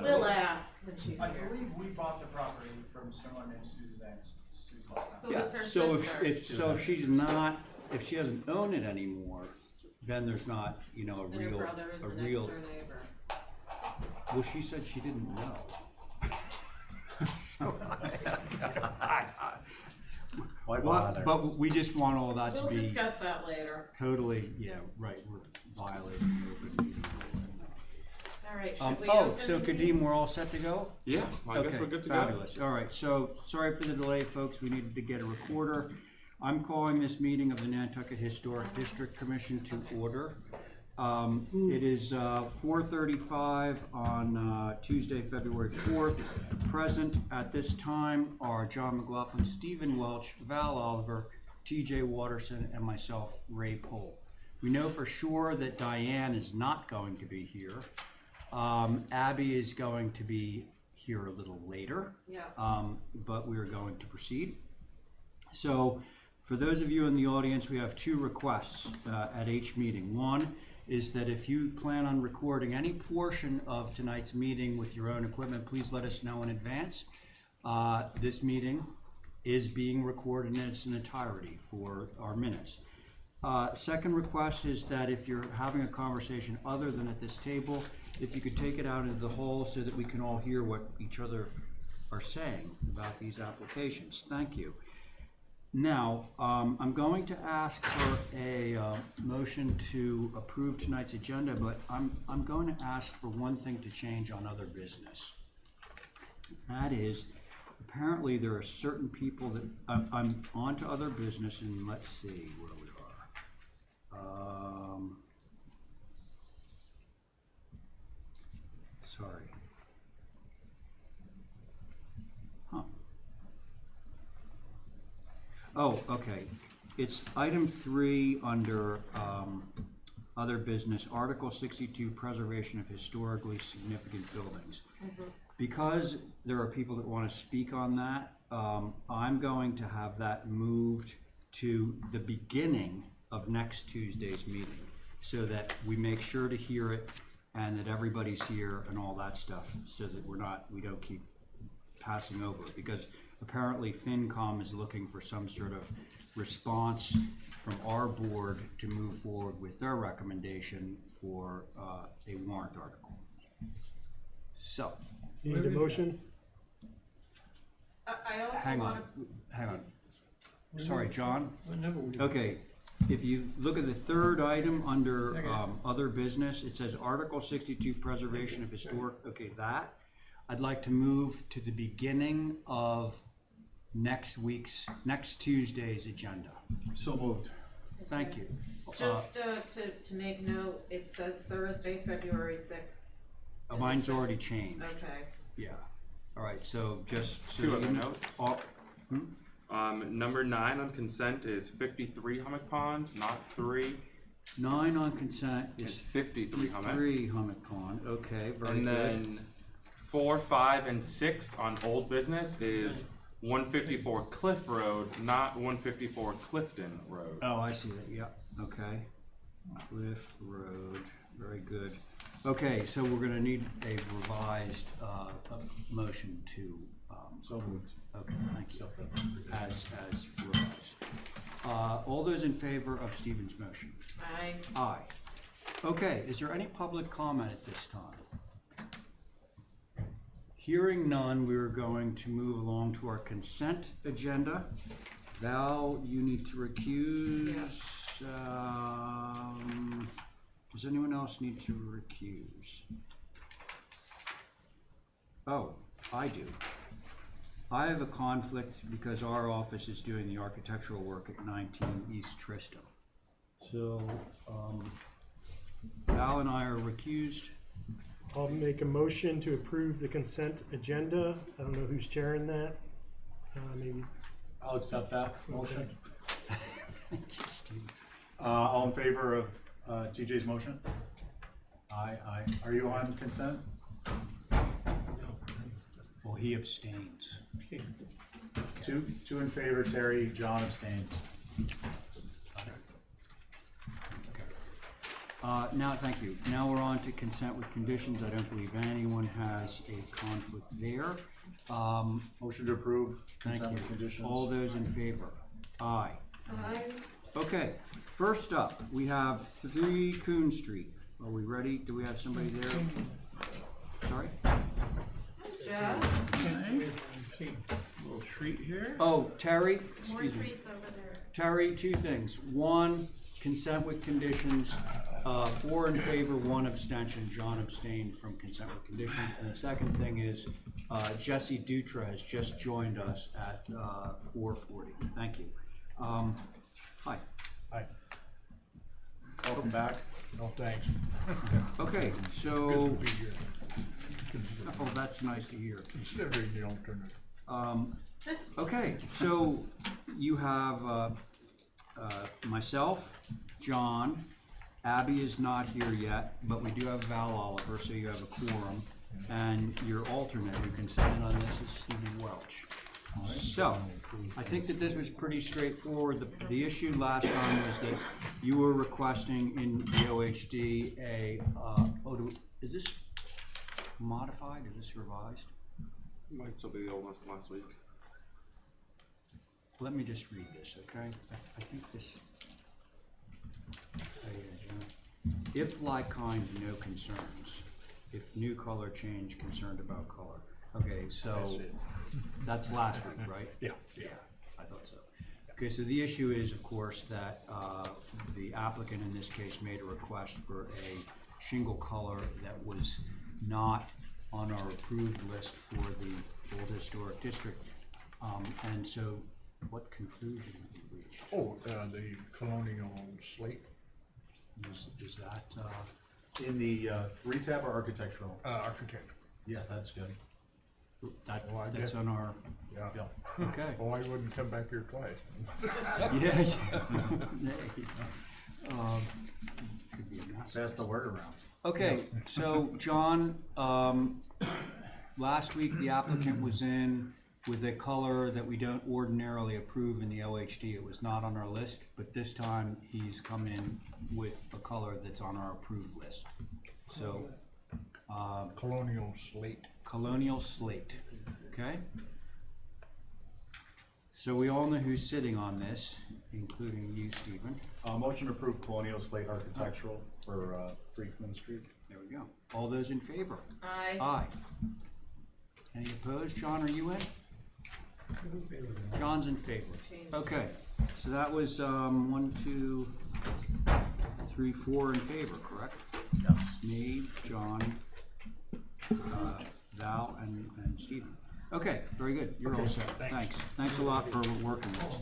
We'll ask when she's I here. believe we bought the property from someone named Suzanne. Who Yeah, was her so sister. if she's not, if she doesn't own it anymore, then there's not, you know, And her brother is a the real. next door neighbor. Well, she said she didn't know. Why bother? But we just want all that to We'll be discuss that later. totally, yeah, right, we're violating the open meeting law. All right, should we Oh, open so the meeting? Kadeem, we're all set to go? Yeah, I guess we're good to go. Fabulous. All right, so sorry for the delay, folks. We needed to get a recorder. I'm calling this meeting of the Nantucket Historic District Commission to order. It is 4:35 on Tuesday, February 4th. Present at this time are John McLaughlin, Stephen Welch, Val Oliver, TJ Watterson, and myself, Ray Pohl. We know for sure that Diane is not going to be here. Abby is going to be here a little later, Yeah. but we're going to proceed. So, for those of you in the audience, we have two requests at each meeting. One is that if you plan on recording any portion of tonight's meeting with your own equipment, please let us know in advance. This meeting is being recorded in its entirety for our minutes. Second request is that if you're having a conversation other than at this table, if you could take it out into the hall so that we can all hear what each other are saying about these applications. Thank you. Now, I'm going to ask for a motion to approve tonight's agenda, but I'm going to ask for one thing to change on other business. That is, apparently there are certain people that, I'm on to other business, and let's see where we are. Sorry. Huh. Oh, okay. It's item 3 under other business, Article 62, preservation of historically significant buildings. Because there are people that want to speak on that, I'm going to have that moved to the beginning of next Tuesday's meeting so that we make sure to hear it and that everybody's here and all that stuff so that we don't keep passing over it, because apparently FinCom is looking for some sort of response from our board to move forward with their recommendation for a warrant article. So, You need a motion? I also hang want on. Sorry, John? Whenever we. Okay, if you look at the third item under other business, it says Article 62, preservation of historic, okay, that. I'd like to move to the beginning of next Tuesday's agenda. So moved. Thank you. just to make note, it says Thursday, February 6th. Mine's already changed. Okay. Yeah. All right, so just so Two that other you know- notes. Number 9 on consent is 53 Hummock Pond, not 3. 9 on consent It's is 53 Hummock. 3 Hummock Pond. Okay, very And good. then 4, 5, and 6 on old business is 154 Cliff Road, not 154 Clifton Road. Oh, I see that, yeah, okay. Cliff Road, very good. Okay, so we're gonna need a revised, motion to, So moved. okay, thank you, as revised. All those in favor of Stephen's motion? Aye. Aye. Okay, is there any public comment at this time? Hearing none, we're going to move along to our consent agenda. Val, you need to recuse. Does anyone else need to recuse? Oh, I do. I have a conflict because our office is doing the architectural work at 19 East Tristram. So, Val and I are recused. I'll make a motion to approve the consent agenda. I don't know who's chairing that. Maybe. I'll accept that motion. Thank you, Steve. All in favor of TJ's motion? Aye, aye. Are you on consent? Well, he abstains. Two in favor, Terry, John abstains. Now, thank you. Now we're on to consent with conditions. I don't believe anyone has a conflict there. Motion to approve Thank consent you. with conditions. All those in favor? Aye. Aye. Okay, first up, we have 3 Coon Street. Are we ready? Do we have somebody there? Sorry? Jess, Little treat here. Oh, Terry? more Excuse me. treats over there. Terry, 2 things. 1, consent with conditions. 4 in favor, 1 abstention. John abstained from consent with conditions. And the second thing is Jesse Dutra has just joined us at 4:40. Thank you. Hi. Hi. Welcome back. No, thanks. Okay, Good so, to be here. oh, that's nice to hear. Considering the alternate. Okay, so you have myself, John, Abby is not here yet, but we do have Val Oliver, so you have a quorum. And your alternate who can sit in on this is Stephen Welch. So, I think that this was pretty straightforward. The issue last time was that you were requesting in the OHD is this modified, is this revised? Might still be the old one from last week. Let me just read this, okay? I think this. If like kind, no concerns. If new color change, concerned about color. Okay, so That's it. that's last week, right? Yeah. I thought so. Okay, so the issue is, of course, that the applicant in this case made a request for a shingle color that was not on our approved list for the Old Historic District. And so, what conclusion have you reached? Oh, the colonial slate, Is that, In the 3-tab or architectural? architecture. Yeah, that's good. Well, I that's guess- on our, Yeah. okay. Oh, I wouldn't come back here twice. Yeah. Could be a mess. Pass the word around. Okay, so John, last week the applicant was in with a color that we don't ordinarily approve in the OHD. It was not on our list, but this time he's come in with a color that's on our approved list. So, Colonial slate. colonial slate, okay? So we all know who's sitting on this, including you, Stephen. Motion to approve colonial slate architectural for 3 Coon Street. There we go. All those in favor? Aye. Aye. Any opposed? John, are you in? John's in favor. Okay, so that was 1, 2, 3, 4 in favor, correct? Yes. Me, John, Val, and Stephen. Okay, very good. You're all set. Thanks. Thanks a lot for working with us.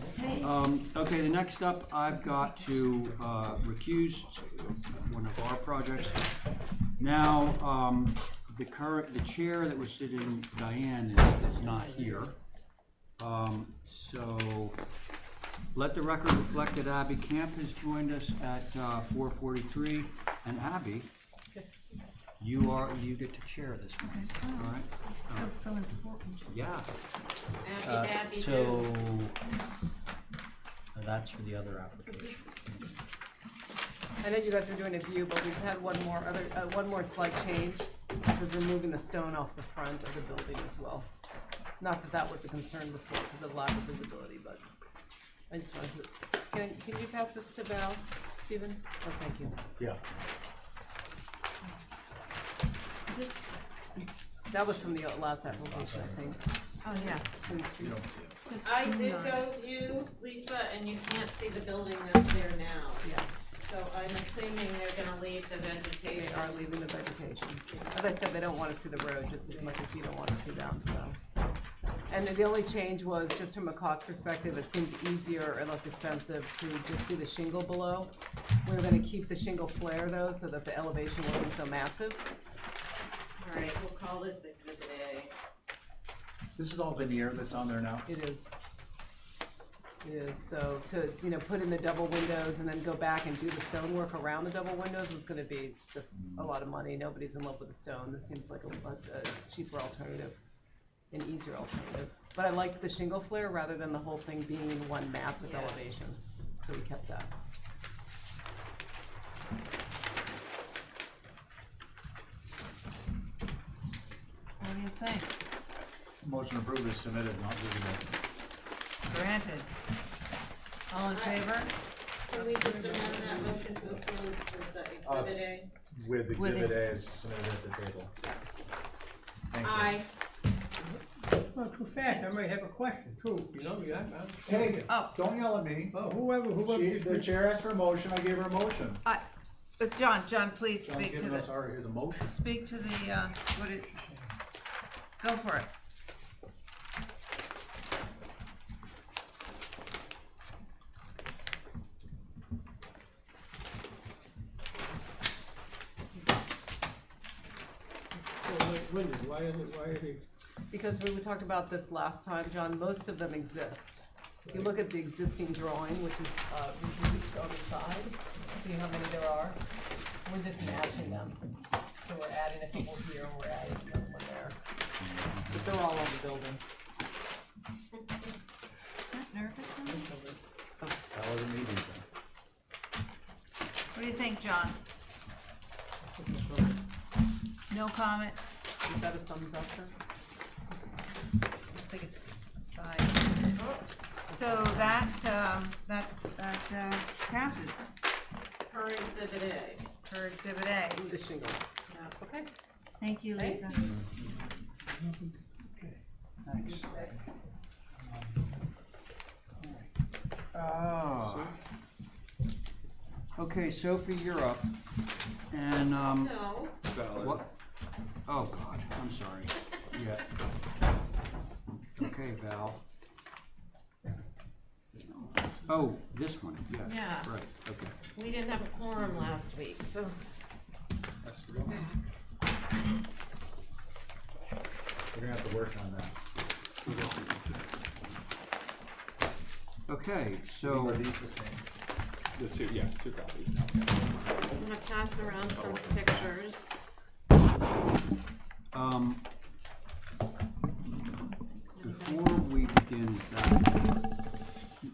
Okay, the next up, I've got to recuse one of our projects. Now, the chair that was sitting, Diane, is not here. So let the record reflect that Abby Camp has joined us at 4:43, and Abby, you get to chair this one, all right? That's so important. Yeah. Abby, So that's for the other application. I know you guys were doing a view, but we've had one more slight change, which was removing the stone off the front of the building as well. Not that that was a concern before because of lack of visibility, but I just wanted to, can you pass this to Val, Stephen? Oh, thank you. Yeah. This, that was from the last application, I think. Oh, yeah. Queen Street. You don't see it. Says I Queen did on go it. view, Lisa, and you can't see the building that's there now. Yeah, So I'm assuming they're gonna leave the they vegetation. are leaving the vegetation. As I said, they don't want to see the road just as much as you don't want to see them, so. And then the only change was just from a cost perspective, it seemed easier or less expensive to just do the shingle below. We were gonna keep the shingle flare though, so that the elevation wasn't so massive. All right, we'll call this Exhibit A. This is all veneer that's on there now? It is. It is, so to, put in the double windows and then go back and do the stonework around the double windows was gonna be just a lot of money. Nobody's in love with the stone. This seems like a cheaper alternative, an easier alternative. But I liked the shingle flare rather than the whole thing being one massive Yeah. elevation, so we kept that. you think? Motion approved is submitted, not visited. Granted. All in favor? Can we just amend that motion to approve with the exhibit A? With With exhibit ex- A is submitted at the table. Thank you. Aye. Not too fast, I might have a question too, you know, Hey, Oh. don't yell at me. Well, whoever The chair asked for a motion, I gave her a motion. John, please John's speak to giving us the, his motion. speak to the, go for it. why are they? Because we talked about this last time, John, most of them exist. If you look at the existing drawing, which is, reproduced on the side, see how many there are? We're just matching them. So we're adding a couple here, and we're adding another one there. But they're all on the building. Not nervous, huh? That wasn't me, Lisa. What do you think, John? No comment? Is that a thumbs up then? I think it's a side. So that passes Per exhibit A. for Exhibit A. The shingles. Yeah, okay. Thank you, Lisa. Thanks. Okay, Sophie, you're up. And, No, what? Oh, God, I'm sorry. Yeah. Okay, Val. Oh, this one, yes, Yeah. right, okay. we didn't have a quorum last week, so. Has to go. We're gonna have to work on that. Okay, so. Are these the same? The two, yes, two copies. I'm gonna pass around some pictures. Before we begin that,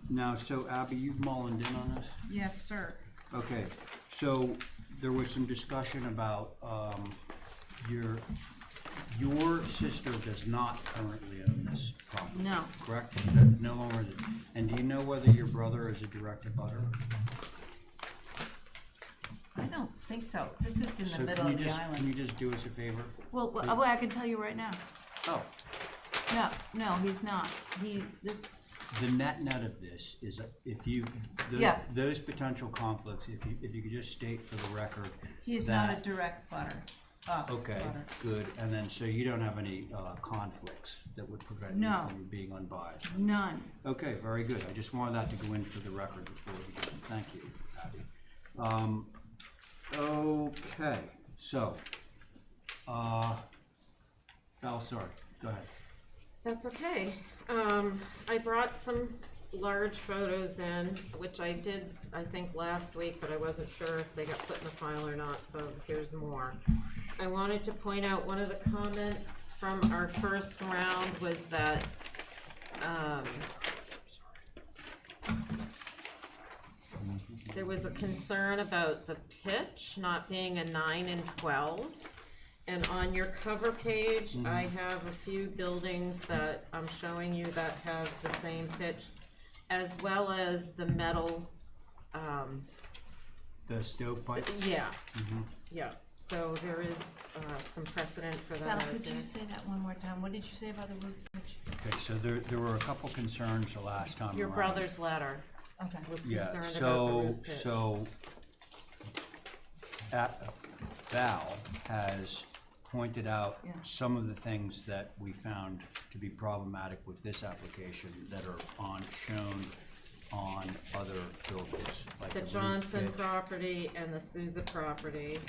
now, so Abby, you've mulled in on this? Yes, sir. Okay, so there was some discussion about, your sister does not currently own this property. No. Correct? That no longer, and do you know whether your brother is a direct abutter? I don't think so. This is in the So middle can of you the just, can island. you just do us a favor? Well, I can tell you right now. Oh, No, he's not. the net of this is if you, Yeah. those potential conflicts, if you could just state for the record. He's not a that- direct butter. Okay, Butter. good, and then, so you don't have any, conflicts that would prevent you No. from being unbiased? None. Okay, very good, I just wanted that to go in for the record before we begin, thank you, Abby. Okay, so, Val, sorry, go ahead. That's okay. I brought some large photos in, which I did, I think, last week, but I wasn't sure if they got put in the file or not, so here's more. I wanted to point out one of the comments from our first round was that, there was a concern about the pitch not being a 9 and 12. And on your cover page, I have a few buildings that I'm showing you that have the same pitch, as well as the metal, The stovepipe? yeah, Mhm. yeah. So there is, some precedent for that Val, out could there. you say that one more time? What did you say about the roof pitch? Okay, so there were a couple concerns the last time around. Your brother's letter Okay. was Yeah, concerned about the so, roof pitch. Val has pointed out Yeah. some of the things that we found to be problematic with this application that are shown on other buildings, like The roof Johnson pitch. property and the Souza property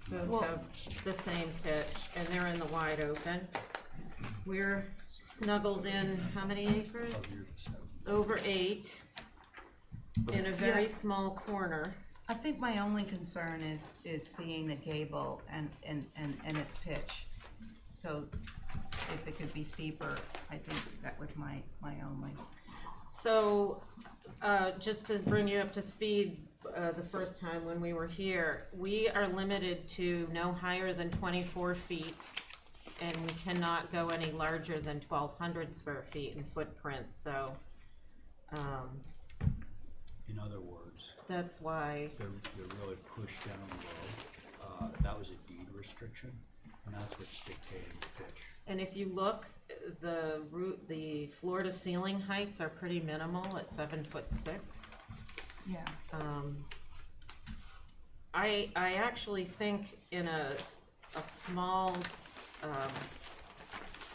both Well- have the same pitch, and they're in the wide open. We're snuggled in, how many acres? Oh, here's a set. Over 8, in a very small corner. I think my only concern is seeing the gable and its pitch. So if it could be steeper, I think that was my only. So, just to bring you up to speed, the first time when we were here, we are limited to no higher than 24 feet, and we cannot go any larger than 1,200 square feet in footprint, so, In other words, that's why, they're really pushed down low. That was a deed restriction, and that's what's dictating the pitch. and if you look, the floor to ceiling heights are pretty minimal at 7'6". Yeah. I actually think in a small,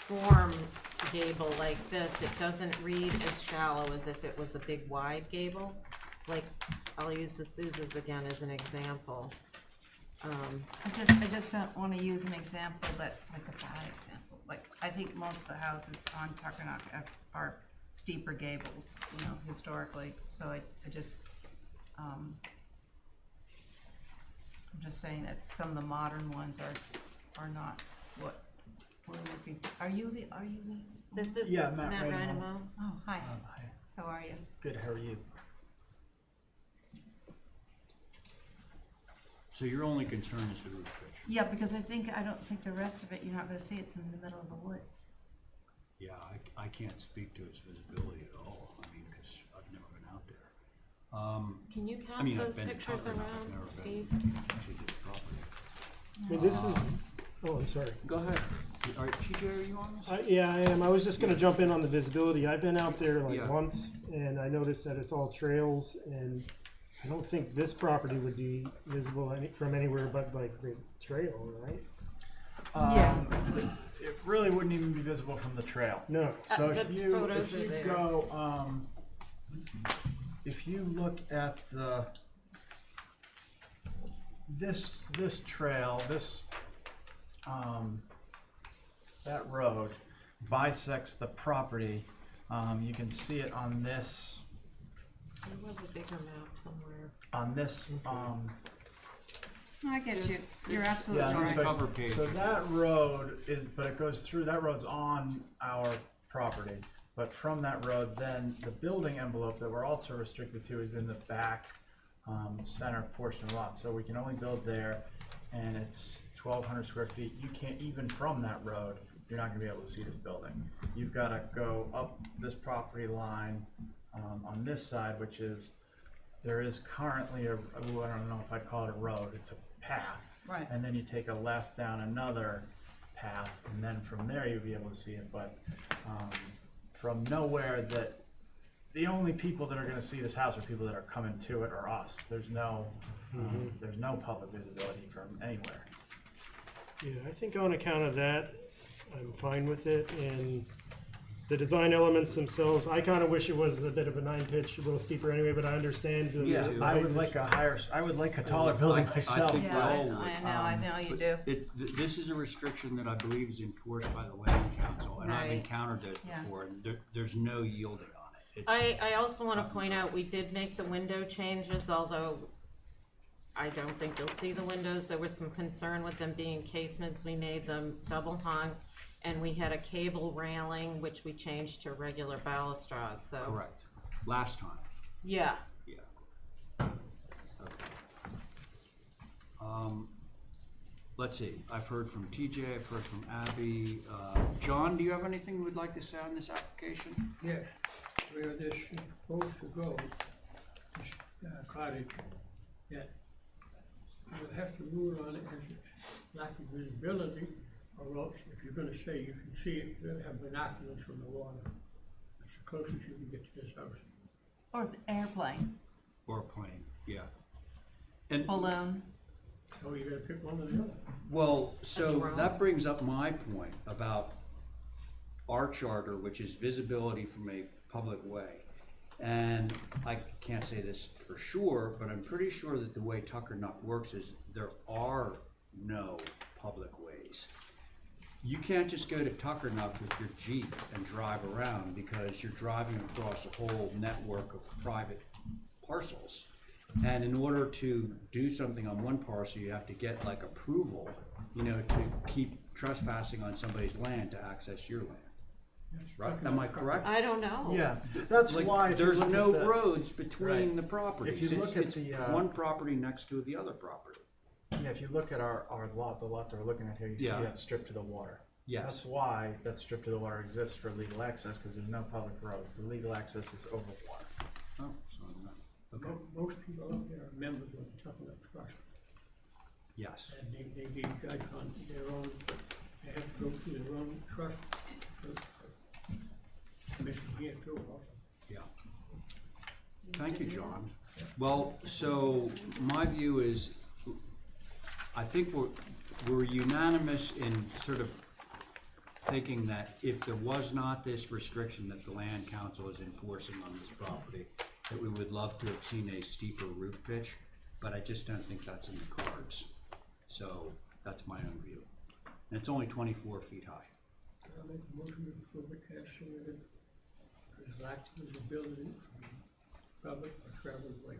form gable like this, it doesn't read as shallow as if it was a big wide gable. Like, I'll use the Sousa's again as an example. I just don't wanna use an example that's like a bad example. Like, I think most of the houses on Tuckernuck are steeper gables, you know, historically, so I just, I'm just saying that some of the modern ones are not what we're looking for. Are you the? This is Yeah, Matt Matt Reinemo. Reinemo. Oh, hi, Hi. how are you? Good, how are you? So your only concern is the roof pitch? Yeah, because I don't think the rest of it, you're not gonna see, it's in the middle of the woods. Yeah, I can't speak to its visibility at all, I mean, because I've never been out there. Can you pass I mean, I've those been to pictures Tuckernuck, I've around, never Steve? been to this property. I mean, this is, oh, I'm sorry. Go ahead. All right, TJ, are you on this? Yeah, I am. I was just gonna jump in on the visibility. I've been out there like Yeah. once, and I noticed that it's all trails, and I don't think this property would be visible from anywhere but like the trail, right? It really wouldn't even be visible from the trail. No. So The photos are there. go, if you look at this trail, that road bisects the property. You can see it on this, There was a bigger map somewhere. I get you, you're Yeah, absolutely on the right. cover page. So that road but it goes through, that road's on our property. But from that road, then the building envelope that we're also restricted to is in the back, center portion of the lot. So we can only build there, and it's 1,200 square feet. You can't, even from that road, you're not gonna be able to see this building. You've gotta go up this property line, on this side, which is, there is currently I don't know if I'd call it a road, it's a path. Right. And then you take a left down another path, and then from there you'll be able to see it, but, from nowhere, that, the only people that are gonna see this house are people that are coming to it or us. There's no public visibility from anywhere. Yeah, I think on account of that, I'm fine with it, and the design elements themselves, I kinda wish it was a bit of a 9-pitch, a little steeper anyway, but I understand. Yeah, I would like a taller building myself. think Yeah, we all would. I know you do. This is a restriction that I believe is enforced by the land council, and I've Right. encountered those Yeah. before, and there's no yielding on it. It's- I also wanna point out, we did make the window changes, although I don't think you'll see the windows. There was some concern with them being casements. We made them double hung, and we had a cable railing, which we changed to regular balustrade, so. Correct. Last time, Yeah, yeah. Okay. Let's see, I've heard from TJ, I've heard from Abby. John, do you have anything you would like to say on this application? Yes, where this is supposed to go, this cottage, that you would have to rule on it as lack of visibility, or else if you're gonna say you can see it, you're gonna have binoculars from the water. That's the closest you can get to this house. Or the airplane, Or plane, yeah. And, balloon. So you gotta pick one or the other. well, so drone. that brings up my point about our charter, which is visibility from a public way. And I can't say this for sure, but I'm pretty sure that the way Tuckernuck works is there are no public ways. You can't just go to Tuckernuck with your Jeep and drive around, because you're driving across a whole network of private parcels. And in order to do something on one parcel, you have to get like approval, to keep trespassing on somebody's land to access your land. Right? Am I correct? I don't know. Yeah, that's Like, why if you there's look no at the, roads between Right. the properties. If you look at It's the, one property next to the other property. yeah, if you look at our lot, the lot that we're looking at here, you see Yeah. that strip to the water. Yes. That's why that strip to the water exists for legal access, because there's no public roads. The legal access is over water. Oh, so no. Okay. Most people out there are members of the Tuckanuck Trust, Yes. and they give guide on their own, they have to go through their own trust. Commission here too, also. Yeah. Thank you, John. Well, so my view is, I think we're unanimous in sort of thinking that if there was not this restriction that the land council is enforcing on this property, that we would love to have seen a steeper roof pitch, but I just don't think that's in the cards. So that's my own view. And it's only 24 feet high. I'll make a motion to approve it as submitted, as lack of visibility, public or traveled way.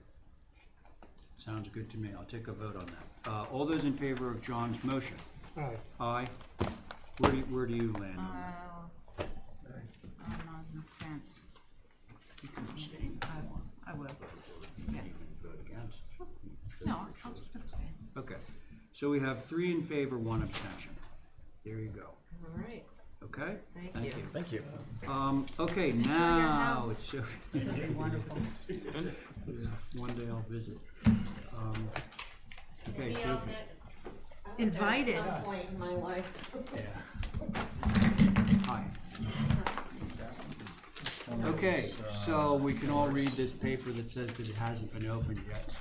Sounds good to me. I'll take a vote on that. All those in favor of John's motion? Aye. Aye. Where do you land on that? I'm on the fence. You can abstain. I will. Yeah. You can vote against. No, I'll just abstain. Okay, so we have 3 in favor, 1 abstention. There you go. All right, Okay? thank you. Thank you. Okay, Enjoy your now house. it's so. It'll be wonderful. One day I'll visit. Okay, Maybe I'll Sophie. get Invited. at some point in my life. Hi. Okay, so we can all read this paper that says that it hasn't been opened yet, so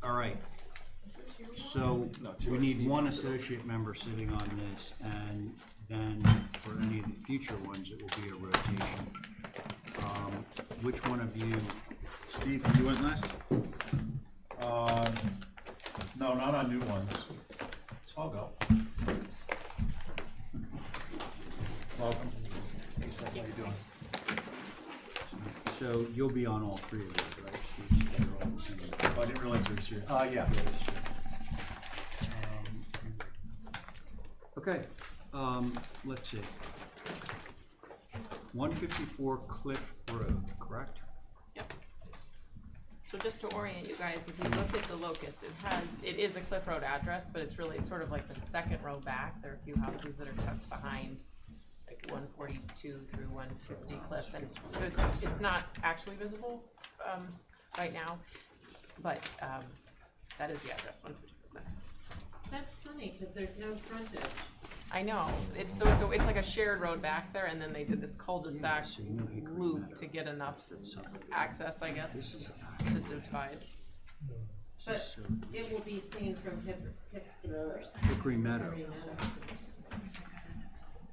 all right. So we need 1 associate member sitting on this, and then for any of the future ones, it will be a rotation. Which one of you, Steve, you went last? No, not on new ones. So I'll go. Welcome. Lisa, how you doing? so you'll be on all 3 of those, right? Steve? You're all on the same. Oh, I didn't realize it was here. Yeah. Okay, let's see. 154 Cliff Road, correct? Yep. So just to orient you guys, if you look at the locust, it is a Cliff Road address, but it's really sort of like the second row back. There are a few houses that are tucked behind, like 142 through 150 Cliff, and so it's not actually visible right now, but that is the address, 152 Cliff. That's funny, because there's no frontage. I know, it's like a shared road back there, and then they did this cul-de-sac So you know Hickory loop Meadow. to get enough That's the subdivision. access, I guess, This is to divide. But so it will be seen from Hickory Meadow.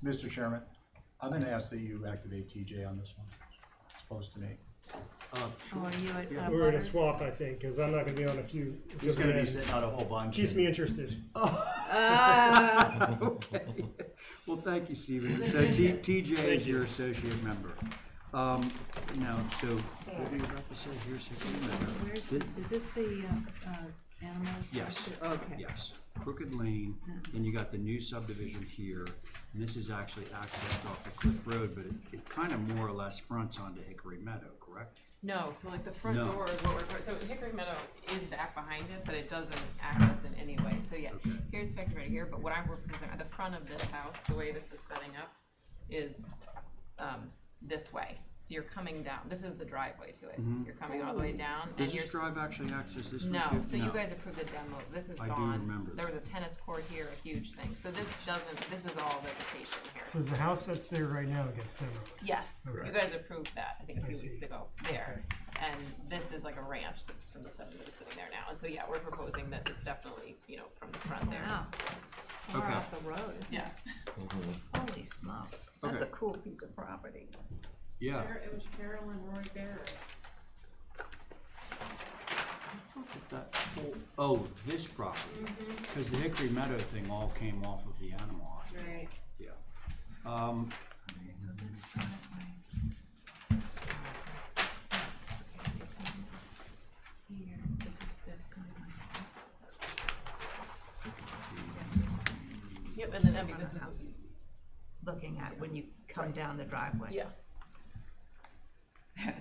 Mr. Chairman, I'm gonna ask that you activate TJ on this one. It's opposed to me. Oh, are you at, Yeah. We're gonna swap, I think, because I'm not gonna be on a few. He's gonna be sitting out a whole bunch. Keeps me interested. Okay. Well, thank you, Stephen. So TJ is your associate member. Now, so what were you about to say? Here's Hickory Meadow. where's, is this the, animal? Yes. shelter? Okay. Yes, Crooked Lane, then you got the new subdivision here, and this is actually accessed off the Cliff Road, but it kind of more or less fronts onto Hickory Meadow, correct? No, so like the front No. door is what we're, so Hickory Meadow is back behind it, but it doesn't access in any way. So yeah, Okay. here's Hickory right here, but what I'm representing, the front of this house, the way this is setting up is this way. So you're coming down, this is the driveway to it. Mhm. You're coming all the way down and Does you're. this drive actually access this one No, too? so you guys approved the demo, this is I do gone. remember There was a tennis court here, a huge thing. So this doesn't, this is all vegetation here. So is the house that's there right now gets demoed? Yes, Okay. you guys approved that, I think a I few see. weeks ago, there. And this is like a ranch that's from the 70s that is sitting there now. And so, yeah, we're proposing that it's definitely, you know, from the front there. Wow, it's far Okay. off the road, isn't Yeah. it? Holy smoke, that's Okay. a cool piece of property. Yeah. It was Carolyn Roy Barrett's. I thought that whole, oh, this property, because the Hickory Meadow thing all came off of the animal hospital. Right. Yeah. Okay, so this driveway. Here, this is this going like this. Yes, this is Yep, and then, I mean, front this of the is, house. Looking at when you come down the driveway. yeah. Where's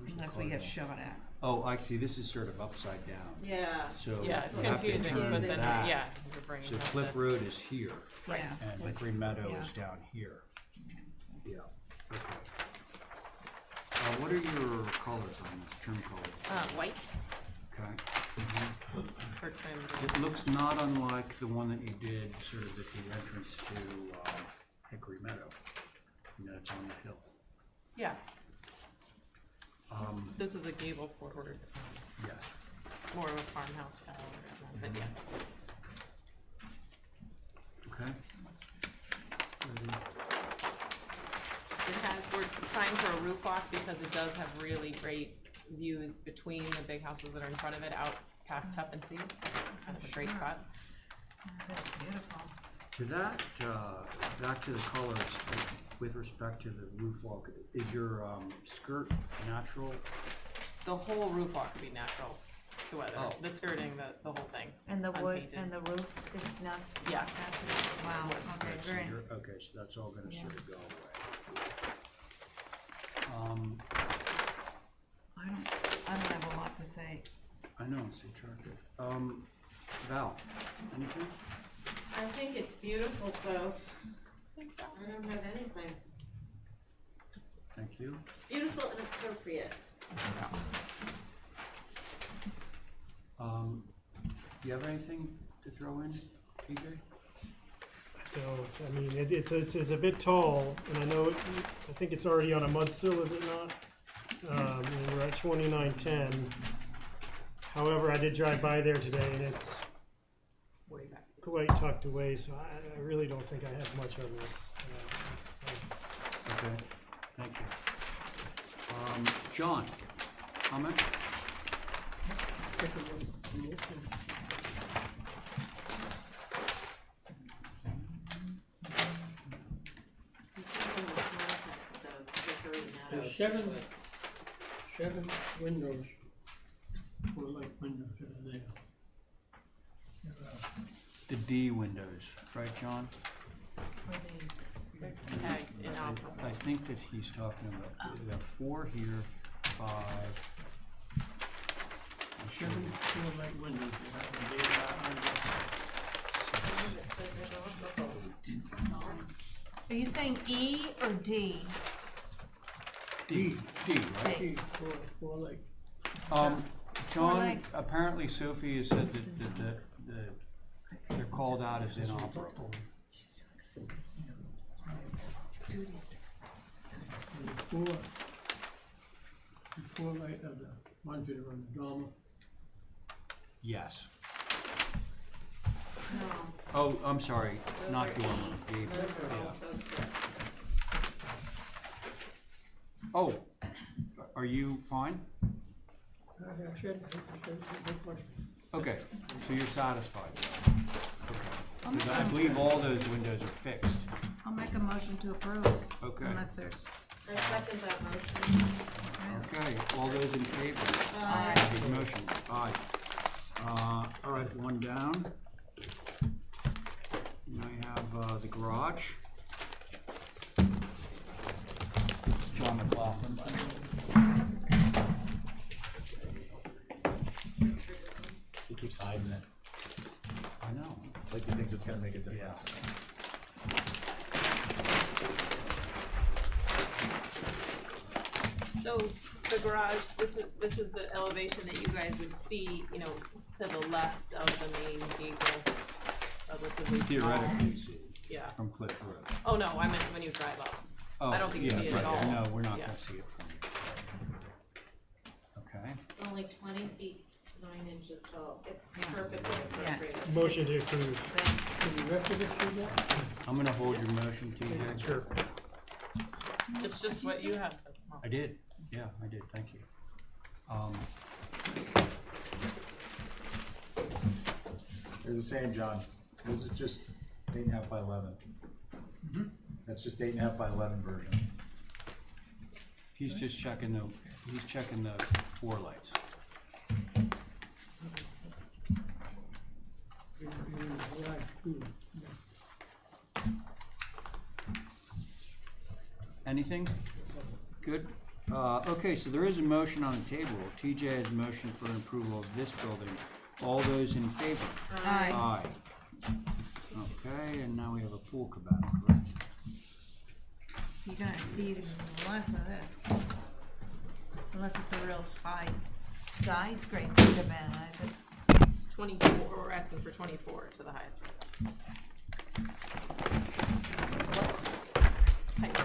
the Unless car we get now? shot at. Oh, I see, this is sort of upside down. Yeah. So Yeah, it's you have to confusing, turn but then, that. yeah, you're bringing So this Cliff to- Road is here, Yeah. and Green Meadow Yeah. is down here. Yes. Yeah, okay. What are your colors on this, trim colors? White Okay. for trim. It looks not unlike the one that you did sort of at the entrance to Hickory Meadow. And that's on the hill. Yeah, Um, this is a gable forward, yes. more of a farmhouse style, but yes. Okay. We're trying for a roof walk because it does have really great views between the big houses that are in front of it out past Tuppence Sea. It's kind of a great spot. That's beautiful. To that, back to the colors, with respect to the roof walk, is your skirt natural? The whole roof walk would be natural to weather. Oh. The skirting, the whole thing. And the wood Unpainted. and the roof is not. Yeah. Wow, okay, Right, so very, you're- okay, so that's all gonna sort of go away. I don't have a lot to say. I know, it's attractive. Val, anything? I think it's beautiful, so I don't have anything. Thank you. Beautiful and appropriate. Do you have anything to throw in, TJ? So, I mean, it's a bit tall, and I know, I think it's already on a mud sill, is it not? And we're at 2910. However, I did drive by there today, and it's Way back. quite tucked away, so I really don't think I have much on this. Okay, thank you. John, comment? There's seven windows, four light windows that are there. The D windows, right, John? They're tagged inoperable. I think that he's talking about, we have 4 here, 5. I'm sure Seven four light windows that have Are you saying E or D? D, right? D, four light. John, legs. apparently Sophie has said that they're called out as inoperable. And the four light of the ones that are on the dormer. Yes. No, Oh, I'm sorry, those not are dormer, E. D. Those are Yeah. also fixed. Oh, are you fine? I said, no question. Okay, so you're satisfied. Okay. Because I believe all those windows are fixed. I'll make a motion to approve. Okay. Unless there's. I second that motion. Okay, all those in favor? Aye. of his motion? Aye. All right, one down. Now you have, the garage. This is John McLaughlin, by the way. He keeps hiding it, I know. like he thinks it's gonna make a difference. So the garage, this is the elevation that you guys would see, you know, to the left of the main gable, relatively small. Theoretically, see, Yeah. from Cliff Road. Oh, no, I meant when you drive up. Oh, I don't think you yeah, see it at right, all. No, we're not Yeah. gonna see it from here. Okay. It's only 20 feet, 9 inches tall. It's perfectly Yeah. appropriate. Motion to approve. Can the rest of it see that? I'm gonna hold your motion, TJ. Sure. It's just what you have, that's small. I did, yeah, I did, thank you. They're the same, John. This is just 8.5 by 11. That's just 8.5 by 11 version. He's just checking the 4 lights. You're in the garage too. Anything? Good? Okay, so there is a motion on the table. TJ has motion for approval of this building. All those in favor? Aye. Aye. Okay, and now we have a pool cabana, correct? You're gonna see less of this. Unless it's a real high skyscraper cabana, I think. It's 24, we're asking for 24 to the highest. Height,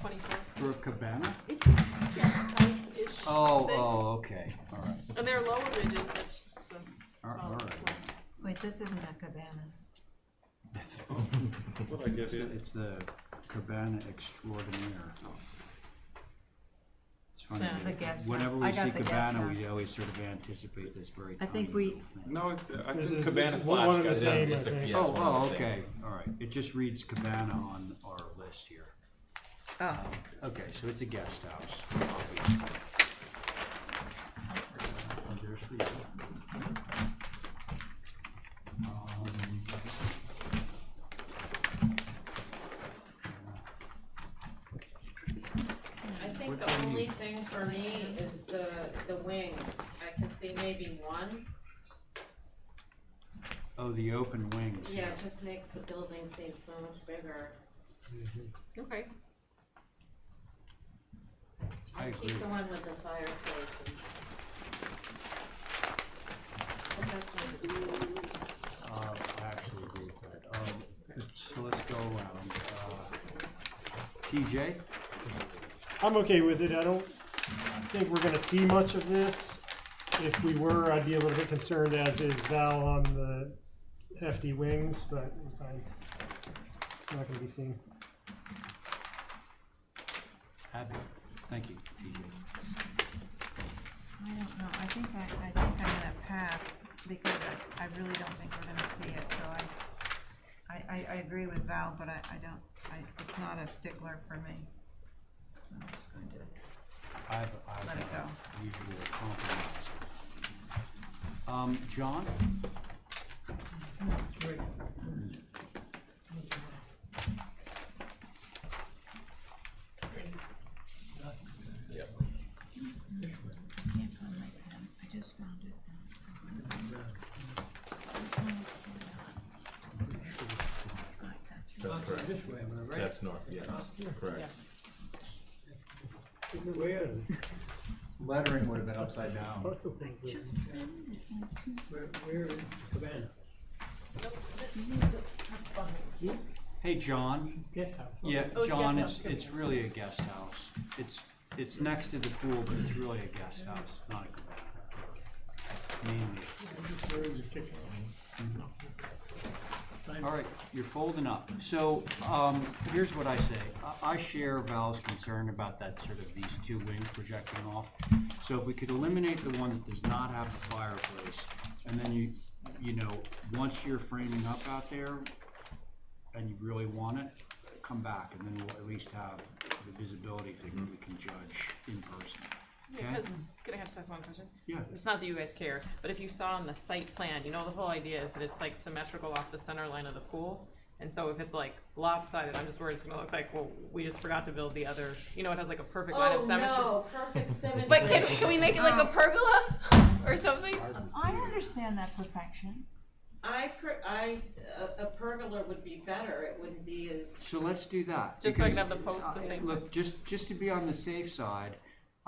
24. For a cabana? It's guest house-ish Oh, thing. oh, okay, all right. And there are lower ridges, that's just the All tallest right. one. Wait, this isn't a cabana. What I It's give the, you? it's the cabana extraordinaire. It's funny. This is a guest house. Whenever I we got see the guest cabana, we house. always sort of anticipate this very I tiny think we- little thing. No, I This think is cabana one slash and the guest same, house. I think. Oh, oh, okay, all right. It just reads cabana on our list here. Oh, Okay, so it's a guest house, obviously. And there's for you. I think the only thing for me is the wings. I can see maybe one. Oh, the open wings. Yeah, it just makes the building seem so much bigger. Okay. I agree. Keep the one with the fireplace and. But that's nice. I actually agree with that. So let's go around. TJ? I'm okay with it. I don't think we're gonna see much of this. If we were, I'd be a little bit concerned, as is Val, on the hefty wings, but it's fine. It's not gonna be seen. Happy. Thank you, TJ. I don't know. I think I'm gonna pass because I really don't think we're gonna see it, so I agree with Val, but I don't, it's not a stickler for me. So I'm just going to, I've Let it go. usual compromise. John? I can't find my pen. I just found it. This way, am I right? That's north, yes, correct. Where, Lettering would have been upside down. where is Cabana? So this is Hey, John. Guest house. Yeah, Oh, it's a John, guest house. it's really a guest house. It's next to the pool, but it's really a guest house, not a cabana. Mainly. Where is the kitchen? All right, you're folding up. So, here's what I say. I share Val's concern about that sort of these two wings projecting off. So if we could eliminate the one that does not have the fireplace, and then you know, once you're framing up out there, and you really want it, come back, and then we'll at least have the visibility thing that we can judge in person. Yeah, because, could I just ask one question? Yeah. It's not that you guys care, but if you saw on the site plan, you know, the whole idea is that it's like symmetrical off the center line of the pool. And so if it's like lopsided, I'm just worried it's gonna look like, well, we just forgot to build the other, you know, it has like a perfect line of symmetry. perfect symmetry. But can we make it like a pergola or something? I understand that perfection. A pergola would be better, it wouldn't be as. So let's do that. Just so I because, can have the posts the same. Look, just to be on the safe side,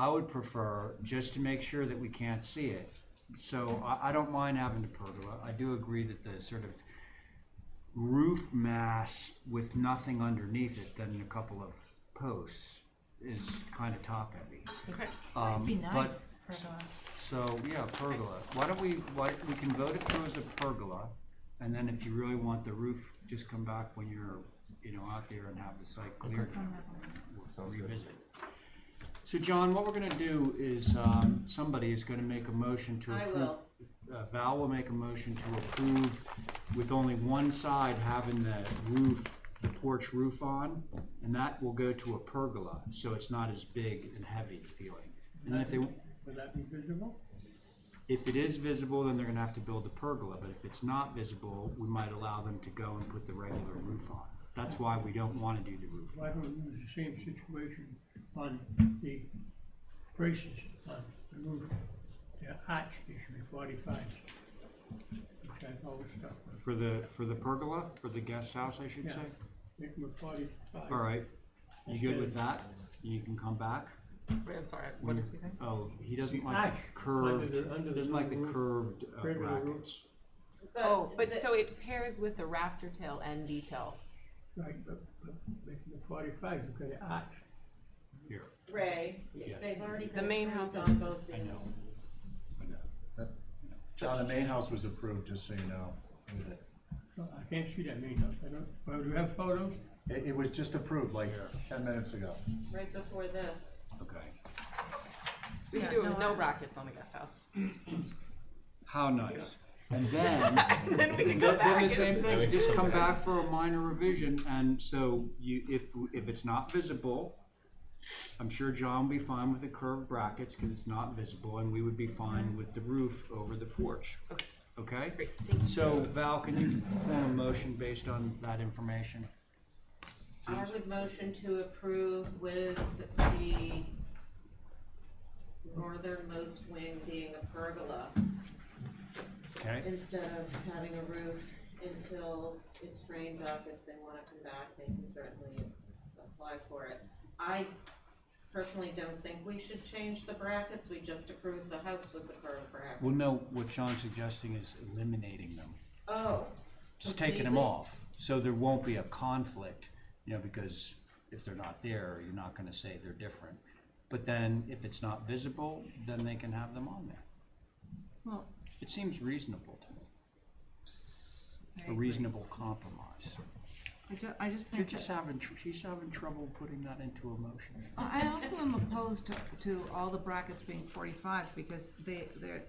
I would prefer, just to make sure that we can't see it. So I don't mind having the pergola. I do agree that the sort of roof mass with nothing underneath it than a couple of posts is kind of top heavy. Okay. It'd be But- nice, pergola. So, yeah, pergola. Why don't we can vote it through as a pergola, and then if you really want the roof, just come back when you're, you know, out there and have the site cleared. We'll revisit. So, John, what we're gonna do is, somebody is gonna make a motion to I approve. will. Val will make a motion to approve with only one side having the roof, the porch roof on, and that will go to a pergola, so it's not as big and heavy feeling. And then if they, Would that be visible? if it is visible, then they're gonna have to build a pergola, but if it's not visible, we might allow them to go and put the regular roof on. That's why we don't wanna do the roof. Why don't we use the same situation on the braces on the roof, the arch, they should be 45. Which I've always stuck with. For the pergola, for the guest house, I should Yeah. say? Make them a 45. All right, you good with that? You can come back? Wait, I'm sorry, what is he saying? Oh, he doesn't The like arch curved, under the doesn't like the roof, curved regular roof. brackets. Oh, but so it pairs with the rafter tail and detail. Right, but make them a 45, you've got an arch. Here, Ray, Yes. they've already The been main approved house on is- both I the. know. John, the main house was approved, just so you know. I can't see that main house, I don't, well, do you have photos? It was just approved like 10 minutes ago. Right before this. Okay. We Yeah, can do it no, with no I- brackets on the guest house. How nice. And then, Then we can then go back the and- same thing, just come back for a minor revision, and so you, if it's not visible, I'm sure John will be fine with the curved brackets, cause it's not visible, and we would be fine with the roof over the porch. Okay? Great, thank you. So Val, can you form a motion based on that information? I would motion to approve with the northernmost wing being a pergola Okay? instead of having a roof until it's framed up. If they wanna come back, they can certainly apply for it. I personally don't think we should change the brackets, we just approved the house with the curved bracket. Well, no, what John's suggesting is eliminating them. Oh, Just taking them completely? off, so there won't be a conflict, you know, because if they're not there, you're not gonna say they're different. But then, if it's not visible, then they can have them on there. Well, It seems reasonable to me, I a agree. reasonable compromise. I just You're think just that, having, he's having trouble putting that into a motion. I also am opposed to all the brackets being 45 because they're.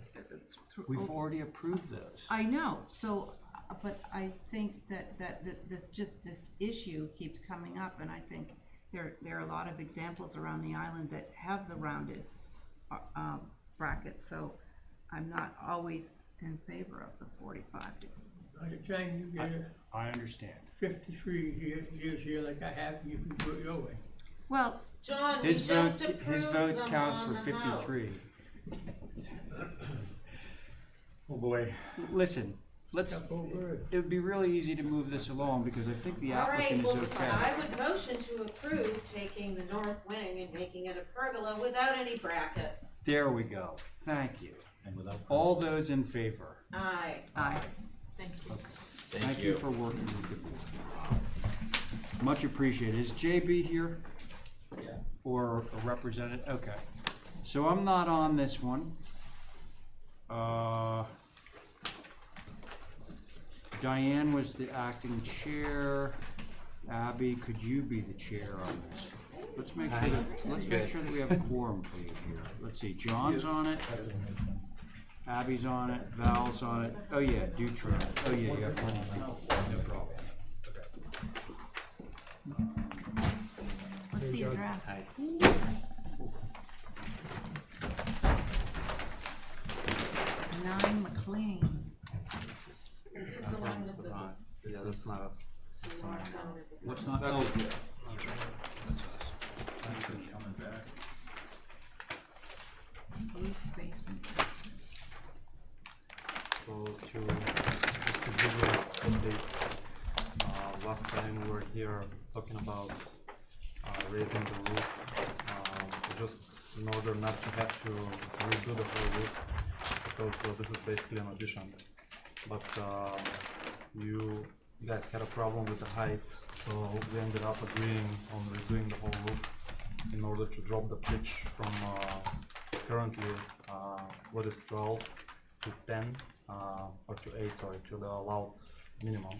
We've already approved those. I know, so, but I think that this issue keeps coming up, and I think there are a lot of examples around the island that have the rounded brackets, so I'm not always in favor of the 45. By the time you get a I understand. 53 years here like I have, you can do it your way. Well, John, we His vote, just approved his vote them counts on for the house. 53. Oh, boy. Listen, let's, Jump over it. it would be really easy to move this along, because I think the All right, applicant well, is okay. I would motion to approve taking the north wing and making it a pergola without any brackets. There we go, thank you. And without. All those in favor? Aye. aye. Thank you. Thank you for working with the board. Much appreciated. Is JB here? Yeah. Or a representative? Okay. So I'm not on this one. Diane was the acting chair. Abby, could you be the chair on this? Let's make sure that we have a quorum for you here. Let's see, John's on it. That doesn't make sense. Abby's on it, Val's on it. Oh yeah, Dutron. Oh yeah, you have plenty of people. No problem. What's the address? 9 McLean. This is the one that was Yeah, that's not us. marked under the. What's not, oh, Coming back. Roof basement access. So to give you an update, last time we were here talking about raising the roof, just in order not to have to redo the whole roof, because this is basically an addition. But you guys had a problem with the height, so we ended up agreeing on redoing the whole roof in order to drop the pitch from currently what is 12 to 10 or to 8, sorry, to the allowed minimum,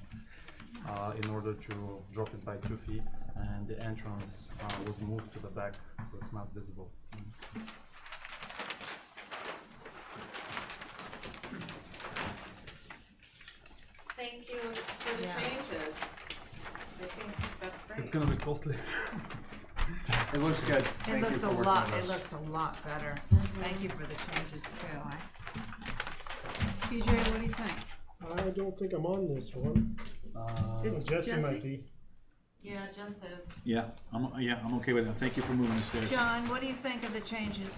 in order to drop it by 2 feet, and the entrance was moved to the back so it's not visible. Thank you for the Yeah. changes. I think that's great. It's gonna be costly. It looks good. It Thank you looks for a working lot, with it us. looks a lot better. Thank you for the changes too. PJ, what do you think? I don't think I'm on this one. Is Jesse might Jesse? be. Yeah, Jess is. Yeah, I'm okay with that. Thank you for moving the stairs. John, what do you think of the changes?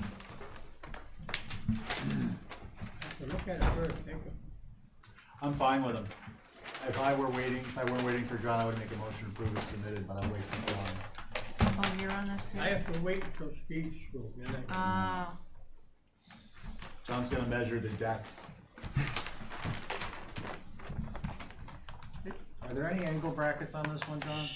So look at it first, think of. I'm fine with them. If I weren't waiting for John, I would make a motion to approve as submitted, but I'll wait for John. Oh, you're on this too? I have to wait until Steve's through, then I can. Ah, John's gonna measure the decks. Are there any angle brackets on this one, John?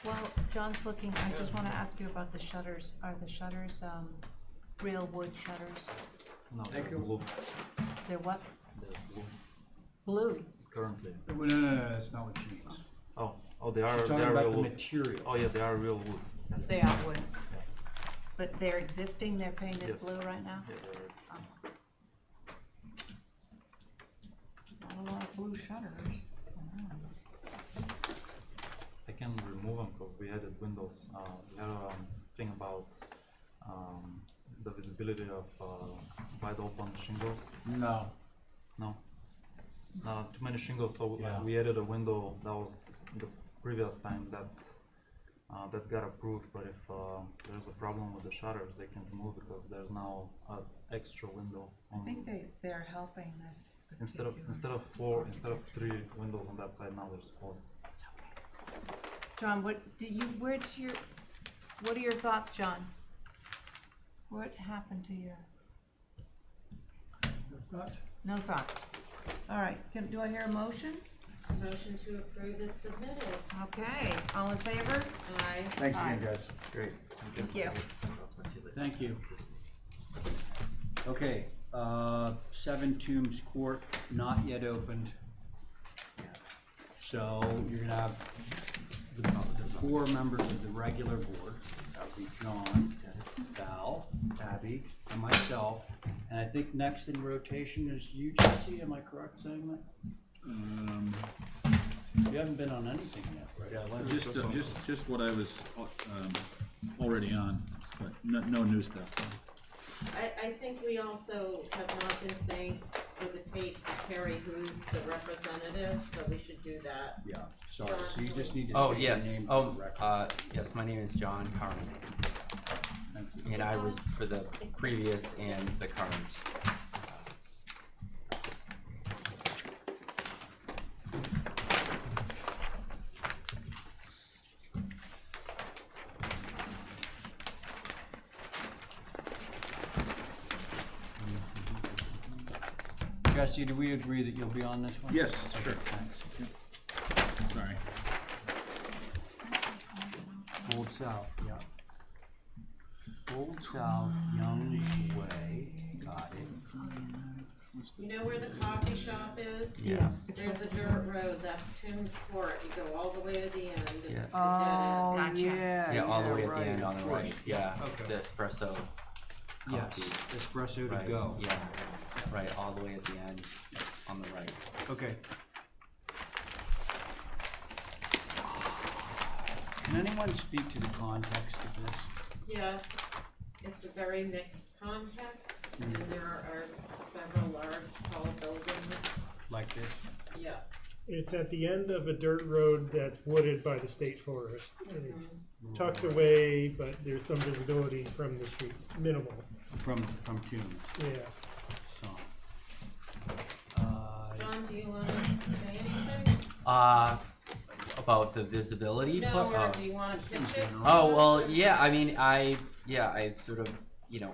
well, John's looking, I just wanna ask you about the shutters. Are the shutters, real wood shutters? No, Thank they're you. blue. They're what? They're blue Blue? currently. No, that's not what she means. Oh, they are. She's They talking are about real the wood. material. Oh yeah, they are real wood. Yes. They are wood. But they're existing, they're painted Yes. blue right now? Yeah, they're- Not a lot of blue shutters. I can remove them because we added windows. We had a thing about the visibility of wide open shingles. No. No, too many shingles. So Yeah. we added a window. That was the previous time that that got approved. But if there's a problem with the shutters, they can remove because there's now an extra window. I think they're helping this Instead of particular- instead of 3 windows on that side, now there's 4. John, what are your thoughts, John? What happened to your, Thoughts? no thoughts? All right, do I hear a motion? Motion to approve is submitted. Okay, all in favor? Aye. Thanks again, Aye. guys. Great. Thank you. Thank you. Okay, 7 Tombs Court, not yet opened. So you're gonna have the 4 members of the regular board. That would be John, Val, Abby, and myself. And I think next in rotation is you, Jesse, am I correct saying that? You haven't been on anything yet, right? Just what I was already on, but no new stuff. I think we also have not been saying for the tape, Carrie, who's the representative, so we should do that. Yeah, sorry, so you just need to Oh, say your yes. name for Oh, the record. yes, my name is John Carmen, Thank you. and I was for the previous and the current. Jesse, do we agree that you'll be on this one? Yes, Okay, sure. thanks. Sorry. Old South, yeah. Old South, Young Way, got it. You know where the coffee shop is? Yeah. There's a dirt road, that's Tombs Court, you go all the way to the end, it's the dead Oh, end. gotcha. Yeah, all the way at the end on the right. Yeah, Okay. the espresso. Yes, Coffee. espresso to Right. go. Yeah, right, all the way at the end on the right. Okay. Can anyone speak to the context of this? Yes, it's a very mixed context, and there are several large, tall buildings, Like this? yeah. It's at the end of a dirt road that's wooded by the state forest. And it's tucked away, but there's some visibility from the street, minimal, From Tombs, yeah. so. John, do you wanna say anything? About the visibility. No, or do you wanna pitch it? Oh, well, yeah, I mean, I sort of,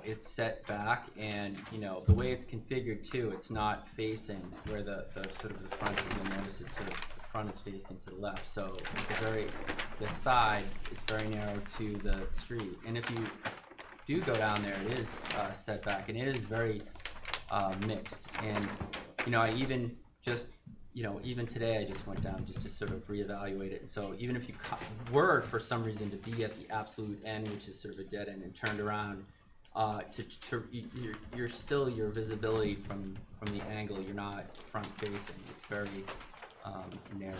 it's set back and, the way it's configured too, it's not facing where the sort of the front, you'll notice it's sort of, the front is facing to the left, so it's the side, it's very narrow to the street. And if you do go down there, it is set back and it is very mixed. And, I even just, even today I just went down just to sort of reevaluate it. So even if you were for some reason to be at the absolute end, which is sort of a dead end, and turned around you're still, your visibility from the angle, you're not front facing, it's very narrow.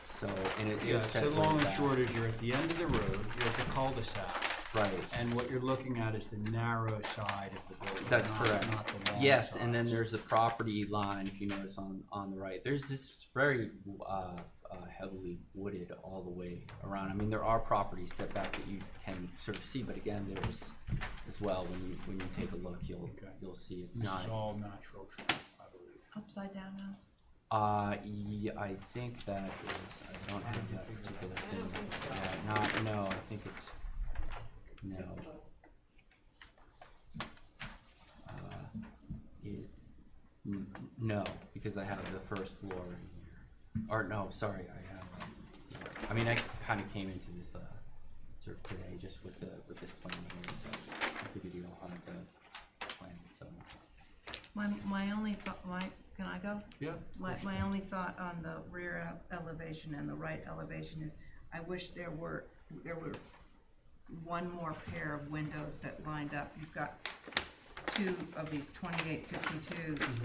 So, and it Yeah, is so set way long and back. short is you're at the end of the road, you're at the cul-de-sac, Right, and what you're looking at is the narrow side of the building. that's not- correct. not the long Yes, and then sides. there's the property line, if you notice on the right, there's this very heavily wooded all the way around. I mean, there are properties set back that you can sort of see, but again, there's as well, when you take a look, you'll see it's This not. is all natural tree, I believe. Upside down house. Yeah, I think that is, I don't have that particular thing. Yeah, no, I think it's, no. No, because I have the first floor here. Or no, sorry, I have, I mean, I kinda came into this, sort of today, just with this plan here, so I figured you don't have the plan, so. My only thought, can I go? Yeah. My only thought on the rear elevation and the right elevation is, I wish there were one more pair of windows that lined up. You've got two of these 2852s,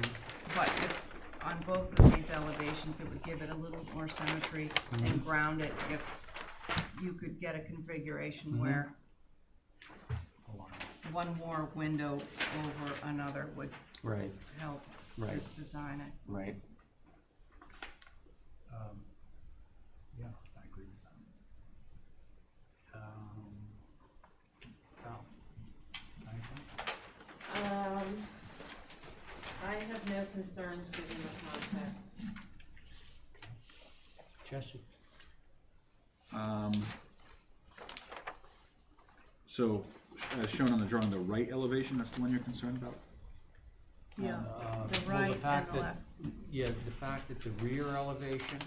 but if, on both of these elevations, it would give it a little more symmetry and ground it if you could get a configuration where one more window over another would Right, help right, this design. right. Yeah, I agree with that. Val, anything? I have no concerns given the context. Jesse? So, as shown on the drawing, the right elevation, that's the one you're concerned about? Yeah, the Well, right fact and the that- left. Yeah, the fact that the rear elevation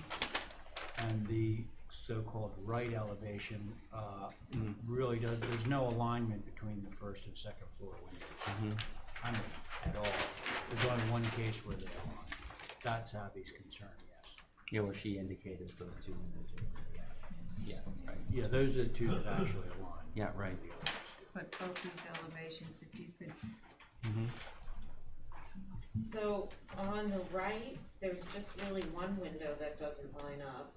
and the so-called right elevation, really there's no alignment between the first and second floor windows. Kind of at all. There's only one case where they align. That's Abby's concern, yes. Yeah, well, she indicated those two windows. Yeah, right. Yeah, those are the two that actually align. Yeah, right. But both these elevations, if you could, So on the right, there's just really one window that doesn't line up.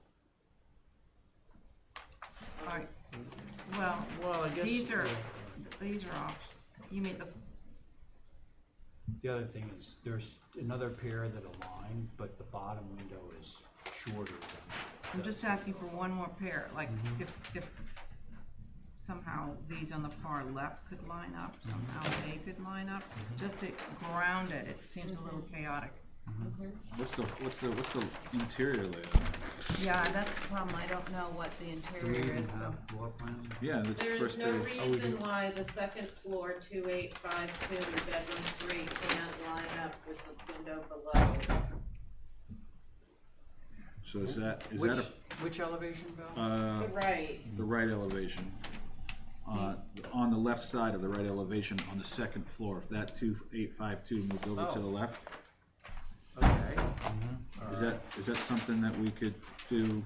alright, well, Well, I guess. these are off. You mean The other thing is, there's another pair that align, but the bottom window is shorter than. I'm just asking for one more pair, like if somehow these on the far left could line up, somehow they could line up, just to ground it, it seems a little chaotic. What's the interior layout? Yeah, that's the problem, I don't know what the Do we interior even is, so. have floor plans? Yeah, that's There's first no page. reason why the second floor 2852 bedroom 3 can't line up with the window below. So is that Which elevation, Val? The right, the right elevation? On the left side of the right elevation on the second floor, if that 2852 moved over to the left, Okay. is that something that we could do?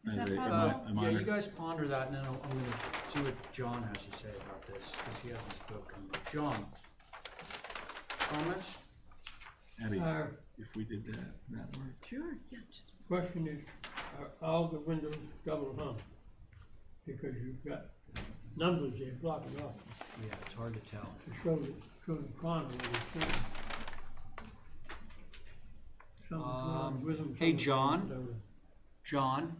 Is as that a possible? Yeah, minor- you guys ponder that, and then I'm gonna see what John has to say about this, because he hasn't spoken. John? Comments? Abby, Uh, if we did that work? Sure, yeah. Question is, are all the windows double hung? Because you've got numbers there blocking off Yeah, it's hard to tell. to show the corner of the thing. Some drawn with them, Hey, some John? don't. John,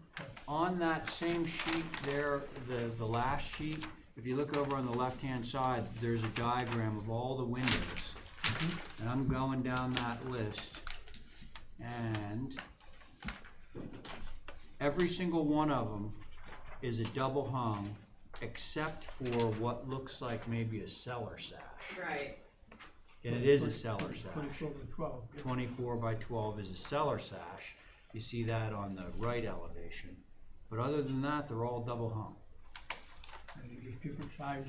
on that same sheet there, the last sheet, if you look over on the left-hand side, there's a diagram of all the windows. And I'm going down that list, and every single one of them is a double hung, except for what looks like maybe a cellar sash. right. And it is a cellar sash. 24 by 12. 24 by 12 is a cellar sash. You see that on the right elevation. But other than that, they're all double hung. And they're just different size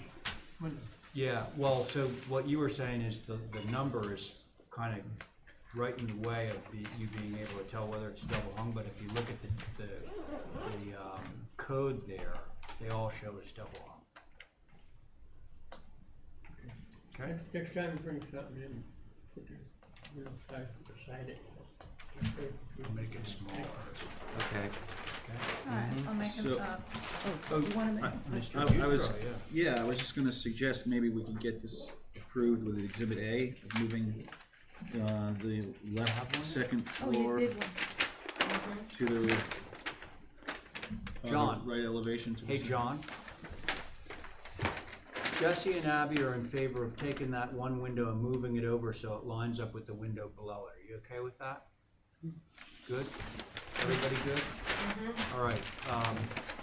windows. Yeah, well, so what you were saying is the number is kind of right in the way of you being able to tell whether it's double hung, but if you look at the code there, they all show it's double hung. Okay. Next time you bring something in, put your, size beside it. Make it smaller. Okay. All right, I'll make So- you wanna make? Mr. I was, Dutro, yeah. yeah, I was just gonna suggest maybe we can get this approved with Exhibit A, moving, the left second Oh, you floor did one. to the John. right elevation to the. Hey, John. Jesse and Abby are in favor of taking that one window and moving it over so it lines up with the window below it. Are you okay with that? Good? Everybody good? All right,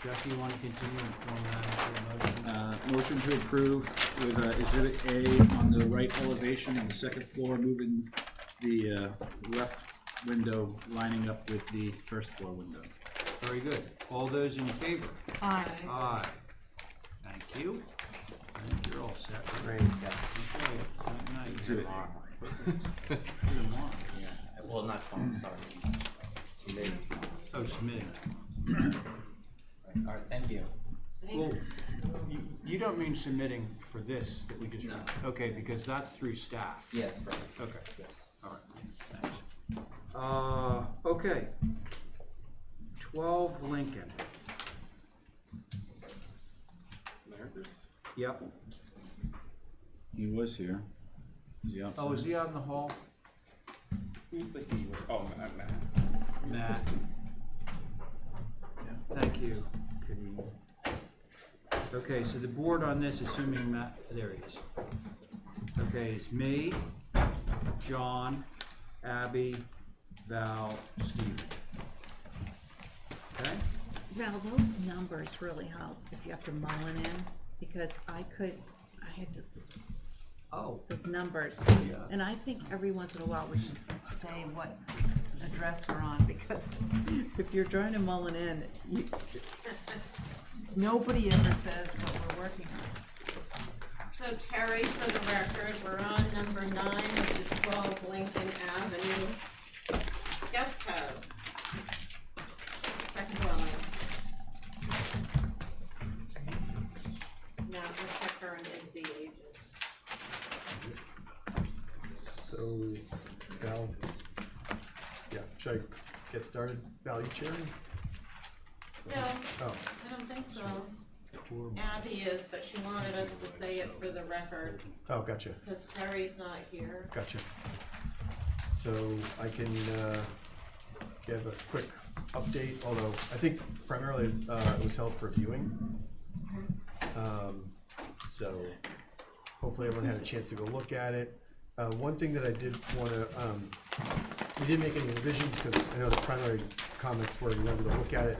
Jesse, you wanna continue and form that into a motion? Motion to approve with Exhibit A on the right elevation on the second floor, moving the left window lining up with the first floor window. Very good. All those in favor? Aye. Aye. Thank you. I think you're all set. Great, yes. Okay, good night. Exhibit Yeah, well, not tomorrow, sorry. Submitted. Oh, submitting. All right, thank you. Well, you don't mean submitting for this that we just, No. okay, because that's through staff. Yes, right. Okay, Yes. all right, thanks. Okay. 12 Lincoln. Meredith? Yep. He was here. Is he outside? Oh, is he out in the hall? Who's the he? Oh, Matt. Matt. Thank you. Okay, so the board on this, assuming Matt, there he is. Okay, it's me, John, Abby, Val, Steven. Okay? Val, those numbers really help if you have to mull it in, because I had to, Oh. those numbers. Yeah. And I think every once in a while we should say what address we're on, because if you're trying to mull it in, nobody ever says what we're working on. So Terry, for the record, we're on number 9, which is 12 Lincoln Avenue, guest house. Second dwelling. Matt Whitaker is the agent. So, Val, yeah, should I get started? Val, you chairing? No, Oh, I don't think so. Abby is, but she wanted us to say it for the record, oh, gotcha, because Terry's not here. gotcha. So I can, give a quick update, although I think primarily, it was held for viewing. So hopefully everyone had a chance to go look at it. One thing that I did wanna, we didn't make any revisions, because I know the primary comments were you wanted to look at it.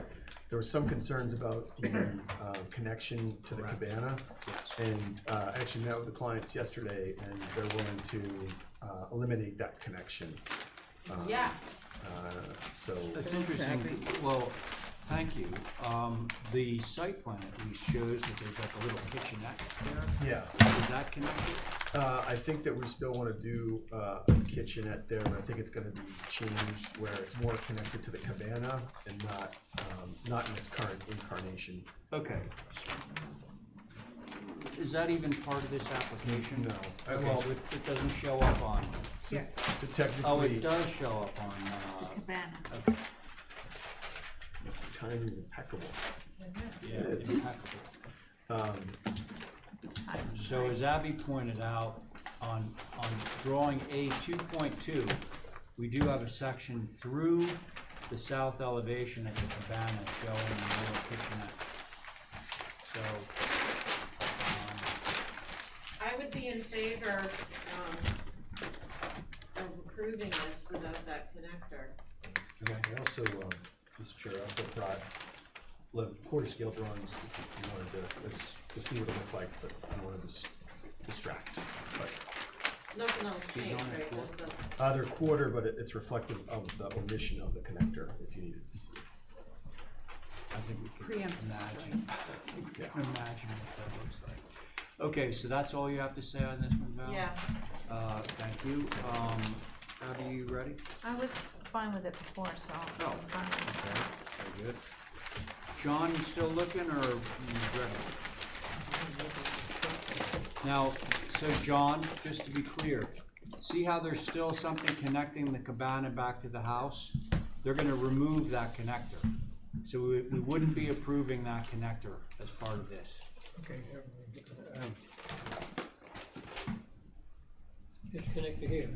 There were some concerns about the connection to the cabana. And I actually met with the clients yesterday, and they're willing to eliminate that connection. Yes. So, That's interesting. Well, thank you. The site plan at least shows that there's like a little kitchenette there. yeah, Is that connected? I think that we still want to do a kitchenette there, but I think it's going to be changed where it's more connected to the cabana and not in its current incarnation. Okay. Is that even part of this application? No. Okay, Well, so it doesn't show up on, so oh, technically, it does show up on, Cabana. okay. the timing is impeccable. Yeah, It's- impeccable. So as Abby pointed out, on drawing A 2.2, we do have a section through the south elevation at the cabana showing the little kitchenette. So, I would be in favor, of approving this without that connector. I also, Mr. Chair, I also brought 11 quarter scale drawings if you wanted to see what it looked like, but I don't want to distract. But Nothing else changed, right? Just the- they're quarter, but it's reflective of the omission of the connector if you needed to see it. I think we can Preempt imagine, I think we can imagine what that looks like. Okay, so that's all you have to say on this one, Val? Yeah. Thank you. Abby, you ready? I was fine with it before, so Oh, I'm fine with it. okay, very good. John, you still looking, or you ready? Now, So John, just to be clear, see how there's still something connecting the cabana back to the house? They're gonna remove that connector. So we wouldn't be approving that connector as part of this. Okay. Just connect to here.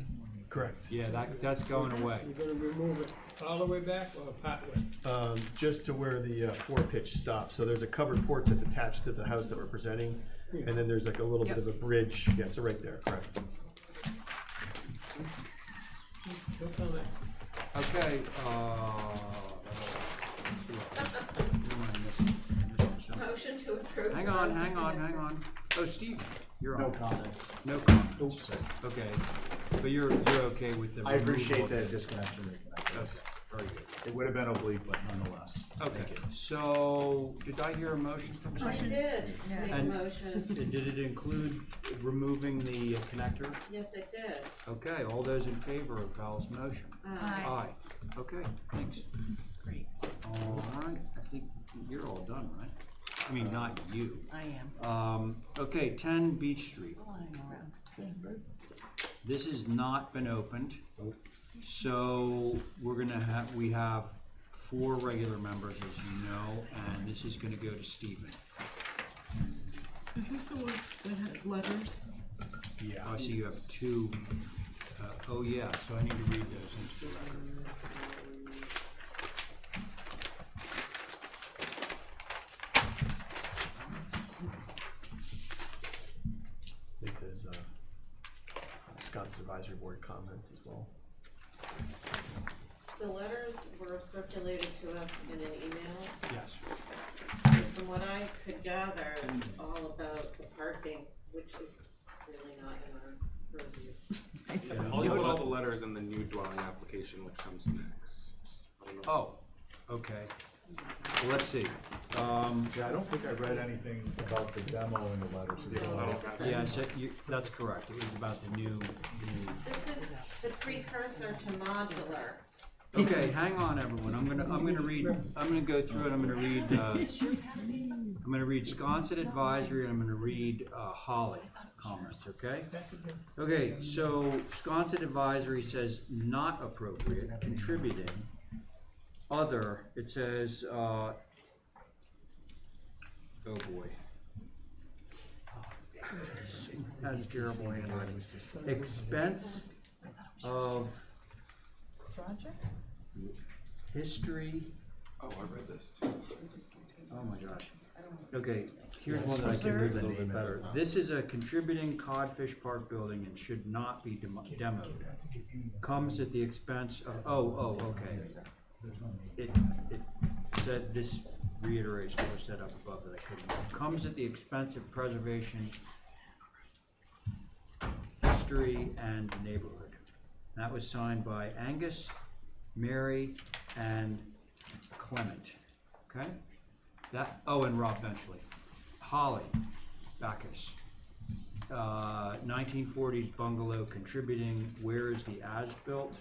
Correct. Yeah, that's going away. You're gonna remove it all the way back or part way? Just to where the four pitch stops. So there's a covered porch that's attached to the house that we're presenting, and then there's like a little bit of a bridge. Yeah, so right there, correct. No comment. Okay, Motion to approve. hang on. Oh, Steve, you're No on. comments. No comments. Oops. Okay, but you're okay with the I appreciate removal. the disconnection reconnect. Okay, very good. It would have been oblique, but nonetheless. Okay, so did I hear a motion from I someone? did Yeah. make a And- motion. And did it include removing the connector? Yes, I did. Okay, all those in favor of Val's motion? Aye. Okay, thanks. Great. All right, I think you're all done, right? I mean, not you. I am. Okay, 10 Beach Street. Lying around. This has not been opened. So we have 4 regular members, as you know, and this is gonna go to Stephen. Is this the one that had letters? Yeah. I see you have 2. Oh yeah, so I need to read those into the record. I think there's Wisconsin Advisory Board comments as well. The letters were circulated to us in an email. Yes. And from what I could gather, it's all about the parking, which is really not in our purview. I'll put all the letters in the new dwelling application, which comes next. I don't know. Oh, okay. Well, let's see. Yeah, I don't think I read anything about the demo in the letter to the owner. Yeah, so that's correct. It was about the new. This is the precursor to modular. Okay, hang on, everyone. I'm gonna read. I'm gonna go through it. I'm gonna read Sconset Advisory, and I'm gonna read Holly comments. Okay. Okay. So Sconset Advisory says not appropriate, contributing. Other. It says. Oh boy. That's terrible handwriting. Expense of history. Oh, I read this too. Oh my gosh. Okay, here's one that I can read a little bit better. This is a contributing codfish park building and should not be demoed. Comes at the expense of, okay. It said, this reiterates what was said up above that I couldn't. Comes at the expense of preservation, history, and the neighborhood. That was signed by Angus, Mary, and Clement. Okay? And Rob Benchley. Holly Bacchus. 1940s bungalow contributing. Where is the as-built?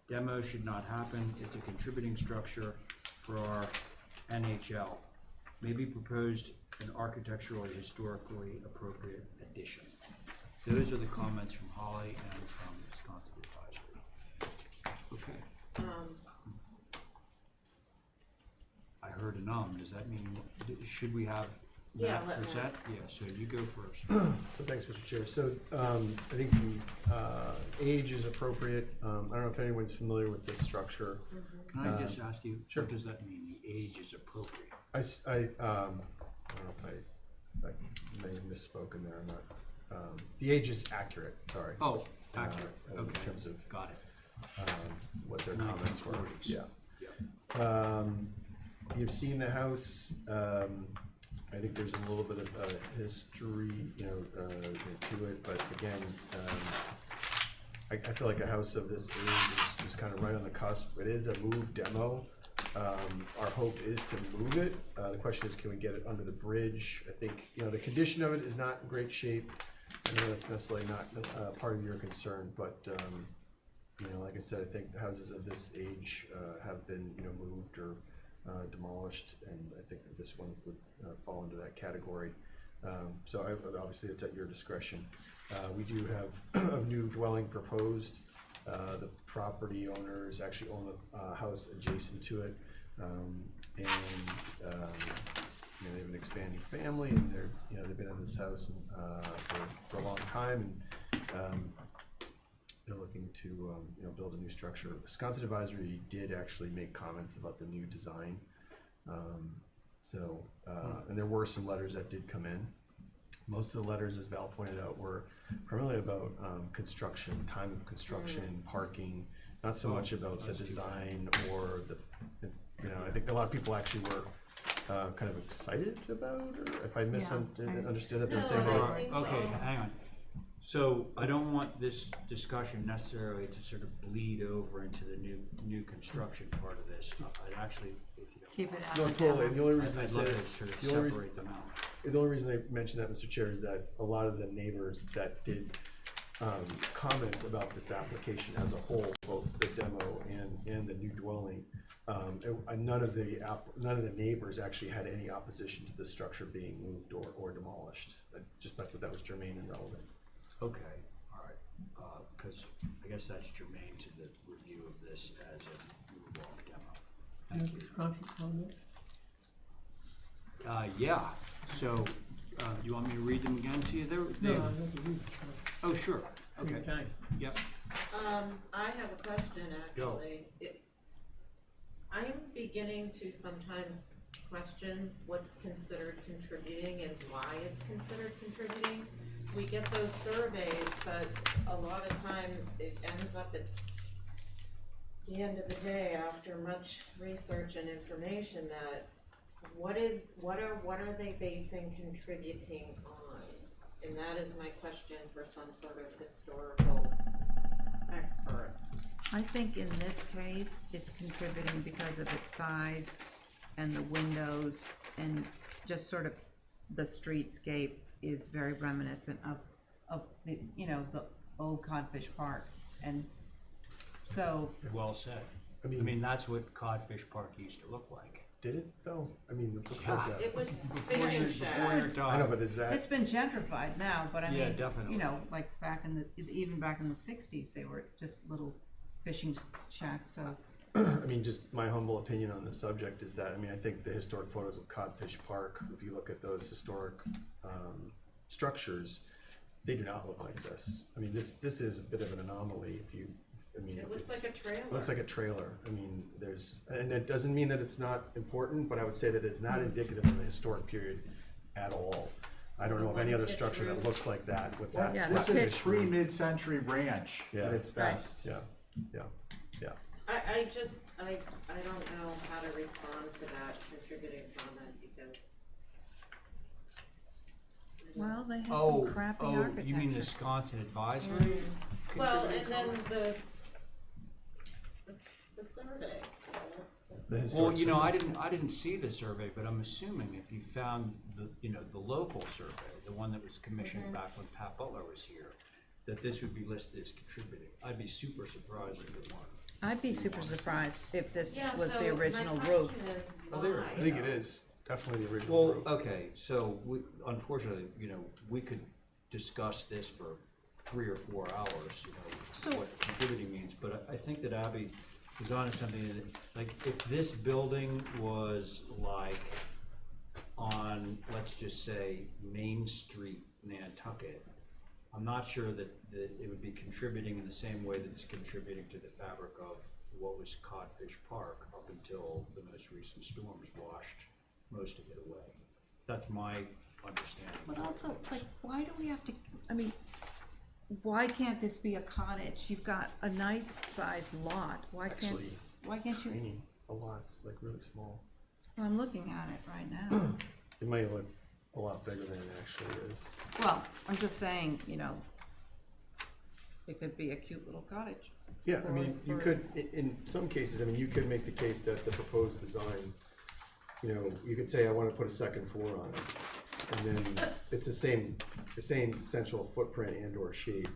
Demo should not happen. It's a contributing structure for our NHL. Maybe proposed an architecturally, historically appropriate addition. Those are the comments from Holly and from Wisconsin Advisory. Okay. I heard a Does that mean, should we have Yeah, Matt let Matt. present? Yeah, so you go first. So thanks, Mr. Chair. So I think the age is appropriate. I don't know if anyone's familiar with this structure. Can I just ask you, Sure. what does that mean, the age is appropriate? I don't know if I may have misspoken there or not. The age is accurate, sorry. Oh, accurate, In okay. terms of Got it. what their comments were. 1940s. Yeah. You've seen the house. I think there's a little bit of history, to it, but again, I feel like a house of this age is kind of right on the cusp. It is a move demo. Our hope is to move it. The question is, can we get it under the bridge? I think, the condition of it is not in great shape. I know that's necessarily not part of your concern, but, like I said, I think the houses of this age have been, moved or demolished, and I think that this one would fall into that category. Obviously it's at your discretion. We do have a new dwelling proposed. The property owners actually own a house adjacent to it. They have an expanding family, and they've been in this house for a long time, and they're looking to build a new structure. Wisconsin Advisory did actually make comments about the new design. And there were some letters that did come in. Most of the letters, as Val pointed out, were primarily about construction, time of construction, parking, not so much about the design or I think a lot of people actually were kind of excited about, or if I misunderstood that, they were saying Okay, hang on. So I don't want this discussion necessarily to sort of bleed over into the new construction part of this. I'd actually, if you don't Keep it out. No, totally. And the only reason I I'd said love it, to sort of the only reason- separate them out. the only reason I mentioned that, Mr. Chair, is that a lot of the neighbors that did comment about this application as a whole, both the demo and the new dwelling, none of the neighbors actually had any opposition to the structure being moved or demolished. I just thought that was germane and relevant. Okay, all right, because I guess that's germane to the review of this as a move-off demo. Thank you. Yeah, so, you want me to read them again to you? Oh, sure, okay, yep. I have a question, Go. actually. I'm beginning to sometimes question what's considered contributing and why it's considered contributing. We get those surveys, but a lot of times it ends up at the end of the day, after much research and information, that what are they basing contributing on? And that is my question for some sort of historical expert. I think in this case, it's contributing because of its size and the windows, and just sort of the streetscape is very reminiscent of the, the old Codfish Park. And so, Well said. I I mean, mean, that's what Codfish Park used to look like. did it though? I mean, it looks Yeah. like that. It was Before fishing your shacks. I know, time. but is that? it's been gentrified now, but I Yeah, mean, definitely. like even back in the 60s, they were just little fishing shacks, so. I mean, just my humble opinion on the subject is that, I think the historic photos of Codfish Park, if you look at those historic structures, they do not look like this. I mean, this is a bit of an anomaly. It looks like a trailer. It looks like a trailer. I mean, and it doesn't mean that it's not important, but I would say that it's not indicative of the historic period at all. I don't know of any other structure that looks like that with that. Yeah, This the is pitch pre-mid-century ranch Yeah. at its best. Yeah, yeah, yeah. I don't know how to respond to that contributing comment, because. Well, they had Oh, some crappy architecture. you mean the Wisconsin Advisory? Well, and then the survey. The Well, historic survey. I didn't see the survey, but I'm assuming if you found the local survey, the one that was commissioned back when Pat Butler was here, that this would be listed as contributing. I'd be super surprised if it weren't. I'd be super surprised if this Yeah, was so the original my roof. question is Oh, there it why? I think it is definitely the original Well, roof. okay, so unfortunately, we could discuss this for 3 or 4 hours, So- what contributing means, but I think that Abby is onto something that, like, if this building was like on, let's just say, Main Street, Nantucket, I'm not sure that it would be contributing in the same way that it's contributing to the fabric of what was Codfish Park up until the most recent storms washed most of it away. That's my understanding. But also, why do we have to, why can't this be a cottage? You've got a nice sized lot. Why can't Actually, you? tiny. A lot's like really small. Well, I'm looking at it right now. It might look a lot bigger than it actually is. Well, I'm just saying, it could be a cute little cottage. Yeah, you could, in some cases, you could make the case that the proposed design, you could say, I want to put a second floor on it. And then it's the same central footprint and or shape.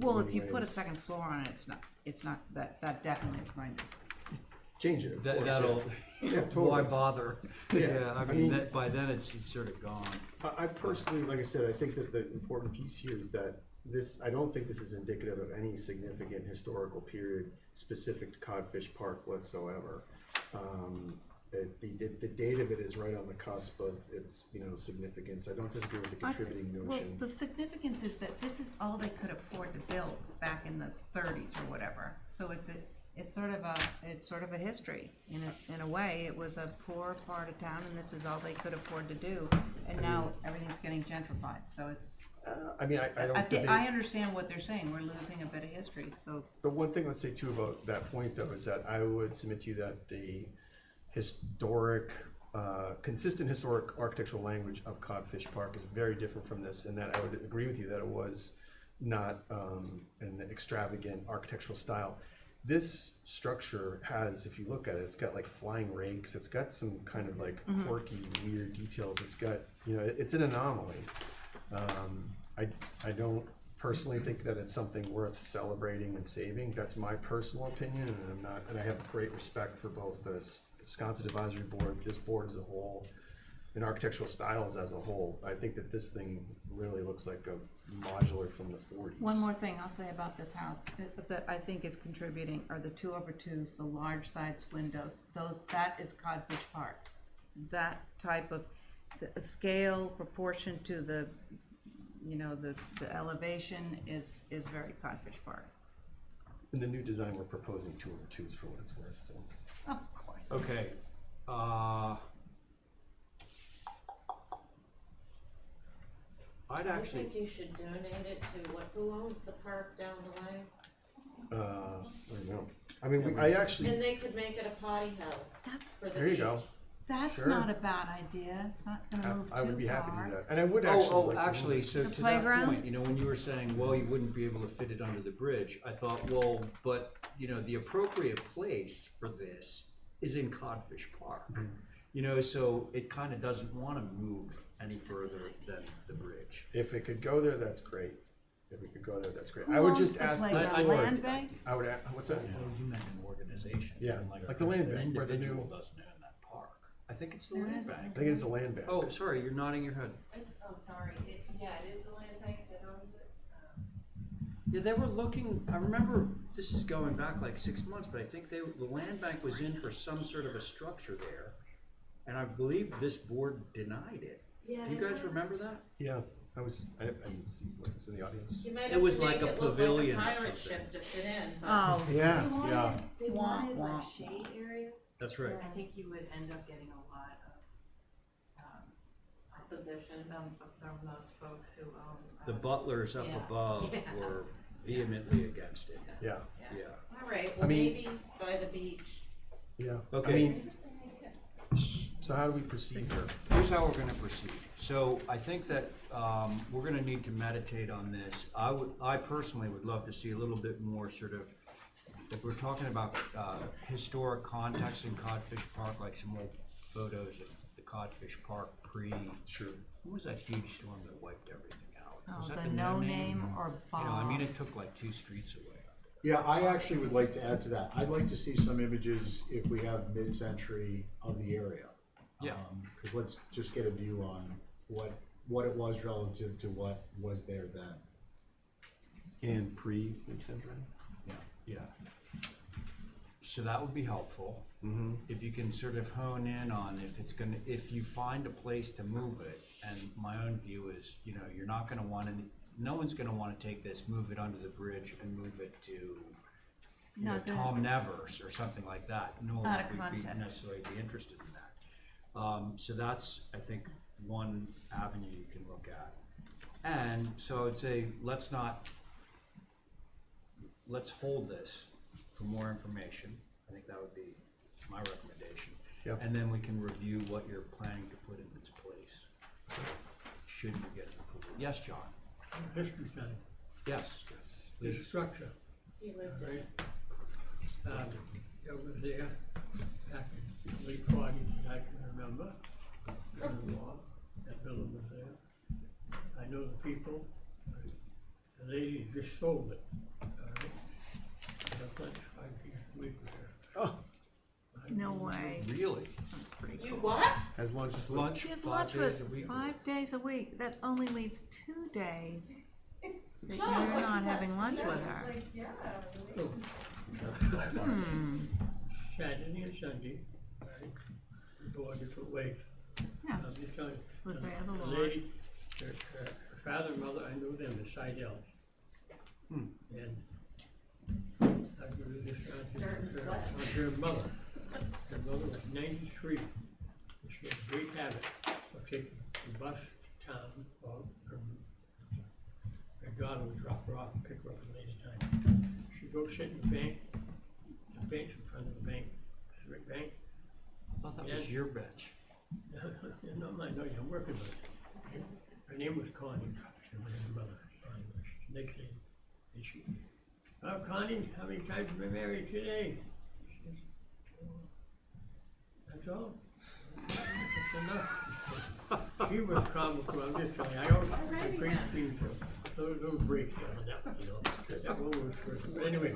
Well, if many you put a ways. second floor on it, it's not, that definitely is going to change it, of course, That'll, Yeah, totally. why bother? Yeah, I I mean, mean- that, by then it's sort of gone. I personally, like I said, I think that the important piece here is that this, I don't think this is indicative of any significant historical period specific to Codfish Park whatsoever. The date of it is right on the cusp of its, significance. I don't disagree with the contributing Well, notion. the significance is that this is all they could afford to build back in the 30s or whatever. So it's sort of a history in a way. It was a poor part of town, and this is all they could afford to do. And now everything's getting gentrified. So it's. I don't debate. I understand what they're saying. We're losing a bit of history. So. But one thing I would say too about that point though is that I would submit to you that the historic, consistent historic architectural language of Codfish Park is very different from this, and that I would agree with you that it was not an extravagant architectural style. This structure has, if you look at it, it's got like flying rakes, it's got some kind of like quirky, weird details, it's got, it's an anomaly. I don't personally think that it's something worth celebrating and saving. That's my personal opinion, and I have great respect for both the Wisconsin Advisory Board, this board as a whole, and architectural styles as a whole. I think that this thing really looks like a modular from the 40s. One more thing I'll say about this house that I think is contributing are the 2/2s, the large sides windows. That is Codfish Park. That type of the scale proportion to the elevation is very Codfish Park. In the new design, we're proposing 2/2s for what it's worth. So. Of course. Okay, I'd I actually, think you should donate it to who owns the park down the way? I don't know. I mean, I actually. And they could make it a potty house for the beach. There you go. That's Sure. not a bad idea. It's not going to move too far. I would be happy to do that, and I would actually. like to actually, move it. so The to that playground? point, when you were saying, well, you wouldn't be able to fit it under the bridge, I thought, well, but, the appropriate place for this is in Codfish Park. So it kind of doesn't want to move any further than the bridge. If it could go there, that's great. If we could go there, that's great. Who I would owns just the ask this playground? board. Land bank? I would. What's that? Well, you meant an organization. Yeah, like the an land bank, where the individual new- doesn't own that park. I think it's the There land is- bank. I think it's a land bank. Oh, sorry, you're nodding your head. Sorry, it is the land bank that owns it. Yeah, they were looking, I remember, this is going back like 6 months, but I think the land bank was in for some sort of a structure there. And I believe this board denied it. Yeah. Do you guys remember that? Yeah, I didn't see what was in the audience. You might It have was to like make a it look pavilion or like a pirate something. ship to fit in. But Oh. Yeah, They wanted, yeah. they Wah, wanted wah. like shade areas. That's right. I think you would end up getting a lot opposition. from those folks who own. The butlers up Yeah. above Yeah. were vehemently against it. Yeah, Yeah. All right, well, mean- maybe by the beach. yeah. Okay. I mean, so how do we proceed here? Here's how we're gonna proceed. So I think that, we're gonna need to meditate on this. I personally would love to see a little bit more sort of, if we're talking about, historic context in Codfish Park, like some old photos of the Codfish Park Sure. what was that huge storm that wiped everything out? Oh, Was that the no name or I mean, Bob. it took like 2 streets away. Yeah, I actually would like to add to that. I'd like to see some images if we have mid-century of the area. Yeah. Cause let's just get a view on what it was relative to what was there then. And pre-mid-century? Yeah. So that would be helpful. Mm-hmm. If you can sort of hone in on if you find a place to move it, and my own view is, you're not gonna wanna, no one's gonna wanna take this, move it under the bridge and move it to Not good. Tom Nevers or something like that. No one Out of would be context. necessarily be interested in that. So that's, I think, one avenue you can look at. And so I'd say, let's hold this for more information. I think that would be my recommendation. Yeah. And then we can review what you're planning to put in its place. Should you get approval. Yes, John? History thing, Yes, this please. structure, You lived there. right? It was there back in late forties, I can remember. The war, that building was there. I know the people, the lady just sold it, all right? The French 5 years we were there. Oh. No way. Really? That's pretty cool. You what? Has lunch this week. Lunch She has 5 lunch days with a week? 5 days a week. That only leaves 2 days that John, you're what not does that having lunch sound with her. So, Hmm. Saturday and Sunday, right, go a different way. Yeah. I'm just telling you. The day of the The Lord. lady, her father and mother, I knew them, the Seidels. And I grew this Starting to sweat. on her mother. Her mother was 93. And she had a great habit of taking the bus to town, or her daughter would drop her off and pick her up at a later time. She'd go sit in the bank's in front of the bank, civic bank. I thought that was your bench. Not mine, no, I'm working with her. Her name was Connie, she was her mother, Connie was the next lady. And she, oh, Connie, how many times have you been married today? She says, "Oh, that's all. That's enough." She was comical, I'm just telling you, I always had great scenes, those breaks, that one, you know, that one was first. But anyway,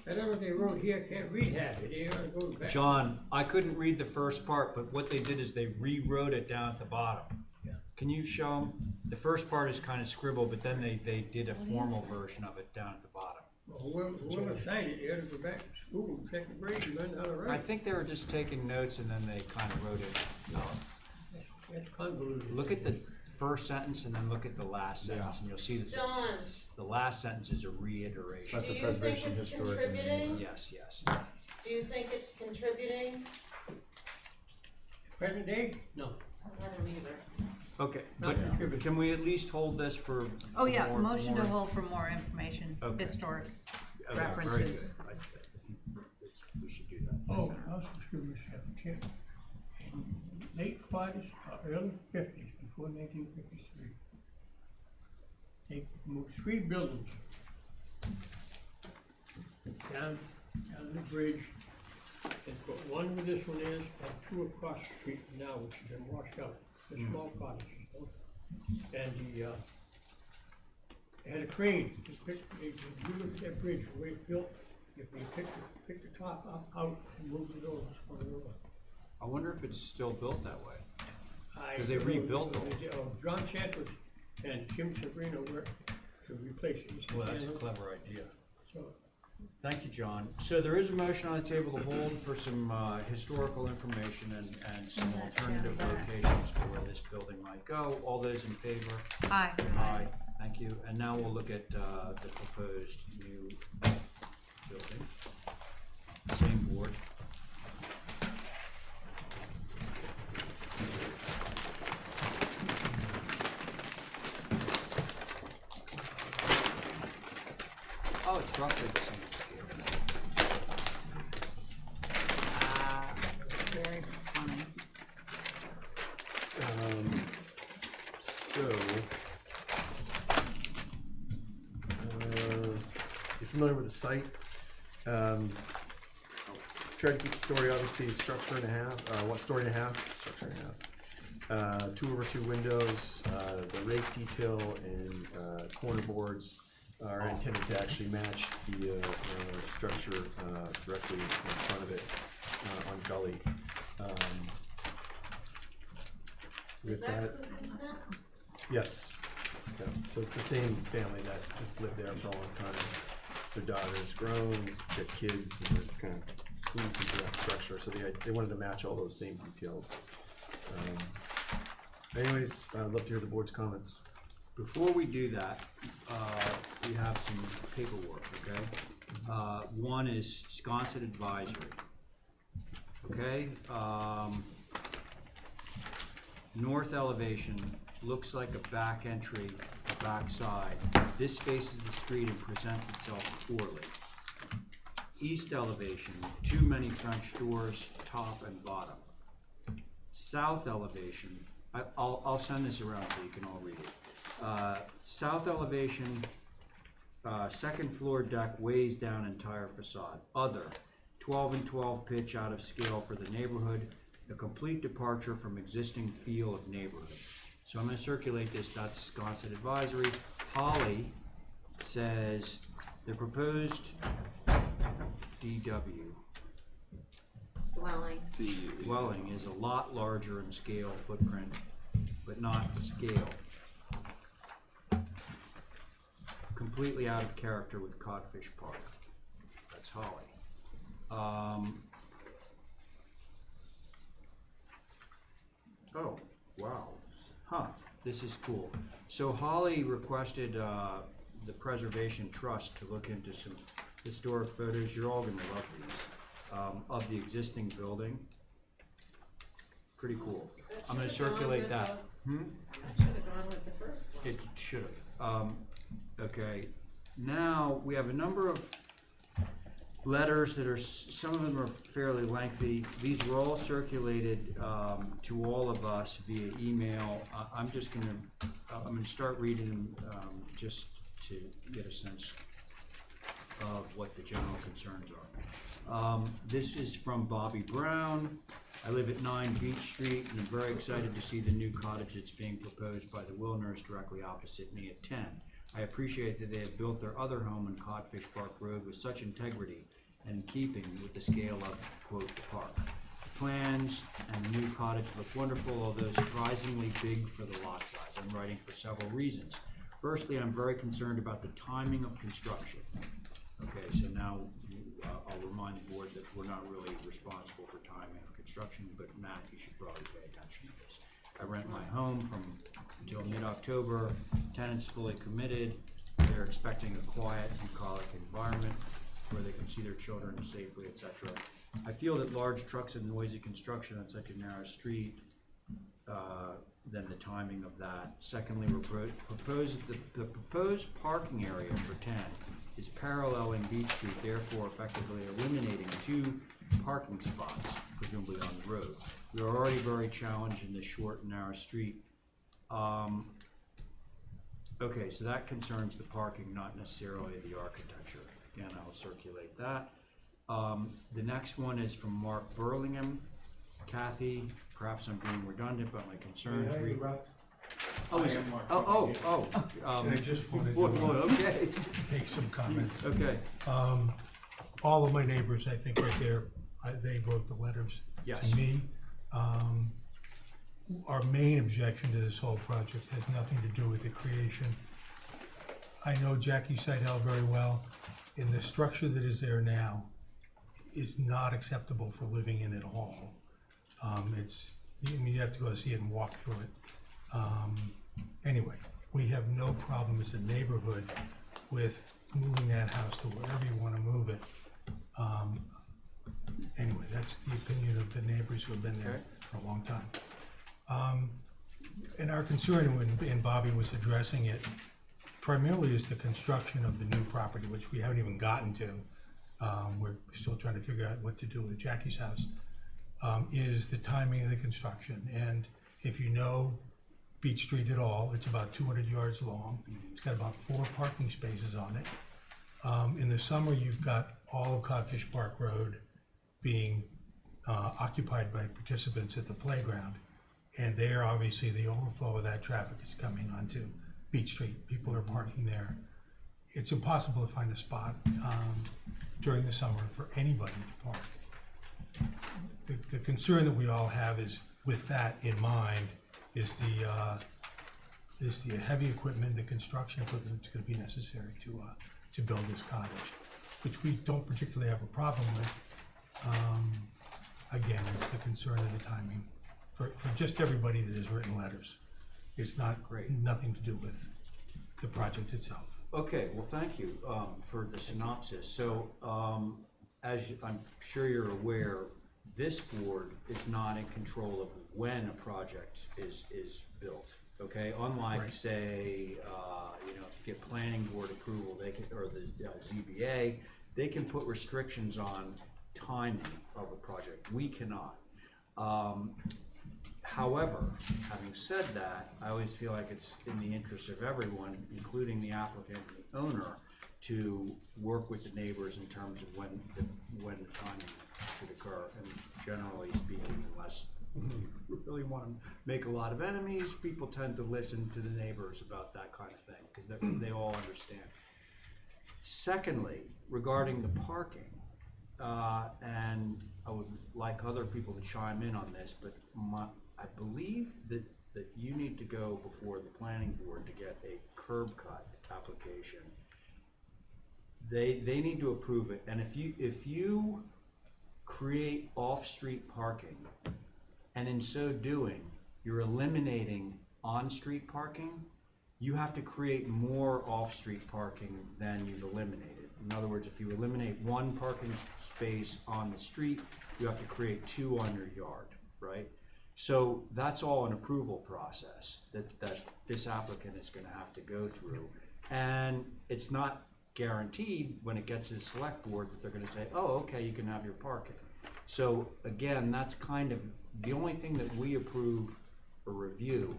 I don't know if they wrote here, can't read half it, they ought to go back. John, I couldn't read the first part, but what they did is they rewrote it down at the bottom. Yeah. Can you show them? The first part is kind of scribbled, but then they did a formal version of it down at the bottom. Well, whoever signed it, they ought to go back to school, second grade, and learn how to I write. think they were just taking notes and then they kind of wrote it. That's convoluted. Look at the first sentence and then look at the last sentence, and you'll see that John. the last sentence is a reiteration. That's Do a you think preservation it's historic. contributing? Yes, yes. Do you think it's contributing? Present day? No. I don't either. Okay, Not but contributing. can we at least hold this for? Oh, yeah, more- motion to more- hold for more information, Okay. historic Okay, very references. good. I think we should do that. Oh, I was just gonna say, Tim, in late 40s, early 50s, before 1953, they moved 3 buildings down the bridge, and put one where this one is, and 2 across the street now, which have been washed out, the small cottages, you know? And they had a crane, you look at that bridge, the way it's built, if you pick the top up, out, and move it over, spun it over. I wonder if it's still built that way. I 'Cause they don't know, rebuilt those. John Chadwick and Jim Sabrina worked to replace it. Well, that's a clever idea. So, Thank you, John. So there is a motion on the table to hold for some historical information and some alternative locations for where this building might go. All those in favor? Aye. Aye. Thank you. And now we'll look at the proposed new building. Same board. Oh, it's roughly the same scale. Very funny. So, you're familiar with the site. Tried to keep the story, obviously, structure and a half, 1 story and a half, structure and a half. 2/2 windows, the rake detail and corner boards are intended to actually match the structure directly in front of it on gully. Is With that that, Cooper's nest? yes. Yeah, so it's the same family that just lived there for a long time. Their daughter's grown, got kids, and they're kind of squeezed into that structure, so they wanted to match all those same details. Anyways, I'd love to hear the board's comments. Before we do that, we have some paperwork, okay? One is Sconset Advisory. Okay, north elevation looks like a back entry, a back side. This faces the street and presents itself poorly. East elevation, too many French doors, top and bottom. South elevation, I'll send this around so you can all read it. South elevation, second floor deck weighs down entire facade. Other, 12 and 12 pitch out of scale for the neighborhood, a complete departure from existing feel of neighborhood. So I'm gonna circulate this, that's Sconset Advisory. Holly says the proposed DW dwelling is a lot larger in scale, footprint, but not scale. Completely out of character with Codfish Park. That's Holly. Oh, wow. Huh, this is cool. So Holly requested the Preservation Trust to look into some historic photos. You're all gonna love these, of the existing building. Pretty cool. I'm gonna circulate that. That should have gone with the first one. It should have. Okay, now we have a number of letters that are, some of them are fairly lengthy. These were all circulated to all of us via email. I'm gonna start reading them just to get a sense of what the general concerns are. This is from Bobby Brown. I live at 9 Beach Street and I'm very excited to see the new cottage that's being proposed by the Wilners directly opposite me at 10. I appreciate that they have built their other home in Codfish Park Road with such integrity and in keeping with the scale of, quote, the park. The plans and the new cottage look wonderful, although surprisingly big for the lot size. I'm writing for several reasons. Firstly, I'm very concerned about the timing of construction. Okay, so now I'll remind the board that we're not really responsible for timing of construction, but Matt, you should probably pay attention to this. I rent my home until mid-October. Tenants fully committed. They're expecting a quiet, bucolic environment where they can see their children safely, etc. I feel that large trucks and noisy construction on such a narrow street, then the timing of that. Secondly, the proposed parking area for 10 is paralleling Beach Street, therefore effectively eliminating 2 parking spots, presumably on the road. We are already very challenged in this short and narrow street. Okay, so that concerns the parking, not necessarily the architecture. Again, I'll circulate that. The next one is from Mark Burlingham. Kathy, perhaps I'm being redundant, but my concerns I just wanted to okay. make some comments. Okay. All of my neighbors, I think right there, they wrote the letters to me. Our main objection to this whole project has nothing to do with the creation. I know Jackie Seidel very well, and the structure that is there now is not acceptable for living in at all. You have to go see it and walk through it. Anyway, we have no problem as a neighborhood with moving that house to wherever you want to move it. Anyway, that's the opinion of the neighbors who have been there for a long time. And our concern, when Bobby was addressing it, primarily is the construction of the new property, which we haven't even gotten to. We're still trying to figure out what to do with Jackie's house, is the timing of the construction. And if you know Beach Street at all, it's about 200 yards long. It's got about 4 parking spaces on it. In the summer, you've got all of Codfish Park Road being occupied by participants at the playground. And there, obviously, the overflow of that traffic is coming onto Beach Street. People are parking there. It's impossible to find a spot during the summer for anybody to park. The concern that we all have is, with that in mind, is the heavy equipment, the construction equipment that's going to be necessary to build this cottage, which we don't particularly have a problem with. Again, it's the concern of the timing for just everybody that has written letters. It's not nothing to do with the project itself. Okay, well, thank you for the synopsis. So, as I'm sure you're aware, this board is not in control of when a project is built. Okay, unlike say, if you get planning board approval, they can, or the ZBA, they can put restrictions on timing of a project. We cannot. However, having said that, I always feel like it's in the interest of everyone, including the applicant and the owner, to work with the neighbors in terms of when the timing should occur. And generally speaking, unless you really want to make a lot of enemies, people tend to listen to the neighbors about that kind of thing because they all understand. Secondly, regarding the parking, and I would like other people to chime in on this, but I believe that you need to go before the planning board to get a curb cut application. They need to approve it, and if you create off-street parking, and in so doing, you're eliminating on-street parking, you have to create more off-street parking than you've eliminated. In other words, if you eliminate one parking space on the street, you have to create 2 on your yard, right? So that's all an approval process that this applicant is gonna have to go through. And it's not guaranteed when it gets to the select board that they're gonna say, oh, okay, you can have your parking. So again, that's kind of, the only thing that we approve or review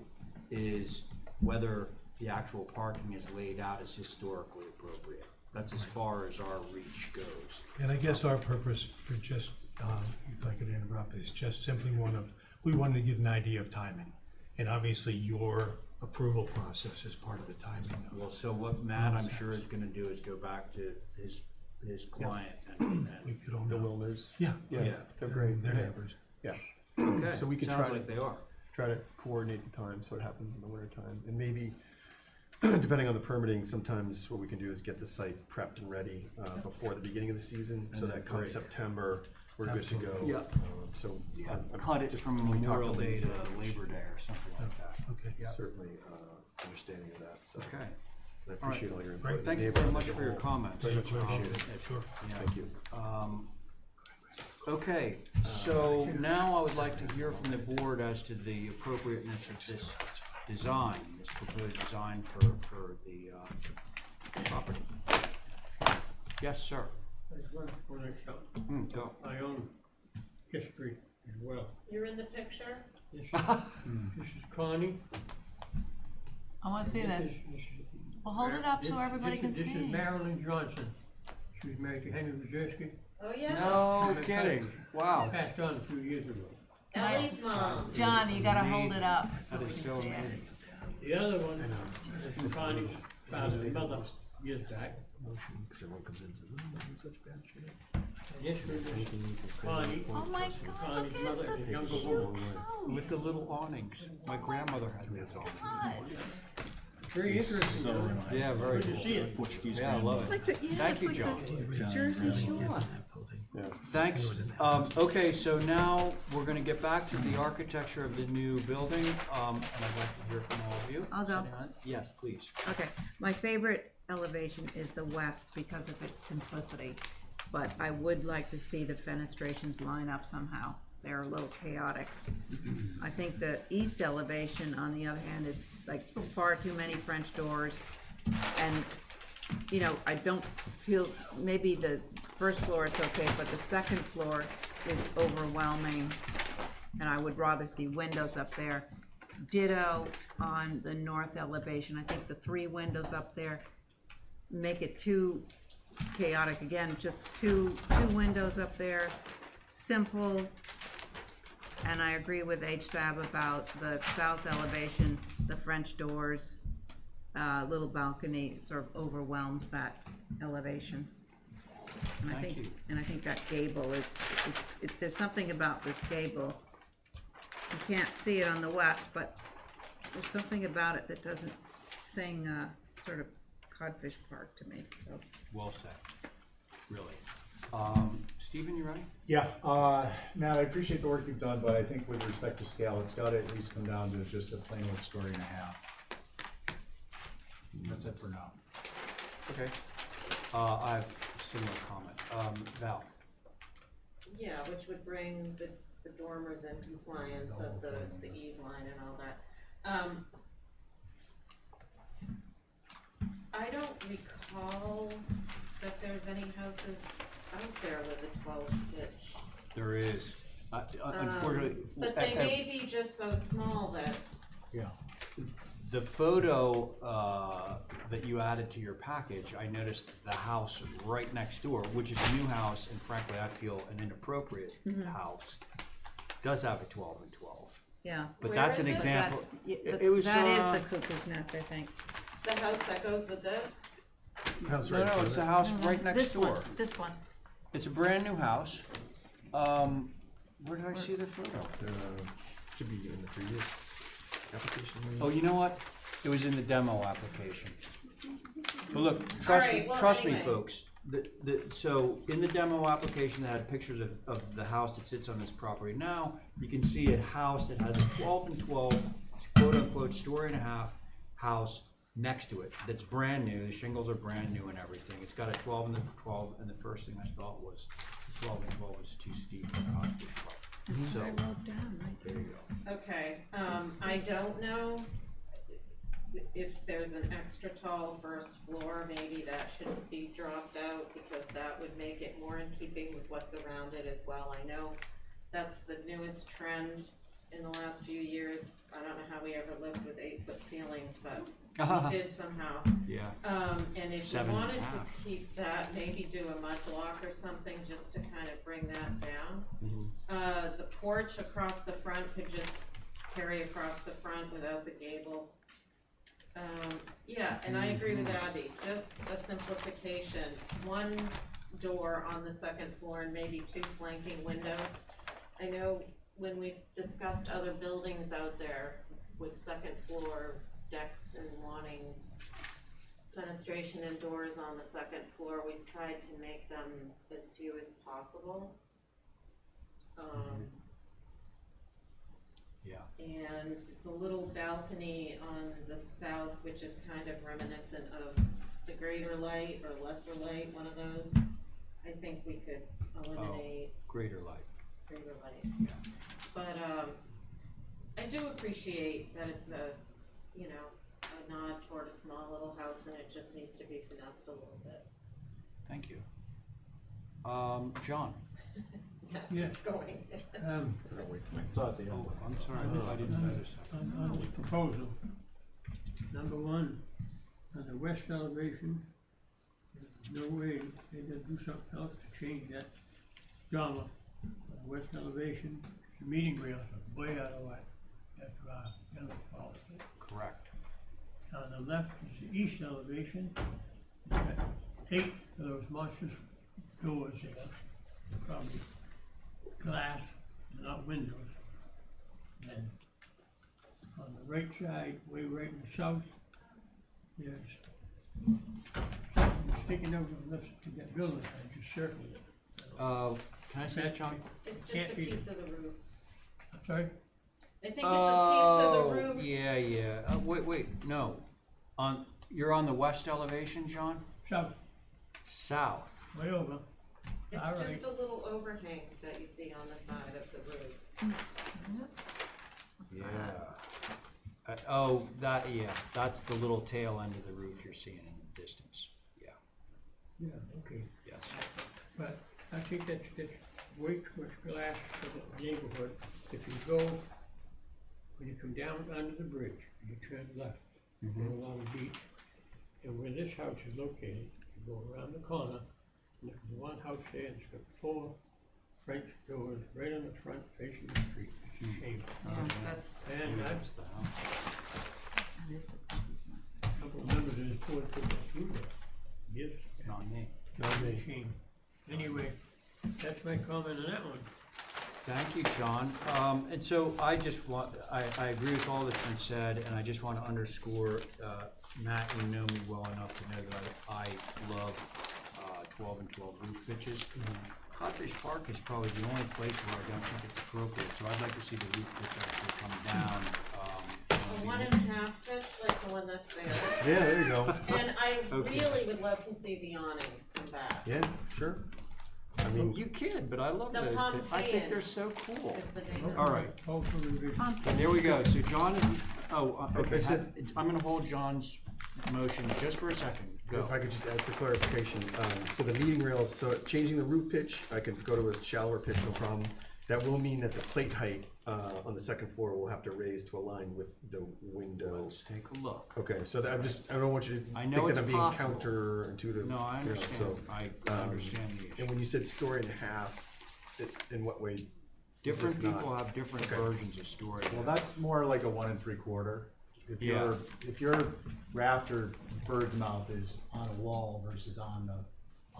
is whether the actual parking is laid out as historically appropriate. That's as far as our reach goes. And I guess our purpose for just, if I could interrupt, is just simply we wanted to get an idea of timing. And obviously your approval process is part of the timing. Well, so what Matt, I'm sure, is gonna do is go back to his client and We could all The know. Wilmers. Yeah, Yeah, yeah, they're great. They're neighbors. Yeah. okay, So we could sounds try like to- they are. Try to coordinate the time so it happens in the winter time. And maybe, depending on the permitting, sometimes what we can do is get the site prepped and ready before the beginning of the season, so that come Great. September, we're good to go. Yeah. So Cut it from we talked Memorial to Day Lindsay to about it. Labor Day or something like that. Okay. Certainly understanding of that, so. Okay. I appreciate all your input. Right. The Thank you very neighborhood much as a for your whole. comments. Very much appreciate it. Sure. Yeah. Thank you. Okay, so now I would like to hear from the board as to the appropriateness of this design, this proposed design for the property. Yes, sir. There's one thing, Go. my own history as well. You're in the picture? This is Connie. I wanna see this. is- Well, hold it up so everybody can This see. is Marilyn Johnson. She was married to Henry Wazowski. Oh, yeah. No kidding. Wow. Passed on a few years ago. Ellie's mom. John, you gotta hold it up so That we is can so see it. amazing. The other one is from Connie's father and mother years back. Because everyone comes in and says, oh, I'm in such bad shape. And this one Anything you can is say. Connie, Oh my God, Connie's look mother at and the younger cute woman. With the house. little awnings. My grandmother had those awnings. God. Very interesting. So story. Yeah, very Good to cool. see it. Portuguese Yeah, I love It's it. like the, yeah, Thank it's you, like John. the Jersey Shore. Yeah. Thanks. Okay, so now we're gonna get back to the architecture of the new building, and I'd like to hear from all of you. I'll go. Sitting on- Yes, please. Okay, my favorite elevation is the west because of its simplicity, but I would like to see the fenestrations line up somehow. They're a little chaotic. I think the east elevation, on the other hand, is like far too many French doors. And, you know, I don't feel, maybe the first floor it's okay, but the second floor is overwhelming. And I would rather see windows up there. Ditto on the north elevation. I think the 3 windows up there make it too chaotic. Again, just two windows up there, simple. And I agree with HSAB about the south elevation, the French doors, little balcony sort of overwhelms that elevation. And I Thank think, you. and I think that gable is there's something about this gable. You can't see it on the west, but there's something about it that doesn't sing sort of Codfish Park to me, so. Well said, really. Stephen, you ready? Yeah, Matt, I appreciate the work you've done, but I think with respect to scale, it's gotta at least come down to just a plain old story and a half. That's it for now. Okay. I have a similar comment. Val? Yeah, which would bring the dormers in compliance of the eve line and all that. I don't recall that there's any houses out there with a 12-stitch. There is. Unfortunately. But they may be just so small that. Yeah. The photo that you added to your package, I noticed the house right next door, which is a new house, and frankly, I feel an inappropriate house, does have a 12 and 12. Yeah. But Where that's is an it? example. That's, It was, that is the cuckoo's nest, I think. The house that goes with this? House No, right no, in it's the front house right next This door. one, this one. It's a brand new house. Where did I see the photo? Should be in the previous application. Oh, you know what? It was in the demo application. But look, trust All me, right, well, trust me, anyway. folks. So in the demo application, that had pictures of the house that sits on this property. Now you can see a house that has a 12 and 12, quote unquote, story and a half house next to it. That's brand new. The shingles are brand new and everything. It's got a 12 and the 12. And the first thing I thought was 12 and 12 was too steep for a cottage club. So there you go. Okay, I don't know if there's an extra tall first floor, maybe that should be dropped out because that would make it more in keeping with what's around it as well. I know that's the newest trend in the last few years. I don't know how we ever lived with 8-foot ceilings, but we did somehow. Yeah. And if you 7.5. wanted to keep that, maybe do a mud block or something just to kind of bring that down. The porch across the front could just carry across the front without the gable. Yeah, and I agree with Abby, just a simplification, one door on the second floor and maybe 2 flanking windows. I know when we've discussed other buildings out there with second floor decks and wanting fenestration and doors on the second floor, we've tried to make them as few as possible. Yeah. And the little balcony on the south, which is kind of reminiscent of the greater light or lesser light, one of those, I think we could eliminate. Greater light. Greater light. Yeah. But I do appreciate that it's a, you know, a nod toward a small little house and it just needs to be finessed a little bit. Thank you. John. Yeah. It's going. Oh, I'm sorry, I didn't notice. On this proposal, number 1, on the west elevation, there's no way they're gonna do something else to change that drama. On the west elevation, the meeting rails are way out of whack. That's yellow policy. Correct. On the left is the east elevation. You've got 8 of those monstrous doors there, probably glass, not windows. And on the right side, way right in the south, there's something sticking out of that building. I just circled it. Can I say it, John? It's just Can't a be- piece of the roof. I'm sorry? I think it's a piece of the Oh, roof. yeah. Wait, no. You're on the west elevation, John? South, South. way over. It's All right. just a little overhang that you see on the side of the roof. This? What's Yeah. that? That's the little tail end of the roof you're seeing in the distance. Yeah, Yeah, okay. yes. But I think that's way too much glass for the neighborhood. If you go, when you come down under the bridge, you turn left, you go along the beach, and where this house is located, you go around the corner, and there's one house there, and it's got 4 French doors right on the front facing the street. It's a shame. Yeah, that's, And That's the house. that is the Cookies Master. a couple of members of this board put that through there. Yes, Not me. it's a shame. Anyway, that's my comment on that one. Thank you, John. And so I just want, I agree with all that's been said, and I just want to underscore, Matt, you know me well enough to know that I love 12 and 12 roof pitches. Codfish Park is probably the only place where I don't think it's appropriate, so I'd like to see the roof pitch actually come down. A 1.5 pitch, like the one that's there. Yeah, there you go. And I Okay. really would love to see the awnings come back. Yeah, sure. I mean, You kid, but I love The those. I think Pompeian they're so cool. Is the name of it. All right. Hopefully revision. And there we go. So John is, okay, I said- I'm gonna hold John's motion just for a second. Go. if I could just add for clarification, so the meeting rails, so changing the roof pitch, I could go to a shallower pitch, no problem. That will mean that the plate height, on the second floor will have to raise to align with the window. Let's take a look. Okay, so that I don't want you to I know think it's that I'm being possible. counterintuitive. No, I you know, understand. so, I understand the issue. And when you said story and a half, in what way? Different this not- people have different Okay. versions of story. Well, that's more like a 1 3/4. If your rafter bird's mouth is on a wall versus on the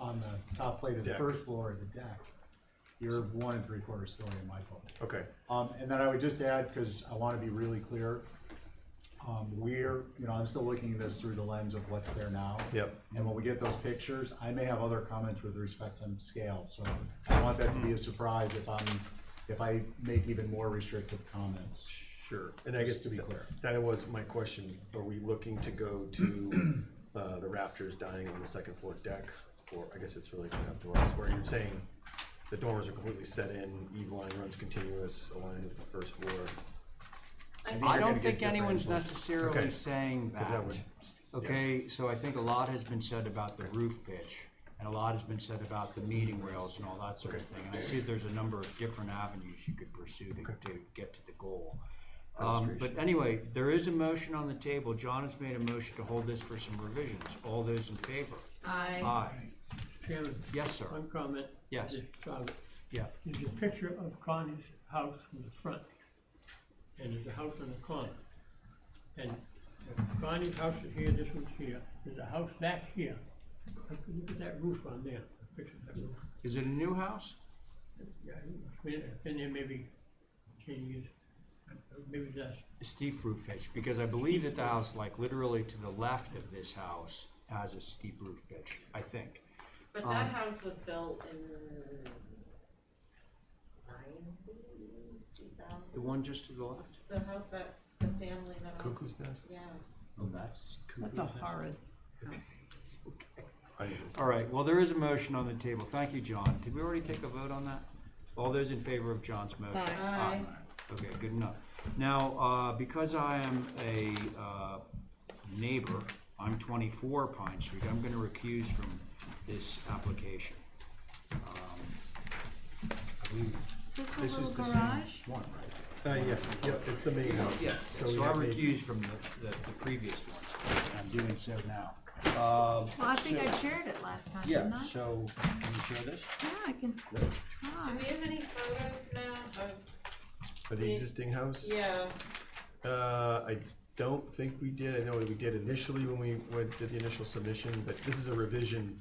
on the top plate of the Deck. first floor of the deck, you're 1 3/4 story in my book. Okay. And then I would just add, because I want to be really clear, I'm still looking at this through the lens of what's there now. Yep. And when we get those pictures, I may have other comments with respect to scale, so I want that to be a surprise if I make even more restrictive comments. Sure. And I guess Just to be clear. That was my question. Are we looking to go to the rafters dying on the second floor deck? Or I guess it's really coming up to us, where you're saying the dormers are completely set in, eve line runs continuous, aligned with the first floor. I don't think anyone's necessarily saying Because that. that would, Okay, so I think a lot has been said about the roof pitch, and a lot has been said about the meeting rails and all that sort of thing. And I see there's a number of different avenues you could pursue to get to the goal. But anyway, there is a motion on the table. John has made a motion to hold this for some revisions. All those in favor? Aye. Chairman, Yes, sir. one comment. Yes. Yeah. There's a picture of Connie's house from the front, and there's a house on the corner. And Connie's house is here, this one's here. There's a house back here. Look at that roof on there, picture of that roof. Is it a new house? Yeah, it's been there maybe 10 years. Maybe that's. A steep roof pitch, because I believe that the house, like literally to the left of this house, has a steep roof pitch, I think. But that house was built in 90s, 2000. The one just to the left? The house that the family that owned. Cuckoo's Nest? Yeah. Oh, that's That's a horrid All right, well, there is a motion on the table. Thank you, John. Did we already take a vote on that? All those in favor of John's motion? Aye. Okay, good enough. Now, because I am a neighbor, I'm 24 Pine Street, I'm gonna recuse from this application. Is this the This little is the garage? same one, right? yes, yep, it's the main house. Yeah, So so we I have made- recuse from the previous one. I'm doing so now. Well, I think I shared it last time, didn't Yeah, I? so, can you share this? Yeah, I can Do try. we have any photos now of? For the existing house? Yeah. I don't think we did. I know we did initially when we did the initial submission, but this is a revision.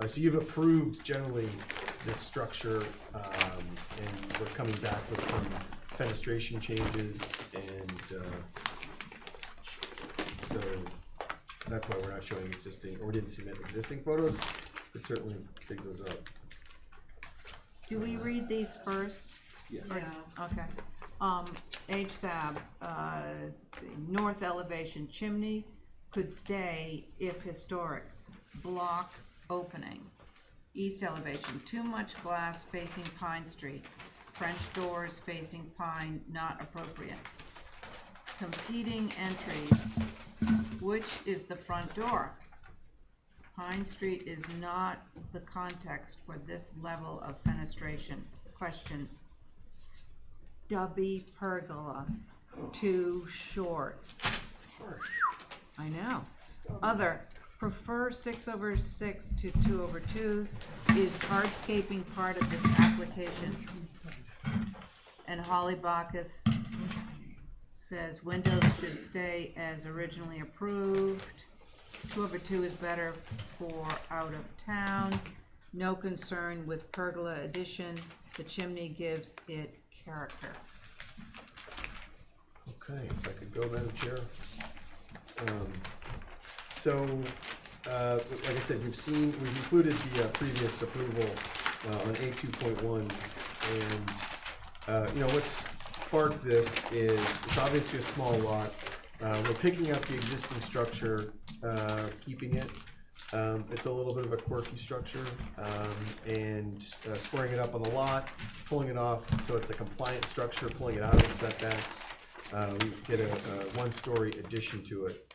So you've approved generally this structure, and we're coming back with some fenestration changes, and so that's why we're not showing existing, or we didn't submit existing photos, but certainly dig those up. Do we read these first? Yeah. Okay. HSAB, let's see, north elevation chimney could stay if historic, block opening. East elevation, too much glass facing Pine Street, French doors facing Pine, not appropriate. Competing entries, which is the front door? Pine Street is not the context for this level of fenestration. Question, stubby pergola, too short. I know. Other, prefer 6/6 to 2/2s. Is hardscaping part of this application? And Holly Bacchus says windows should stay as originally approved. 2/2 is better for out of town. No concern with pergola addition. The chimney gives it character. Okay, if I could go, Madam Chair. Like I said, we've included the previous approval on A2.1, and what's sparked this is, it's obviously a small lot. We're picking up the existing structure, keeping it. It's a little bit of a quirky structure, and squaring it up on the lot, pulling it off, so it's a compliant structure, pulling it out of the setbacks. We did a one-story addition to it.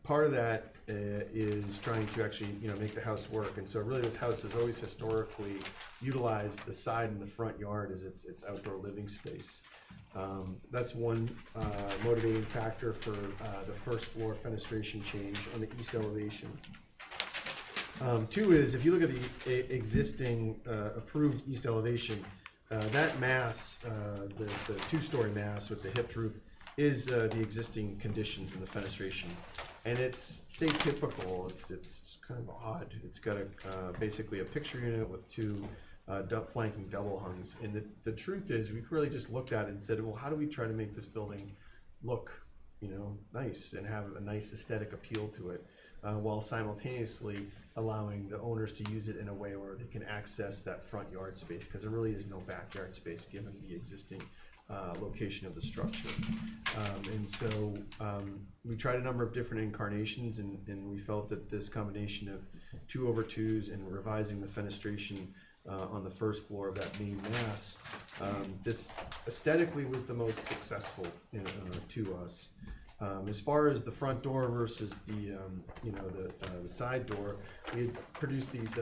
Part of that is trying to actually, make the house work, and so really this house has always historically utilized the side and the front yard as its outdoor living space. That's one motivating factor for the first floor fenestration change on the east elevation. Two is, if you look at the existing approved east elevation, that mass, the two-story mass with the hipped roof, is the existing conditions in the fenestration And it's atypical, it's kind of odd. It's got basically a picture unit with two flanking double hungs. And the truth is, we've really just looked at it and said, well, how do we try to make this building look, nice and have a nice aesthetic appeal to it, while simultaneously allowing the owners to use it in a way where they can access that front yard space, because there really is no backyard space given the existing location of the structure. And so we tried a number of different incarnations, and we felt that this combination of 2/2s and revising the fenestration on the first floor of that main mass, this aesthetically was the most successful to us. As far as the front door versus the side door, we had produced these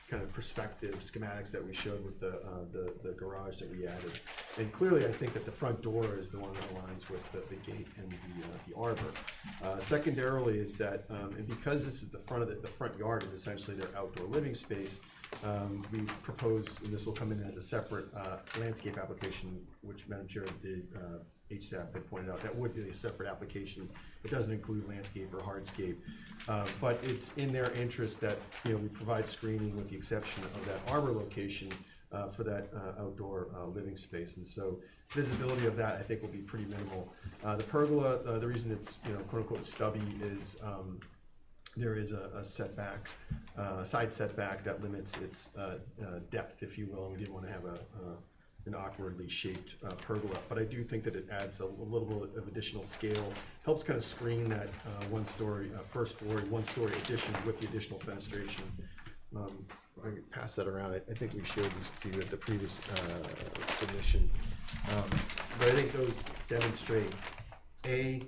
kind of perspective schematics that we showed with the garage that we added. And clearly, I think that the front door is the one that aligns with the gate and the arbor. Secondarily is that, and because this is the front yard is essentially their outdoor living space, we propose, and this will come in as a separate landscape application, which Madam Chair, the HSAP had pointed out, that would be a separate application. It doesn't include landscape or hardscape, but it's in their interest that we provide screening with the exception of that arbor location for that outdoor living space. And so visibility of that, I think, will be pretty minimal. The pergola, the reason it's quote unquote stubby is there is a setback, side setback that limits its depth, if you will, and we didn't want to have an awkwardly shaped pergola. But I do think that it adds a little bit of additional scale, helps kind of screen that one-story, first floor, one-story addition with the additional fenestration. I can pass that around. I think we showed these to you at the previous submission. But I think those demonstrate, I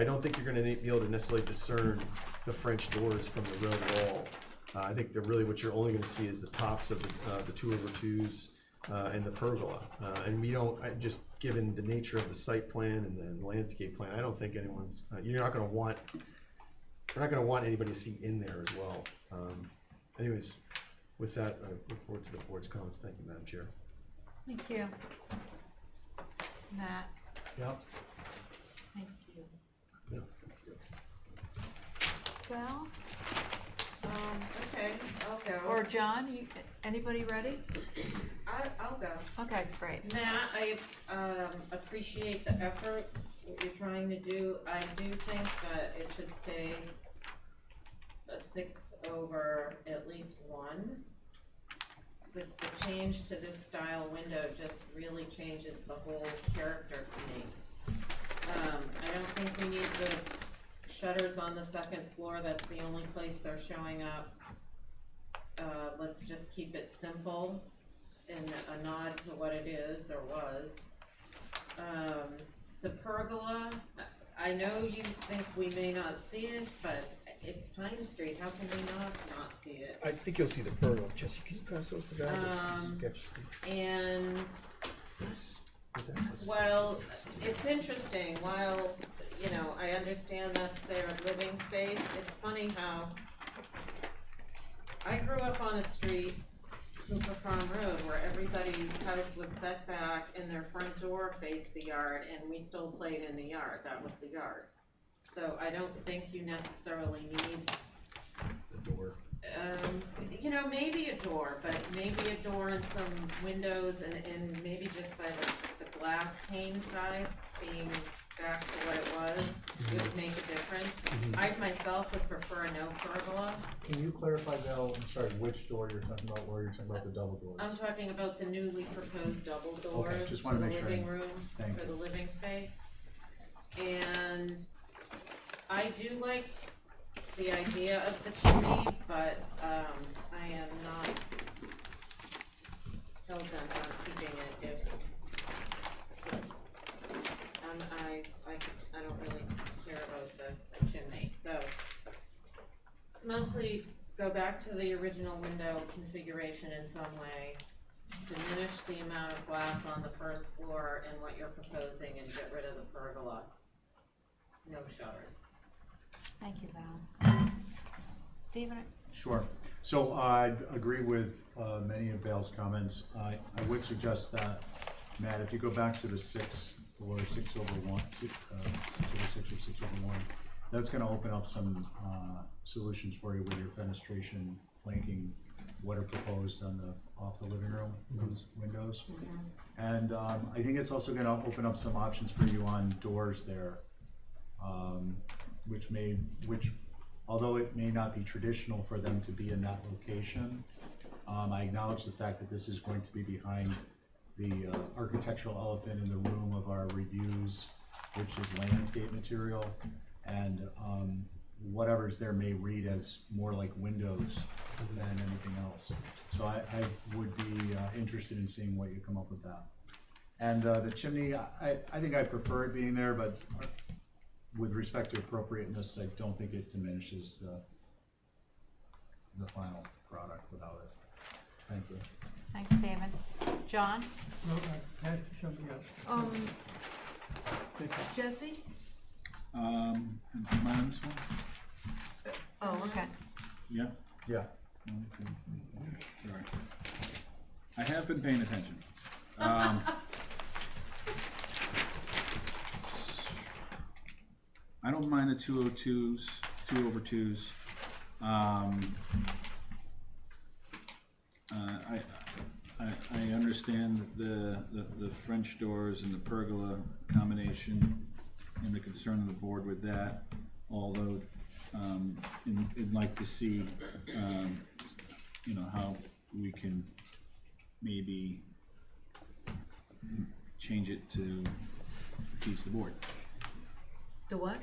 don't think you're going to be able to necessarily discern the French doors from the road at all. I think that really what you're only going to see is the tops of the 2/2s and the pergola. And we don't, just given the nature of the site plan and the landscape plan, I don't think anyone's, we're not going to want anybody to see in there as well. Anyways, with that, I look forward to the board's comments. Thank you, Madam Chair. Thank you. Matt? Yep. Thank you. Yeah. Well, Okay, I'll go. or John, anybody ready? I'll go. Okay, great. Matt, I appreciate the effort that you're trying to do. I do think that it should stay a 6/1. The change to this style window just really changes the whole character for me. I don't think we need the shutters on the second floor. That's the only place they're showing up. Let's just keep it simple and a nod to what it is or was. The pergola, I know you think we may not see it, but it's Pine Street. How can we not see it? I think you'll see the pergola. Jesse, can you pass those to Val? And Yes. well, it's interesting. While I understand that's their living space, it's funny how I grew up on a street, Cooper Farm Road, where everybody's house was set back and their front door faced the yard, and we still played in the yard. That was the yard. So I don't think you necessarily need The door. maybe a door, but maybe a door and some windows, and maybe just by the glass pane size being back to what it was, it would make a difference. I myself would prefer no pergola. Can you clarify, Val, I'm sorry, which door you're talking about, where you're talking about the double doors? I'm talking about the newly proposed double doors just for wanna the make sure. living room, Thank for you. the living space. And I do like the idea of the chimney, but I am not hell-bent on keeping it if it's, I don't really care about the chimney. So let's mostly go back to the original window configuration in some way, diminish the amount of glass on the first floor and what you're proposing, and get rid of the pergola. No shutters. Thank you, Val. Stephen? Sure. So I agree with many of Val's comments. I would suggest that, Matt, if you go back to the 6 or 6/1, 6/6 or 6/1, that's gonna open up some, solutions for you with your fenestration flanking what are proposed on the, off the living room, those windows. And, I think it's also gonna open up some options for you on doors there, which, although it may not be traditional for them to be in that location, I acknowledge the fact that this is going to be behind the architectural elephant in the room of our reviews, which is landscape material, and whatever's there may read as more like windows than anything else. So I would be interested in seeing what you come up with that. And the chimney, I think I prefer it being there, but with respect to appropriateness, I don't think it diminishes the final product without it. Thank you. Thanks, David. John? No, that's something else. Jesse? Am I on this one? Oh, okay. Yeah? Yeah. Okay. Sorry. I have been paying attention. I don't mind the 202s, 2/2s. I understand the French doors and the pergola combination and the concern of the board with that, although I'd like to see, you know, how we can maybe change it to appease the board. The what?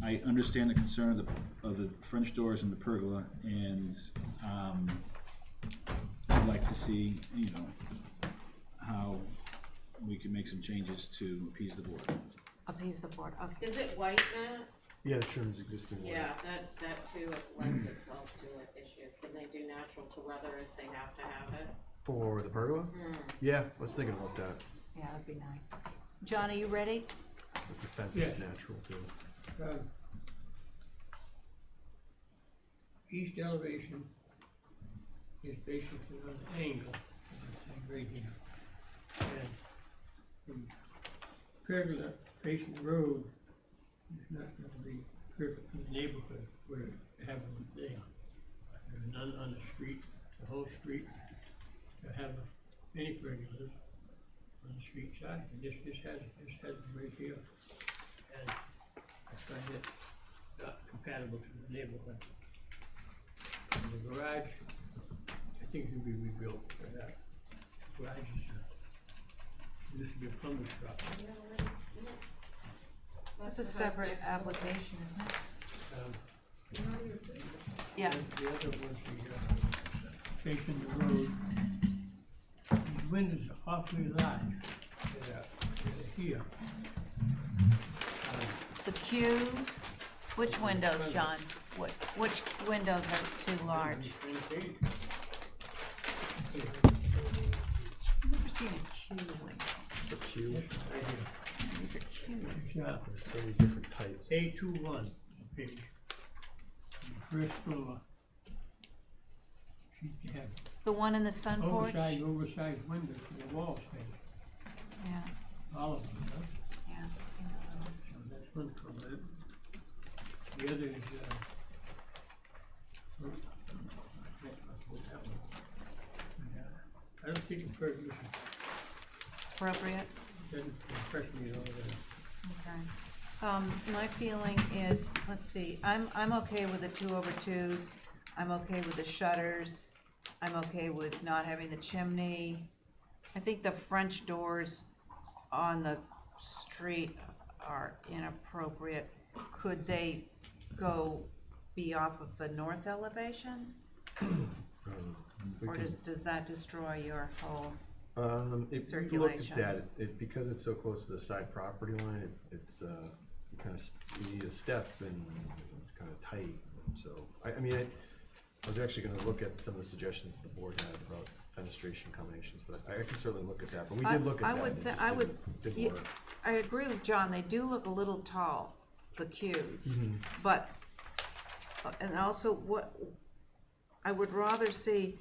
I understand the concern of the French doors and the pergola, and I'd like to see, you know, how we can make some changes to appease the board. Appease the board, okay. Is it white, Matt? Yeah, the trim is existing. white. Yeah, that too lends itself to an issue. Can they do natural to weather if they have to have it? For the pergola? Yeah, I was thinking about that. Yeah, that'd be nice. John, are you ready? The fence Yeah. is natural too. East elevation is basically on an angle, right here. And from pergola facing the road is not gonna be perfect in the neighborhood where you have them there. There's none on the street, the whole street, to have any pergolas on the street side, and this has them right here. And I find it not compatible to the neighborhood. And the garage, I think should be rebuilt for that. Garage used to be a plumber's shop. That's a separate application, isn't it? Yeah. The other one's facing the road. These windows are awfully large. They're here. The cues, which windows, John? Which windows are too large? I've never seen a cue window. The Q. These are cues. Yeah. There's so many different types. A21 page. First floor. You have The one in the sun porch? oversized windows for the wall space. Yeah, All of them, huh? yeah, I've seen that one. So that's one comment. The other is, I don't think it's very good. It's appropriate? Doesn't impress me at all. Okay. My feeling is, let's see, I'm okay with the 2/2s. I'm okay with the shutters. I'm okay with not having the chimney. I think the French doors on the street are inappropriate. Could they be off of the north elevation? Or does that destroy your whole? If you look at Circulation. that, because it's so close to the side property line, it's you kind of you need a step and kind of tight. So I mean, I was actually going to look at some of the suggestions that the board had about fenestration combinations, but I can certainly look at that. But we did look at I that. would and it thi- just I would- didn't yeah, work. I agree with John, they do look a little tall, the cues, Mm-hmm. but, and also I would rather see,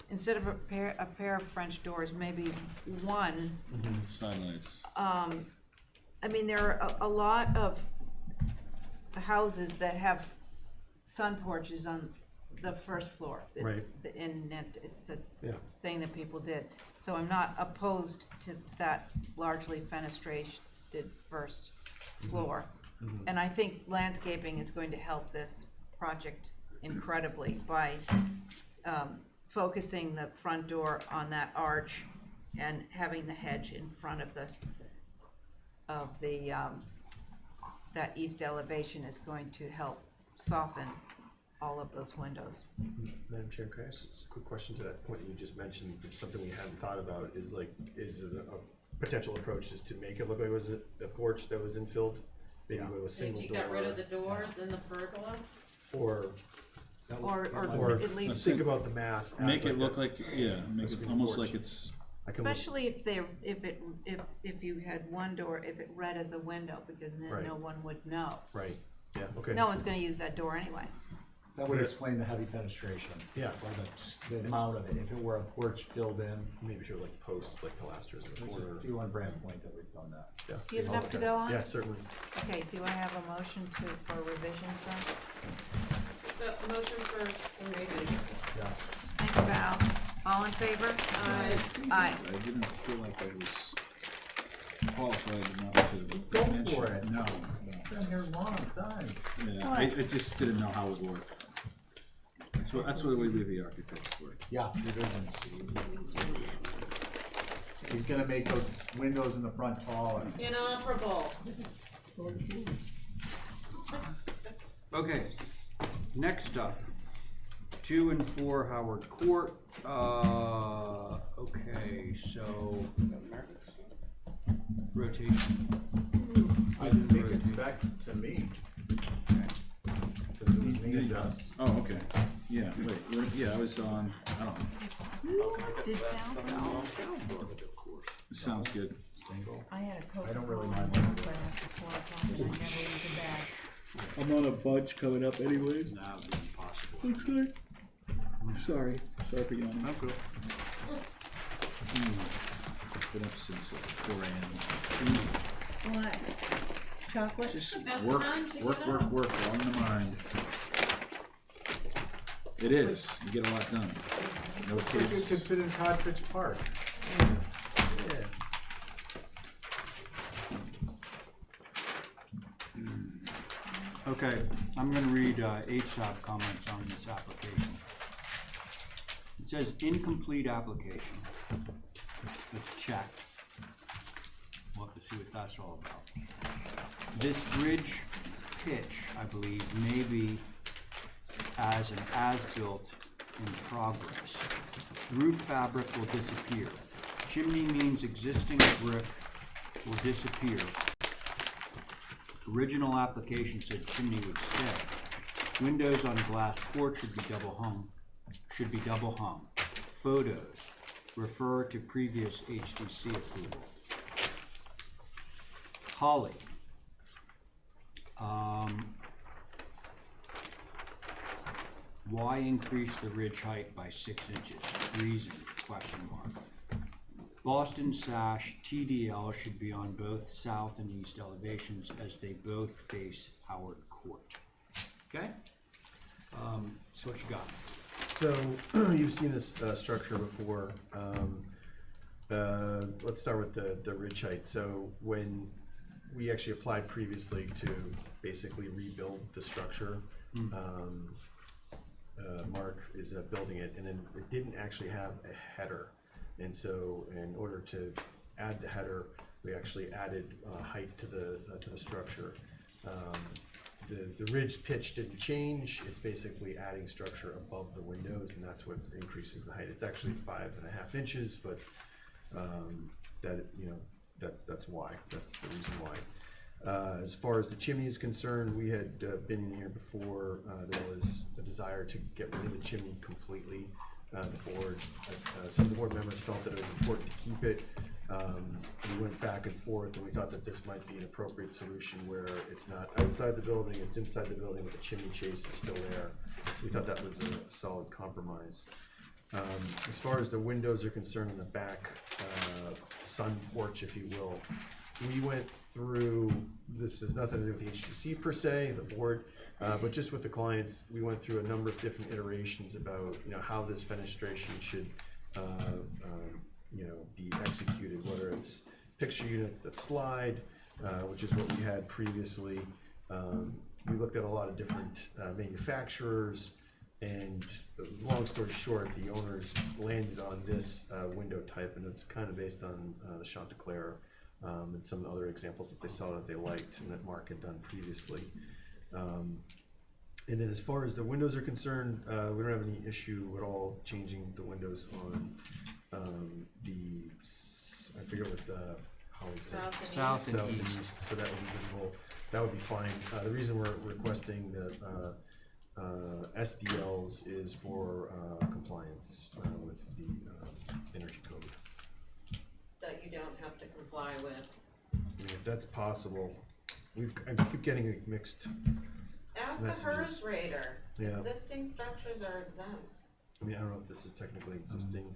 instead of a pair of French doors, maybe one. Sidelights. I mean, there are a lot of houses that have sun porches on the first floor. It's it's a Yeah. thing that people did. So I'm not opposed to that largely fenestrated first floor. And I think landscaping is going to help this project incredibly by focusing the front door on that arch and having the hedge in front of the that east elevation is going to help soften all of those windows. Madam Chair, can I ask a quick question to that point you just mentioned, which is something we hadn't thought about, is like, is it a potential approach is to make it look like it was a porch that was infilled? Maybe with a single If door? you got rid of the doors in the pergola? Or Or at least, think about the mass as Make it like look a- like, yeah, make it screen almost porch. like it's, I can look- especially if you had one door, if it read as a window, because then Right. no one would know. Right, yeah, okay. No one's gonna use that door anyway. That would explain the heavy fenestration. Yeah. Or the amount of it, if it were a porch filled in. Maybe should like post like pilasters in the There's corner. a few on Brand Point that we've done that. Yeah. Do you have enough to go on? Yeah, certainly. Okay, do I have a motion for revisions then? So, motion for some revisions. Yes. Thanks, Val. All in favor? Aye. I didn't feel like I was qualified enough to Go mention for it. No, Been here a long time. yeah, I just didn't know how it would work. That's what we leave the architects for. Yeah, revisions. He's gonna make those windows in the front taller. Inoperable. Okay, next up, 2 and 4 Howard Court. Okay, so rotation. I think it's back to me. Cause it was me and us. Oh, okay, yeah, wait, yeah, I was on, I don't know, Did Val? sounds good. I had a Coca-Cola. I don't really mind but after 4 o'clock, and I never went to bed. I'm on a bunch coming up anyways. That would be impossible. Okay. Sorry for yawning. I'm good. Been up since 4 a.m. What? Chocolate? Just Best work, time to work, get work, up. work, on the mind. It is, you get a lot done. No Looks like it kids. could fit in Codfish Park. Yeah. Okay, I'm gonna read HSAP comments on this application. It says incomplete application. Let's check. We'll have to see what that's all about. This ridge pitch, I believe, may be as an as-built in progress. Roof fabric will disappear. Chimney means existing brick will disappear. Original application said chimney would stay. Windows on glass porch should be double hung. Photos refer to previous HDC approval. Holly. Why increase the ridge height by 6 inches? Reason, question mark. Boston sash TDL should be on both south and east elevations as they both face Howard Court. Okay? So what you got? So, you've seen this structure before. Let's start with the ridge height. So when we actually applied previously to basically rebuild the structure, Mark is building it, and then it didn't actually have a header. And so in order to add the header, we actually added height to the structure. The ridge pitch didn't change. It's basically adding structure above the windows, and that's what increases the height. It's actually 5.5 inches, but that's why. That's the reason why. As far as the chimney is concerned, we had been in here before. There was a desire to get rid of the chimney completely. Some of the board members felt that it was important to keep it. We went back and forth, and we thought that this might be an appropriate solution where it's not outside the building, it's inside the building, but the chimney chase is still there. So we thought that was a solid compromise. As far as the windows are concerned in the back sun porch, if you will, we went through, this is nothing to do with the HTC per se, the board, but just with the clients, we went through a number of different iterations about, how this fenestration should, be executed, whether it's picture units that slide, which is what we had previously. We looked at a lot of different manufacturers, and long story short, the owners landed on this window type, and it's kind of based on the Chanticleer and some other examples that they saw that they liked and that Mark had done previously. And then as far as the windows are concerned, we don't have any issue at all changing the windows on I forget what how is it? South and South and South east. so that would be visible. That would be fine. The reason we're requesting the SDLs is for compliance with the energy code. That you don't have to comply with. I mean, if that's possible, I keep getting a mixed. Ask Messages. the HERS rater. Yeah. Existing structures are exempt. I mean, I don't know if this is technically existing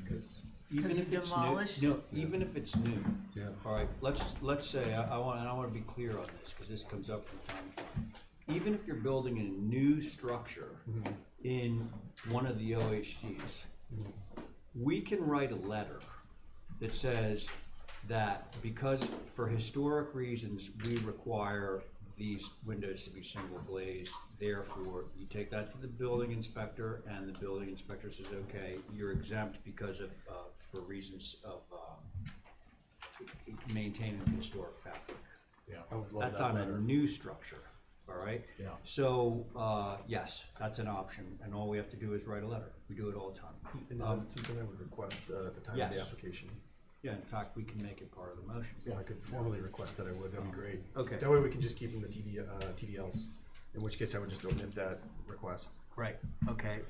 because. Even 'Cause if you it's demolish? new, no, even if it's new. Yeah. All right, let's say, I want to be clear on this, because this comes up from time to time. Even if you're building a new structure in one of the OHDs, we can write a letter that says that because for historic reasons, we require these windows to be single glazed, therefore you take that to the building inspector, and the building inspector says, okay, you're exempt because of, for reasons of maintaining the historic fabric. Yeah. That's on a new structure, all right? Yeah. So, yes, that's an option, and all we have to do is write a letter. We do it all the time. And is that something I would request at the time of yes. the application? Yeah, in fact, we can make it part of the motion. Yeah, I could formally request that I would, that'd be great. Okay. That way we can just keep in the TDLs, in which case I would just omit that request. Right, okay.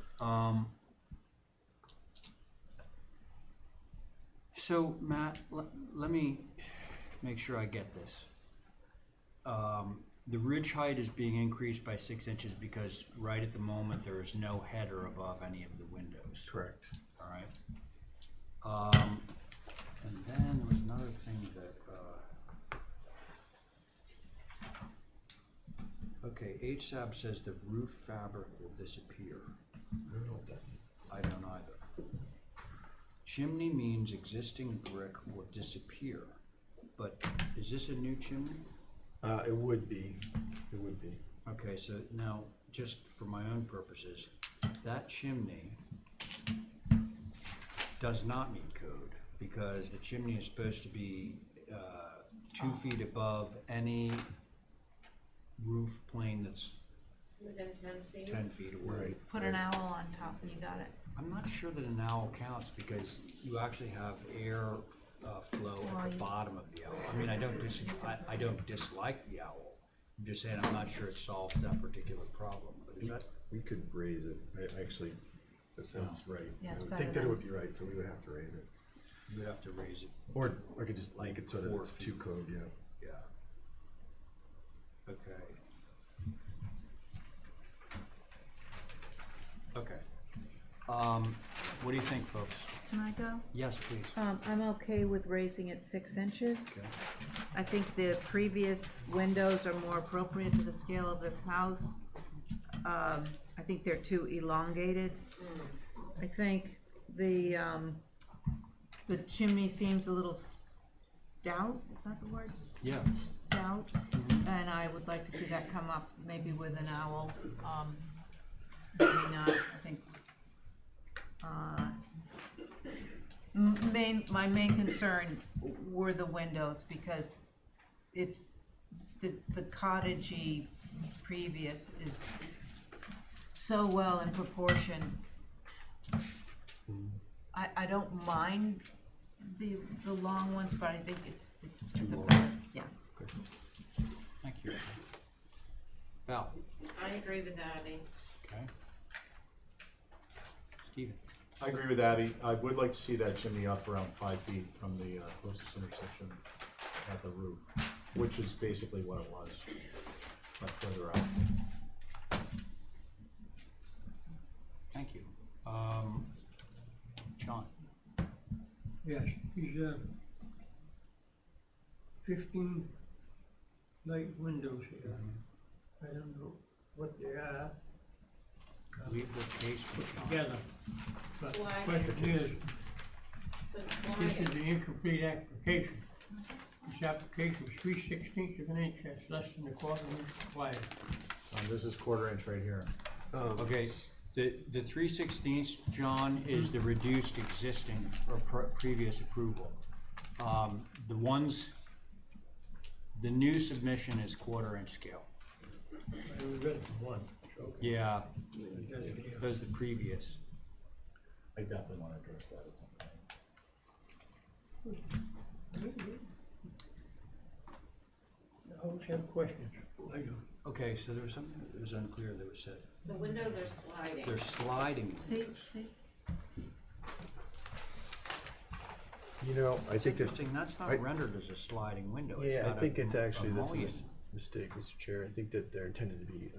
So, Matt, let me make sure I get this. The ridge height is being increased by 6 inches because right at the moment there is no header above any of the windows. Correct. All right. And then there was another thing that, okay, HSAB says the roof fabric will disappear. I don't know what that means. I don't either. Chimney means existing brick will disappear, but is this a new chimney? It would be. It would be. Okay, so now, just for my own purposes, that chimney does not meet code because the chimney is supposed to be 2 feet above any roof plane that's Within 10 feet? 10 feet away. Put an owl on top and you got it. I'm not sure that an owl counts because you actually have air flow at the bottom of the owl. I mean, I don't dislike the owl. I'm just saying I'm not sure it solves that particular problem. But is that? We could raise it. Actually, that sounds right. Yeah, it's I would better think that than- it would be right, so we would have to raise it. You would have to raise it. Or I could just make it so that 4 it's feet. 2 code, yeah. Yeah. Okay. Okay. What do you think, folks? Can I go? Yes, please. I'm okay with raising it 6 inches. Okay. I think the previous windows are more appropriate to the scale of this house. I think they're too elongated. I think the chimney seems a little stout, is that the word? Yeah. Stout, and I would like to see that come up maybe with an owl. Maybe not, I think. My main concern were the windows because it's the cottagey previous is so well in proportion. I don't mind the long ones, but I think it's a better, yeah. Thank you. Val? I agree with Abby. Okay. Stephen? I agree with Abby. I would like to see that chimney up around 5 feet from the closest intersection at the roof, which is basically what it was, but further out. Thank you. John? Yes, he's, 15 light windows here. I don't know what they are. Leave the case Put on. together. But the Sliding. question is, So it's this is sliding. the incomplete application. This application is 3/16 of an inch, that's less than a quarter inch wide. This is 1/4 inch right here. Okay, the 3/16, John, is the reduced existing or previous approval. The ones, the new submission is 1/4 inch scale. I only read it from one, so. Yeah, it doesn't here. those the previous. I definitely want to address that at some point. I always have questions. I do. Okay, so there was something that was unclear that was said. The windows are sliding. They're sliding. See, You know, I It's think that, interesting, that's not I- rendered as a sliding window. It's yeah, I got think a- it's actually, a that's a mullion mistake, Mr. Chair. I think that they're intended to be,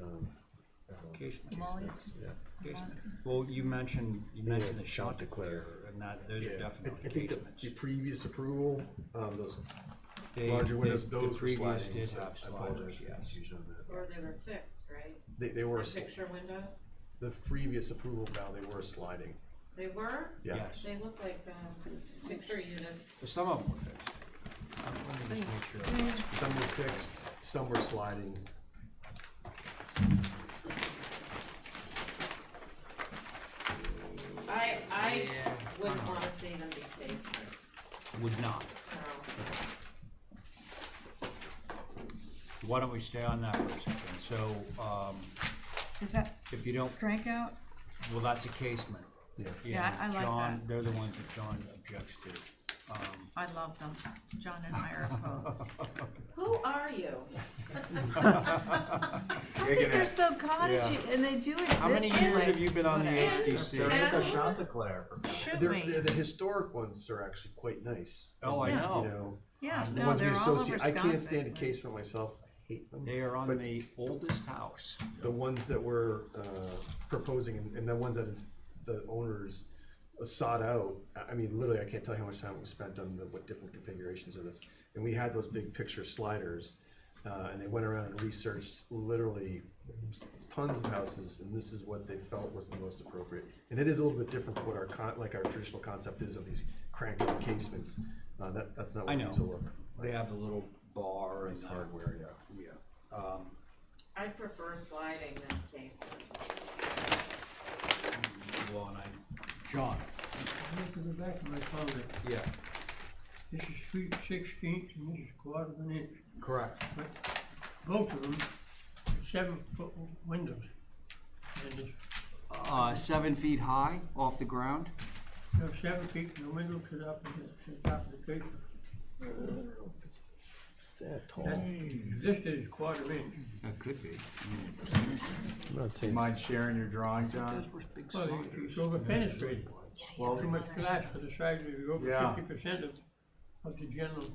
casement. casements, yeah. Casement. Well, you mentioned the Chanticleer. Chanticleer, and that, those are Yeah. definitely I think casements. the previous approval, those They- larger windows, the those were previous sliding. did so have I apologize sliders, for the yes. confusion on that. Or they were fixed, right? They were, The picture windows? the previous approval, now they were sliding. They were? Yeah. Yes. They look like, picture units. So some of them were fixed. Let me just make sure. Some were fixed, some were sliding. I wouldn't wanna see them be basement, Would not. no. Why don't we stay on that for a second? So, is that if you don't, crank out? well, that's a casement. Yeah. Yeah, I like John, that. they're the ones that John objects to. I love them. John and I are opposed. Who are you? I think they're so cottagey, and they do exist. How many years like, have you been on the whatever. HDC? They're the Chanticleer. Shoot They're, me. the historic ones are actually quite nice. Oh, I Yeah. know. You know, Yeah, the no, ones we they're all over associate, I can't stand a Wisconsin. casement myself, I hate them. They are on But the oldest house. the ones that we're proposing and the ones that the owners sought out, I mean, literally, I can't tell you how much time we spent on what different configurations of this. And we had those big picture sliders, and they went around and researched literally tons of houses, and this is what they felt was the most appropriate. And it is a little bit different from what our like our traditional concept is of these cranked out casements. That's not I what know. these will work. They have the little bar and It's hardware, yeah. Yeah. I prefer sliding than casement. Well, and John. Look at the back of my comment. Yeah. This is 3/16 and this is 1/4 of an inch. Correct. But both of them, 7-foot windows. And it's 7 feet high off the ground. 7 feet from the window to the top of the casement. It's that tall. That's listed as 1/4 inch. That could be. I'm not saying Mind sharing your drawing, John? Those were big Well, sliders. it's over penetrated. Well, Too much glass for the size of it, over Yeah. 50% of the general.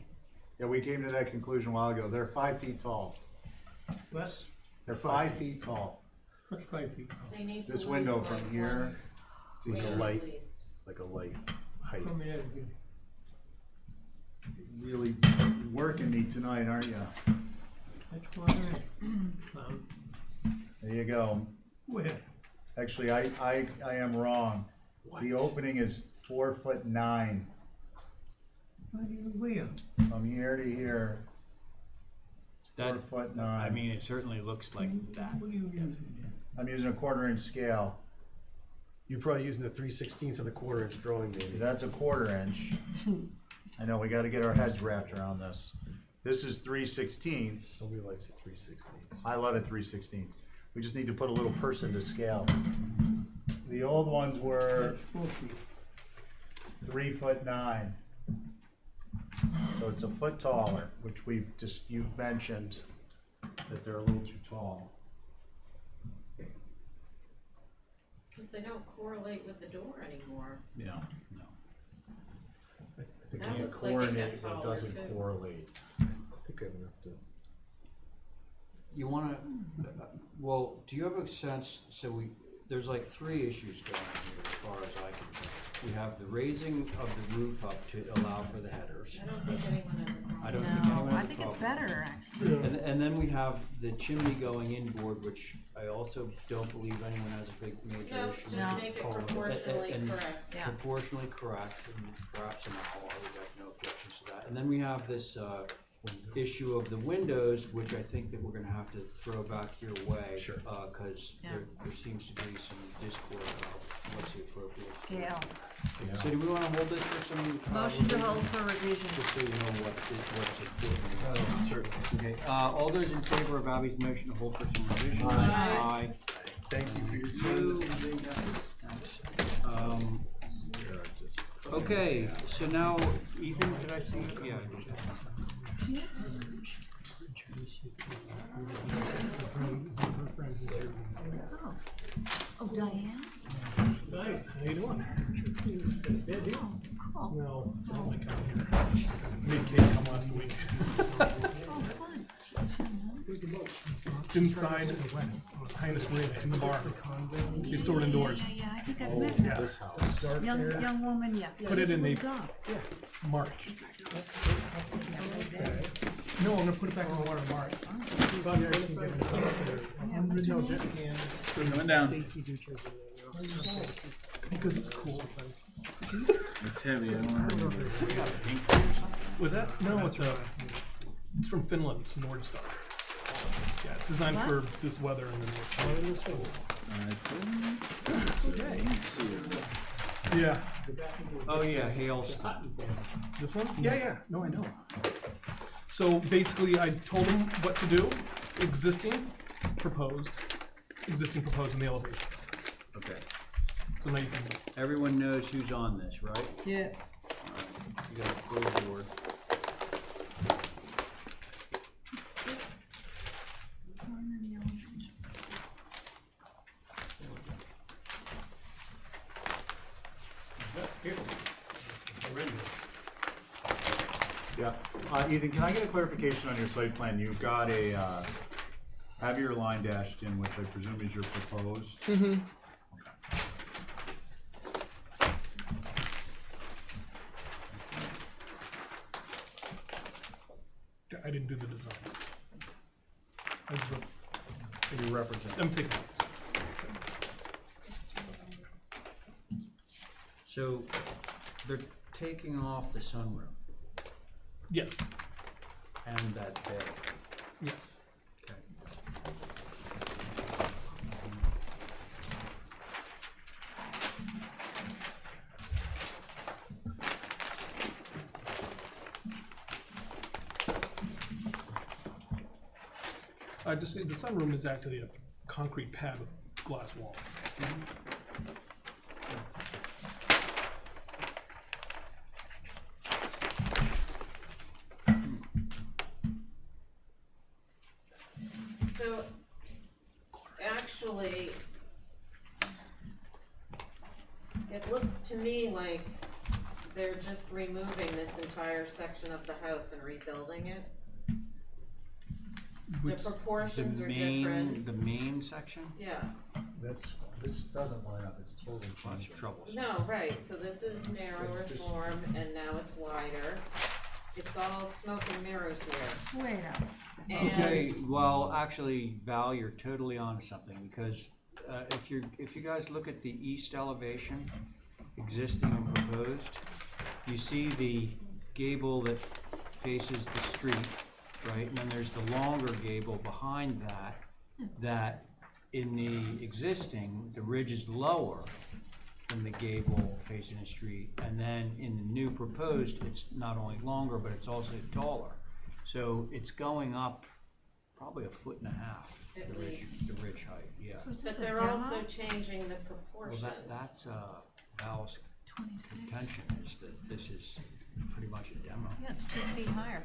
yeah, we came to that conclusion a while ago. They're 5 feet tall. What? They're 5 feet tall. What's 5 feet? They need to This lose window like from here to one Like a wing here. light. at least. like a light height. Show me that again. Really working me tonight, aren't you? That's 1/4 inch. There you go. Where? Actually, I am wrong. The opening is 4'9" Where? from here to here. That, 4'9". I mean, it certainly looks like that. What are you using? I'm using a 1/4 inch scale. You're probably using the 3/16 of the 1/4 inch drawing, maybe. That's a 1/4 inch. I know, we gotta get our heads wrapped around this. This is 3/16. Nobody likes a 3/16. I love it 3/16. We just need to put a little person to scale. The old ones were 4 feet. 3'9". So it's a foot taller, which you've mentioned that they're a little too tall. Cause they don't correlate with the door anymore. No, no. I think That Can't looks like it got coordinate what taller, doesn't too. correlate. I think I have enough to. You wanna, well, do you have a sense, so there's like 3 issues going on here as far as I can tell. We have the raising of the roof up to allow for the headers. I don't think anyone has a problem. I don't think anyone No, has I a think it's problem. better, actually. And then we have the chimney going inboard, which I also don't believe anyone has a big major No, issue. just make it proportionally And correct. Yeah. proportionally correct, and perhaps an owl, I would have no objections to that. And then we have this, issue of the windows, which I think that we're gonna have to throw back your way. Sure. Cause Yeah. there seems to be some discord about what's the appropriate. Scale. So do we wanna hold this for some? Motion to revision? hold for revision. Just so you know what's important. Oh, certainly. Okay, all those in favor of Abby's motion to hold for some revision? Aye. Thank you for your time this evening. Thanks. Okay, so now, Ethan, did I see you? Yeah, I did. Oh, Diane? Nice. How you doing? Oh, No, I don't like coming here. Made Kate come last week. oh, fun. It's inside Highness Ring in the bar. They store it indoors. Yeah, I think I've met her. This house. Young woman, yeah. Put it in the- Dog. March. No, I'm gonna put it back in the water tomorrow. About here, I can give it a original jet can. Coming down. Stacy Ducher's in there. Because it's cool. It's heavy, I don't know. Was that? No, it's from Finland, it's Nordstar. Yeah, it's designed What? for this weather in the north. Okay. See it. Yeah. Oh, yeah, hailstone. This one? Yeah. No, I know. So basically, I told him what to do. Existing, proposed, in the elevations. Okay. So now you can. Everyone knows who's on this, right? Yeah. You got a full board. Yeah, Ethan, can I get a clarification on your site plan? You've got a, have your line dashed in, which I presume is your proposed. Mm-hmm. I didn't do the design. I just wrote, And you represent. I'm taking notes. So, they're taking off the sunroom Yes. and that bay. Yes. Okay. Just the sunroom is actually a concrete pad with glass walls. So, actually, it looks to me like they're just removing this entire section of the house and rebuilding it. The proportions are different. The main section? Yeah, This doesn't line up, it's totally That's troublesome. no, right, so this is narrower form and now it's wider. It's all smoke and mirrors here. Wait a second. Okay, well, actually, Val, you're totally onto something, because if you guys look at the east elevation, existing and proposed, you see the gable that faces the street, right? And then there's the longer gable behind that in the existing, the ridge is lower than the gable facing the street. And then in the new proposed, it's not only longer, but it's also taller. So it's going up probably 1.5 foot, At the ridge height, yeah. So is But this a they're demo? also changing the Well, proportion. that's Val's 26. contention, is that this is pretty much a demo. Yeah, it's 2 feet higher.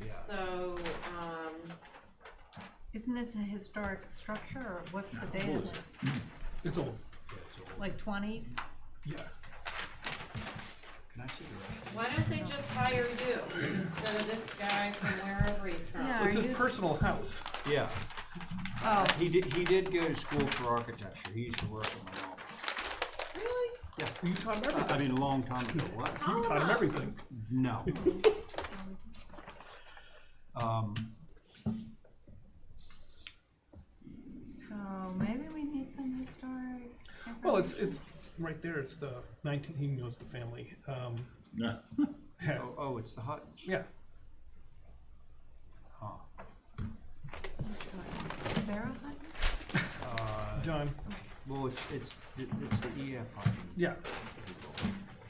Yeah. So, Isn't this a historic structure, or what's the date of this? It's old. Yeah, it's old. Like 20s? Yeah. Can I see the rest? why don't they just hire you instead of this guy from wherever he's from? Yeah. It's Are his you- personal house. Yeah, Oh, he did go to school for architecture. He used to work in my office. Really? Yeah. You taught him everything. I mean, a long time ago, what? You taught him everything. No. So maybe we need some historic. Well, it's right there. It's the 19. He knows the family. Yeah. Oh, it's the Huttons. Yeah. Huh. Sarah Hutton? John. Well, it's the EF Hutton. Yeah.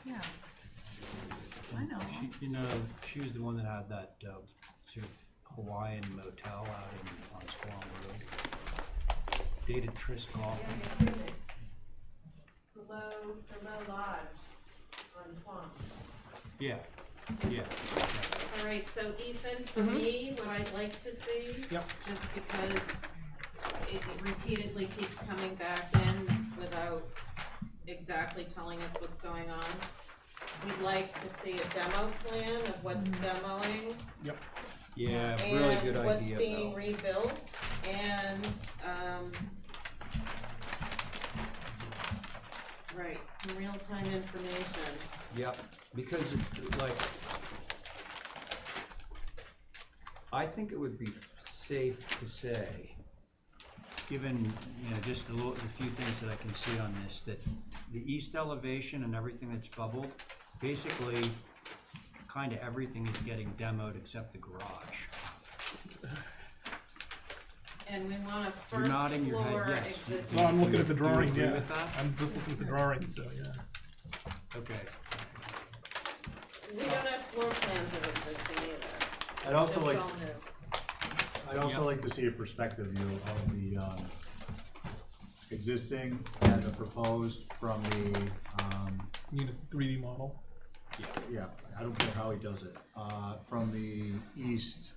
Yeah. I know. She was the one that had that sort of Hawaiian motel out on Squam Road. Dated Tris Golfing. The low lodge on Swamp. Yeah. Yeah. All right, so Ethan, for me, what I'd like to see, just because it repeatedly keeps coming back in without exactly telling us what's going on, we'd like to see a demo plan of what's demoing. Yep. Yeah, really good and what's idea, being Val. rebuilt, and, right, some real-time information. Yep, because like, I think it would be safe to say, given, just the few things that I can see on this, that the east elevation and everything that's bubbled, basically, kind of everything is getting demoed except the garage. And we want a You're first nodding your head, floor yes. existing. No, I'm looking at the Do you drawing. agree Yeah. with that? I'm just looking at the drawing. So yeah. Okay. We don't have floor plans of existing either. I'd also Just like, all new. I'd also like to see a perspective view of the, existing and the proposed from the, You need a 3D model. yeah, I don't care how he does it, from the east.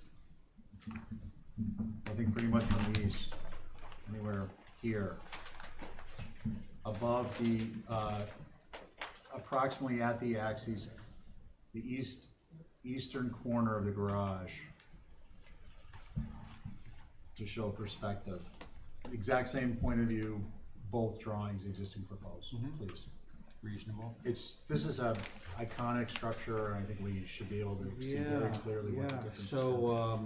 I think pretty much from the east, anywhere here. Above the, approximately at the axis, the eastern corner of the garage. To show perspective. Exact same point of view, both drawings, existing proposed, please. Reasonable. This is a iconic structure, and I think we should be able to see very clearly what the difference is. So,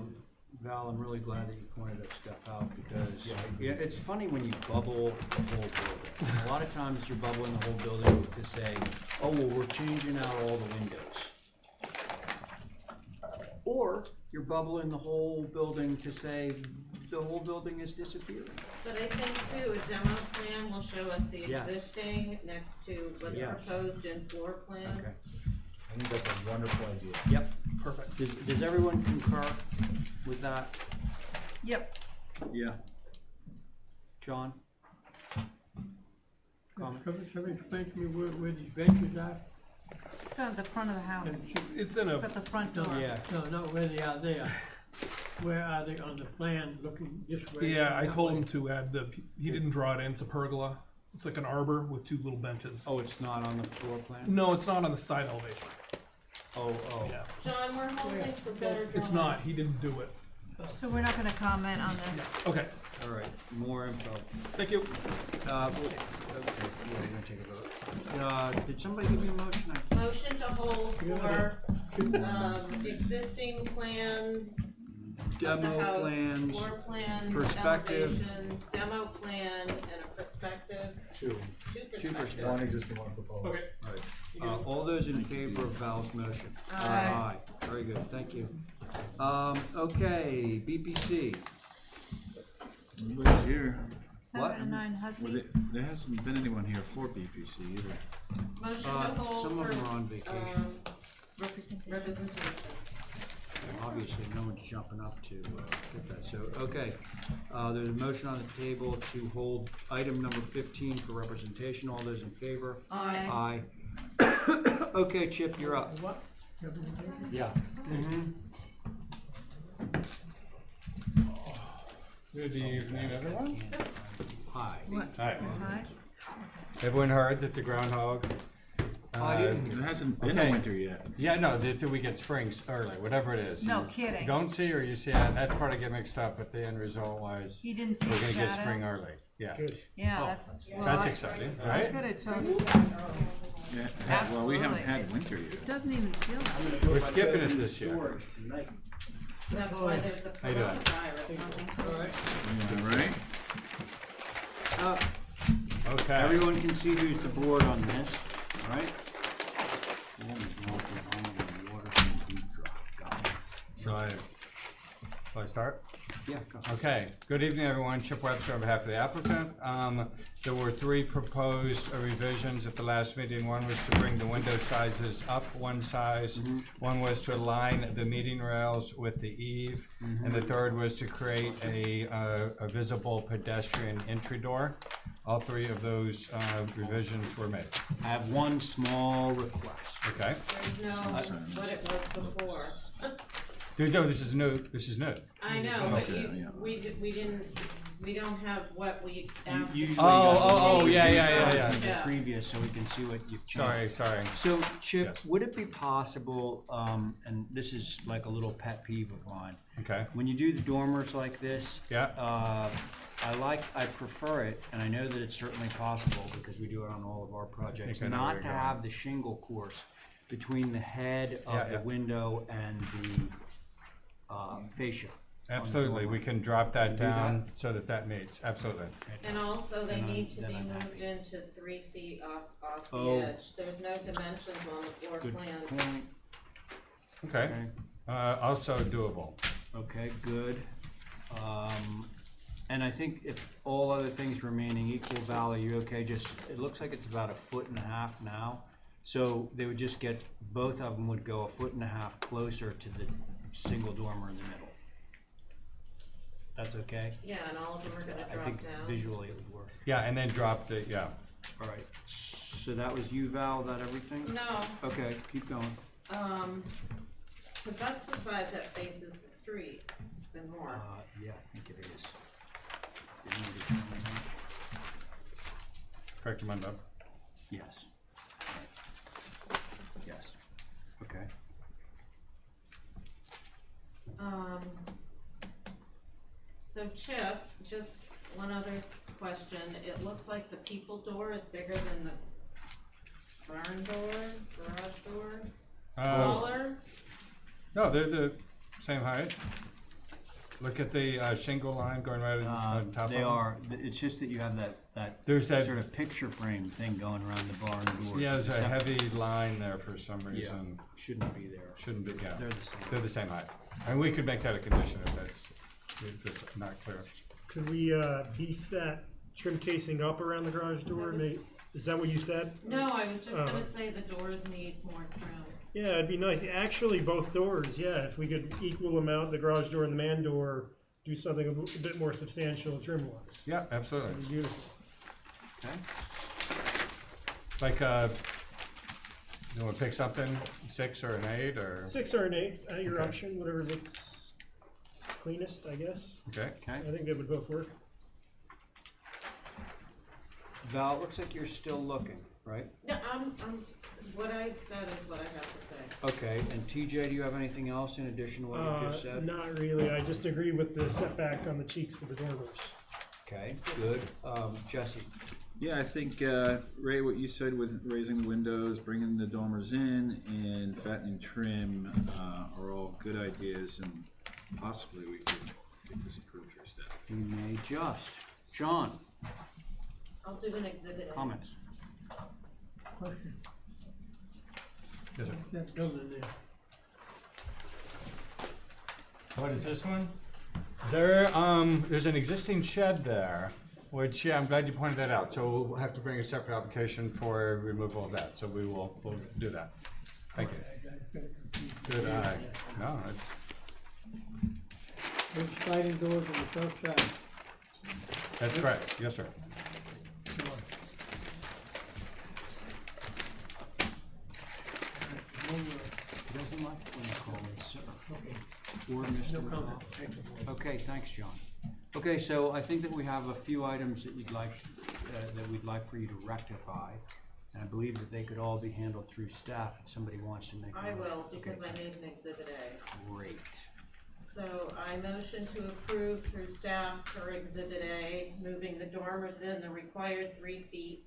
Val, I'm really glad that you pointed that stuff out, because it's funny when you bubble the whole building. A lot of times you're bubbling the whole building to say, oh, well, we're changing out all the windows. Or you're bubbling the whole building to say the whole building is disappearing. But I think too, a demo plan will show us the Yes. existing next to what's Yes. proposed in floor plan. Okay. I think that's a wonderful idea. Yep. Perfect. Does everyone concur with that? Yep. Yeah. John? Comment? Somebody explain to me where these benches are? It's at the front of the house. It's in It's at the front door. Yeah. No, not where they are there. Where are they on the plan, looking this way? Yeah, I that told way? him to add he didn't draw it in, it's a pergola. It's like an arbor with two little benches. Oh, it's not on the floor plan? No, it's not on the side elevation. Oh. Yeah. John, we're hoping for better drawings. It's not, he didn't do it. So we're not gonna comment on this? Okay. All right, more info. Thank you. Okay, yeah, we're gonna take a vote. Did somebody give me a motion? Motion to hold for, existing plans of the Demo house, plans, floor plans, perspective. elevations, demo plan, and a perspective. Two perspectives. One existing, one proposed. Okay. All those in favor of Val's motion? Aye. Very good, thank you. Okay, BPC. Nobody's here. What? 7 and 9 Well, Hussey. there hasn't been anyone here for BPC either. Motion to hold Some of for, them are on vacation. representation. Obviously, no one's jumping up to get that, so, okay. There's a motion on the table to hold item number 15 for representation. All those in favor? Aye. Aye. Okay, Chip, you're up. What? Yeah. Good evening, everyone. Hi. What? Hi. Hi. Everyone heard that the groundhog It hasn't been a okay. winter yet. Yeah, no, till we get spring early, whatever it is. No You kidding. Don't see or you see, that part I get mixed up, but the end result wise, He didn't see we're a gonna get shadow? spring early, yeah. Good. Yeah, Oh, that's, well, That's I- exciting, I right? could have told you. Yeah, well, we haven't Absolutely. had winter yet. It doesn't even feel like it. We're skipping it this year. That's why there's the How you doing? coronavirus, huh? Yeah, right? Okay. Everyone can see who's the board on this, right? Shall I start? Yeah, go. Okay, good evening, everyone. Chip Webster on behalf of the applicant. There were 3 proposed revisions at the last meeting. One was to bring the window sizes up one size. One was to align the meeting rails with the eave. And the third was to create a visible pedestrian entry door. All 3 of those revisions were made. I have one small request. Okay. There's no, what it was before. No, this is new. This is new. I know, but Okay, you, we don't have what we asked. Usually, yeah. The previous, so we can see what you've changed. Sorry. So, Chip, Yes. would it be possible, and this is like a little pet peeve of mine, Okay. when you do the dormers like this, Yeah. I prefer it, and I know that it's certainly possible because we do it on all of our projects, I know where not you're to going. have the shingle course between the head of Yeah. the window and the fascia. Absolutely. We can drop that do that? down so that meets. Absolutely. And also, they Then I'm- need to then be I'm moved happy. into 3 feet off the Oh. edge. There's no dimensions on the floor Good plan. point. Okay. Also doable. Okay, good. And I think if all other things remaining equal, Val, are you okay? Just, it looks like it's about 1.5 feet now. So they would just get, both of them would go 1.5 feet closer to the single dormer in the middle. That's okay? Yeah, and all of them are gonna I drop think down. visually it would work. Yeah, and then drop the, yeah. All right, so that was you, Val, that everything? No, Okay, keep going. cause that's the side that faces the street, the north. Yeah, I think it is. Didn't you determine that? Correct your mind up. Yes. Yes. Okay. So Chip, just one other question. It looks like the people door is bigger than the barn door, garage door, taller. No, they're the same height. Look at the shingle line going right on top of They them. are, it's just that you have that There's that- sort of picture frame thing going around the barn door. Yeah, there's a Except- heavy line there for some reason. Shouldn't be there. Shouldn't be, yeah. They're the same. They're the same height. And we could make that a condition if it's not clear. Could we beef that trim casing up around the garage door? Is that what you said? No, I was just gonna say the doors need more trim. Yeah, it'd be nice. Actually, both doors, yeah, if we could equal them out, the garage door and the man door, do something a bit more substantial trim-wise. Yeah, absolutely. That'd be beautiful. Okay. Like, you wanna pick something, 6 or an 8 or? 6 or an 8, at your Okay. option, whatever looks cleanest, I guess. Okay. Okay. I think they would both work. Val, it looks like you're still looking, right? No, what I've said is what I have to say. Okay, and TJ, do you have anything else in addition to what you just said? Not really. I just agree with the setback on the cheeks of the dormers. Okay, good. Jesse? Yeah, I think, Ray, what you said with raising the windows, bringing the dormers in, and fattening trim are all good ideas, and possibly we could get this approved for staff. You may just. John? I'll do an exhibit. A. Comments? Question. Yes, sir. That building there, What is this one? There's an existing shed there, which, yeah, I'm glad you pointed that out. So we'll have to bring a separate application for removal of that. So we'll do that. Thank you. Good eye. No, there's sliding doors on the south side. that's correct. Yes, sir. He doesn't like it when you call him sir. Or Mr. No comment. Mel. Okay, thanks, John. Okay, so I think that we have a few items that you'd like, that we'd like for you to rectify. And I believe that they could all be handled through staff if somebody wants to make a I motion. will, because I made an exhibit A. Great. So I motion to approve through staff per exhibit A, moving the dormers in the required 3 feet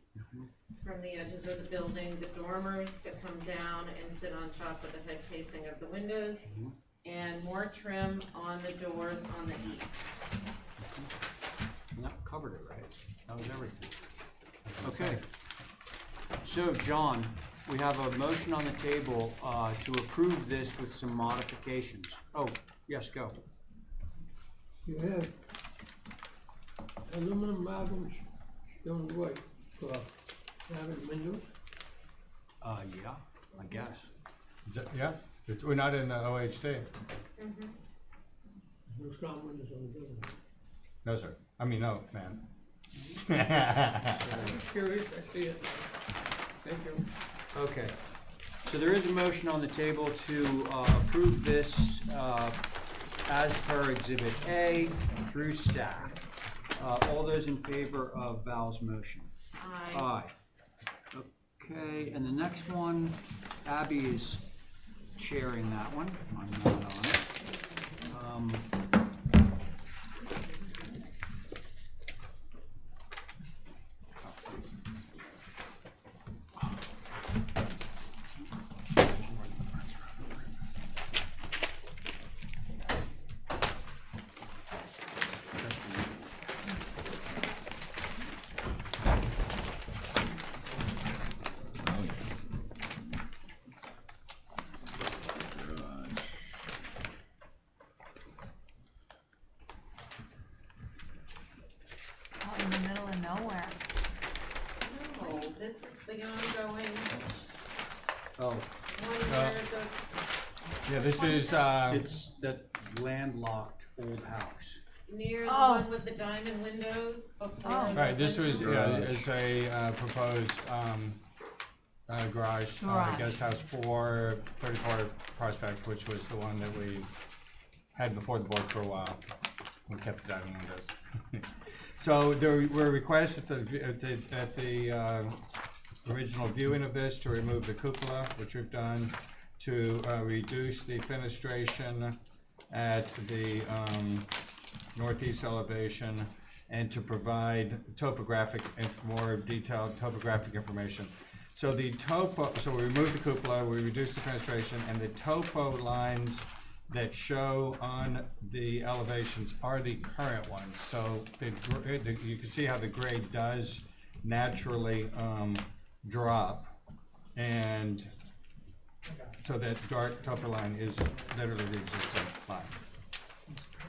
from the edges of the building, the dormers to come down and sit on top of the head casing of the windows, and more trim on the doors on the east. And that covered it, right? That was everything. Okay. So, John, we have a motion on the table to approve this with some modifications. Oh, yes, go. You have aluminum marbles stone white for having windows. Yeah, I guess. Is that, yeah, we're not in the OHD. No strong windows on the building. No, sir. I mean, no, man. I'm curious, I see it. Thank you. Okay. So there is a motion on the table to approve this as per Exhibit A through staff. All those in favor of Val's motion? Aye. Okay, and the next one, Abby is chairing that one. I'm not on it. Out in the middle of nowhere. No, this is the ongoing Oh, one where the, Yeah, this is, it's that landlocked old house. near the Oh. one with the diamond windows before. Oh. the right, this was, window. yeah, is a proposed garage, Garage. guest house for 34 Prospect, which was the one that we had before the board for a while. We kept the diamond windows. So there were requests at the original viewing of this to remove the cupola, which we've done, to reduce the fenestration at the northeast elevation, and to provide topographic and more detailed topographic information. So the so we removed the cupola, we reduced the fenestration, and the topo lines that show on the elevations are the current ones. So you can see how the grade does naturally drop, and so that dark topo line is literally the existing line.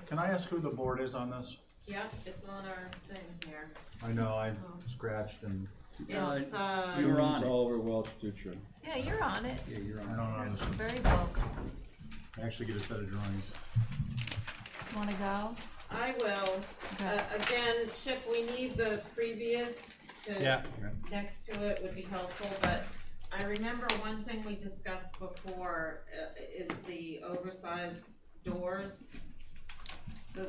Can I ask who the board is on this? Yep, it's on our thing here. I know, I scratched and It's, You were on It's it. Oliver Welch Dutra. Yeah, you're on it. Yeah, you're I on don't know this one. Very vocal. I actually get a set of drawings. Wanna go? I will. Okay. Again, Chip, we need the previous to, Yeah. next to it would be helpful, but I remember one thing we discussed before, is the oversized doors. The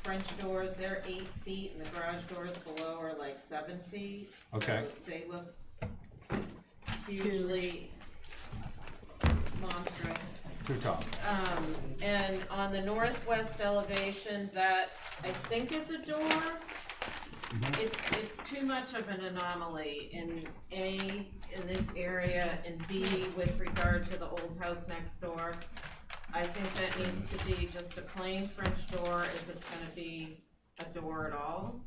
French doors, they're 8 feet, and the garage doors below are like 7 feet. Okay. So they look hugely monstrous. Too tall. And on the northwest elevation, that I think is a door. It's too much of an anomaly in A, in this area, and B, with regard to the old house next door. I think that needs to be just a plain French door if it's gonna be a door at all.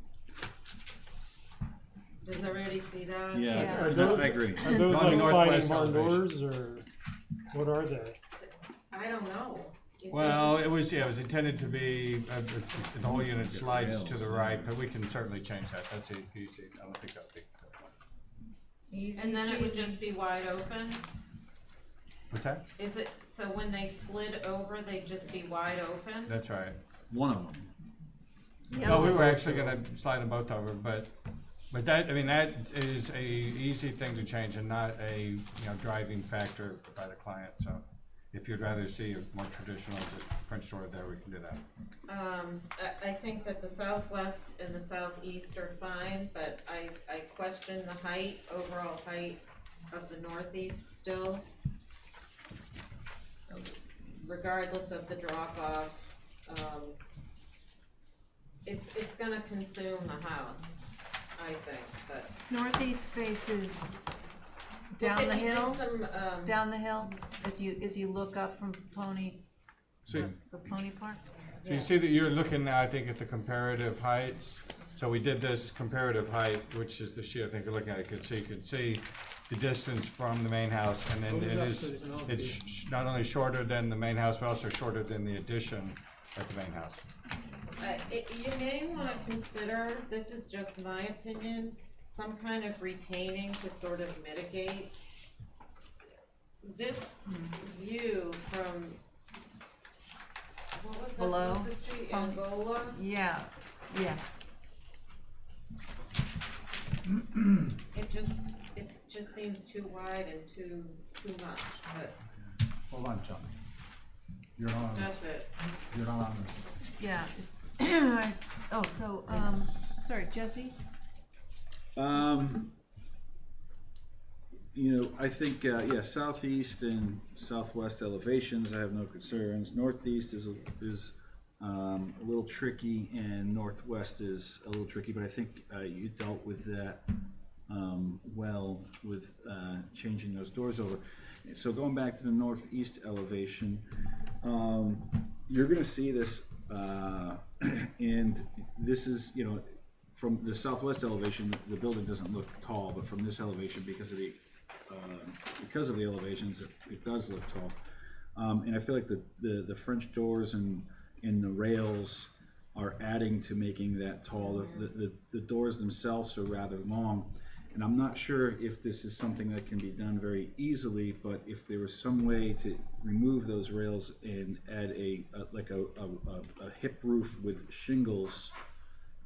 Does everybody see that? Yeah, Are those, I agree. are those On the like sliding northwest barn elevation. doors, or what are they? I don't know. Well, it was intended to be, the whole unit slides to the right, but we can certainly change that. That's easy. I don't think that'll be. Easy And then it would peasy. just be wide open? What's that? Is it, so when they slid over, they'd just be wide open? That's right. One of them. Yeah, No, we well, were actually gonna slide them both over, but that, I mean, that is a easy thing to change and not a, driving factor by the client, so. If you'd rather see a more traditional, just French door there, we can do that. I think that the southwest and the southeast are fine, but I question the height, overall height of the northeast still. Regardless of the drop off, it's gonna consume the house, I think, but. Northeast faces Well, down the if you did hill, some, down the hill, as you look up from Pony, See, the Pony Park. so you see that you're looking now, I think, at the comparative heights. So we did this comparative height, which is the sheet I think you're looking at. You can see the distance from the main house, and then it's not only shorter than the main house, but also shorter than the addition at the main house. You may wanna consider, this is just my opinion, some kind of retaining to sort of mitigate this view from, what was that, Below? what's the street, Pony. Angola? Yeah, yes. It just seems too wide and too much, but Hold on, John. You're not on this. that's it. You're not on this. Yeah. Oh, so, sorry, Jesse? You know, I think, yeah, southeast and southwest elevations, I have no concerns. Northeast is a little tricky, and northwest is a little tricky, but I think you dealt with that well with changing those doors over. So going back to the northeast elevation, you're gonna see this, and this is, you know, from the southwest elevation, the building doesn't look tall, but from this elevation, because of the elevations, it does look tall. And I feel like the French doors and the rails are adding to making that tall. The doors themselves are rather long, and I'm not sure if this is something that can be done very easily, but if there was some way to remove those rails and add a hip roof with shingles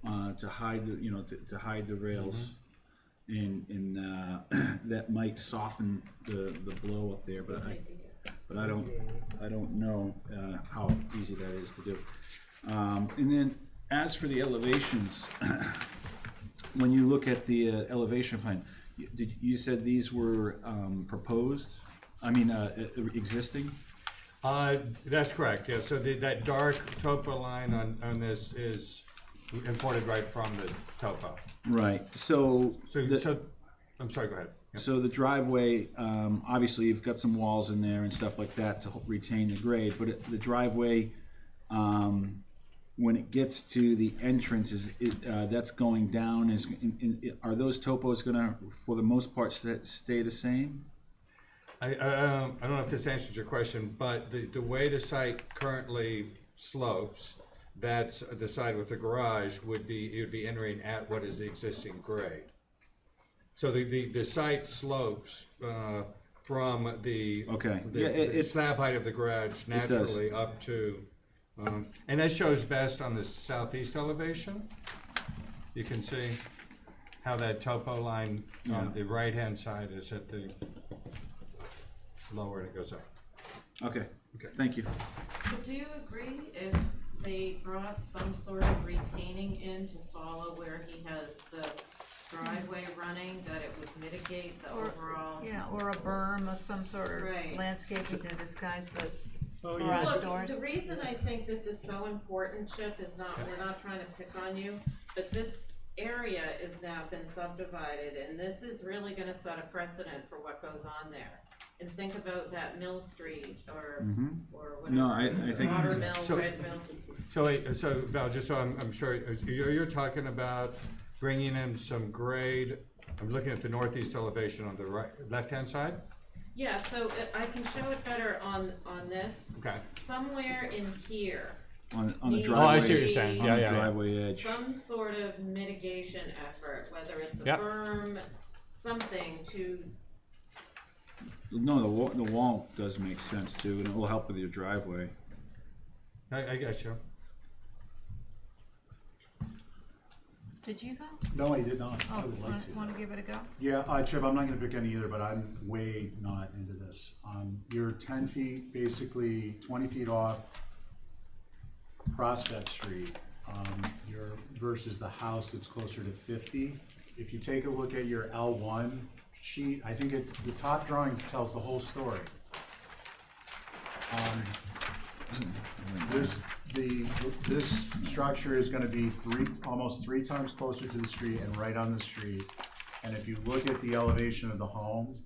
to hide to hide the rails, and that might soften the blow up there, but I don't know how easy that is to do. And then as for the elevations, when you look at the elevation plan, you said these were proposed? I mean, existing? That's correct, yeah. So that dark topo line on this is imported right from the topo. Right, so I'm sorry, go ahead. Yep. So the driveway, obviously you've got some walls in there and stuff like that to retain the grade, but the driveway, when it gets to the entrance, that's going down. Are those topos gonna, for the most part, stay the same? I don't know if this answers your question, but the way the site currently slopes, that's the side with the garage it would be entering at what is the existing grade. So the site slopes from the slab height of the garage naturally up to, and that shows best on the southeast elevation. You can see how that topo line on the right-hand side is at the lower and it goes up. Okay, thank you. But do you agree if they brought some sort of retaining in to follow where he has the driveway running, that it would mitigate the overall? Yeah, or a berm of some sort of Right. landscaping to disguise the Oh, garage Look, doors. the reason I think this is so important, Chip, is not, we're not trying to pick on you, but this area is now been subdivided, and this is really gonna set a precedent for what goes on there. And think about that Mill Street, or whatever. No, I think. Water Mill, So- Red Mill. So wait, so Val, just so I'm sure, you're talking about bringing in some grade. I'm looking at the northeast elevation on the right, left-hand side? Yeah, so I can show it better on this. Okay. Somewhere in here. On the needs driveway. Oh, I see what you're saying. On Yeah, the yeah, yeah. driveway edge. Some sort of mitigation effort, whether it's a Yep. berm, something to. No, the wall does make sense too, and it will help with your driveway. I guess so. Did you go? No, I did not. I Oh, would like to. wanna give it a go? Yeah, Chip, I'm not gonna pick any either, but I'm way not into this. You're 10 feet, basically 20 feet off Prospect Street. You're versus the house that's closer to 50. If you take a look at your L1 sheet, I think the top drawing tells the whole story. This structure is gonna be almost three times closer to the street and right on the street. And if you look at the elevation of the home,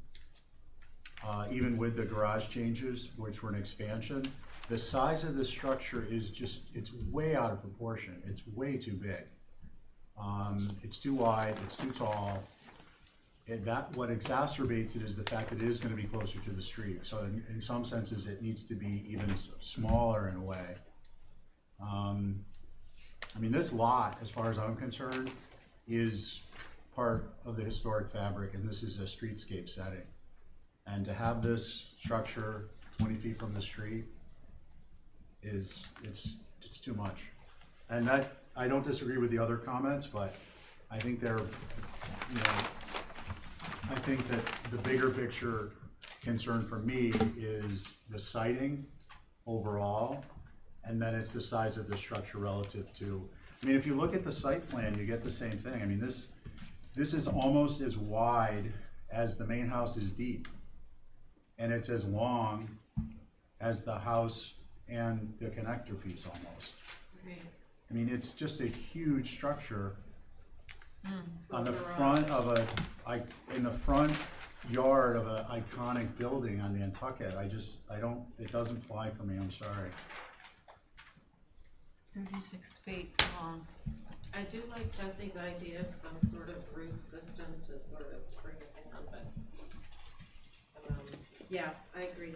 even with the garage changes, which were an expansion, the size of the structure is just, it's way out of proportion. It's way too big. It's too wide, it's too tall. What exacerbates it is the fact that it is gonna be closer to the street. So in some senses, it needs to be even smaller in a way. I mean, this lot, as far as I'm concerned, is part of the historic fabric, and this is a streetscape setting. And to have this structure 20 feet from the street it's too much. And that, I don't disagree with the other comments, but I think they're, I think that the bigger picture concern for me is the siting overall, and then it's the size of the structure relative to, I mean, if you look at the site plan, you get the same thing. I mean, this is almost as wide as the main house is deep. And it's as long as the house and the connector piece almost. Right. I mean, it's just a huge structure on the front of in the front yard of an iconic building on Nantucket. It doesn't fly for me, I'm sorry. 36 feet long. I do like Jesse's idea of some sort of roof system to sort of bring it down, but, yeah, I agree.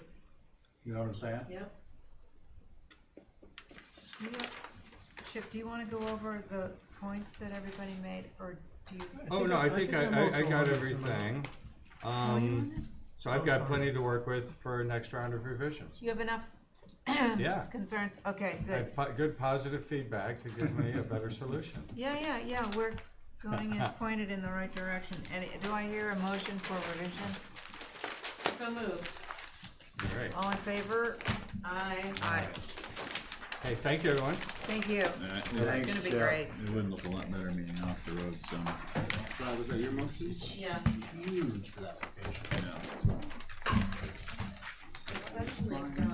You know what I'm saying? Yep. Chip, do you wanna go over the points that everybody made, or do you? Oh, no, I think I got everything. Oh, you on this? So I've got plenty to work with for next round of revisions. You have enough Yeah. concerns? Okay, I good. had good positive feedback to give me a better solution. Yeah, we're going and pointed in the right direction. And do I hear a motion for revisions? So moved. All right. All in favor? Aye. Aye. Hey, thank you, everyone. Thank you. It's gonna be great. It would look a lot better meeting off the road, so. Was that your motion? Yeah. Huge for that location. Yeah. That's like, Yeah.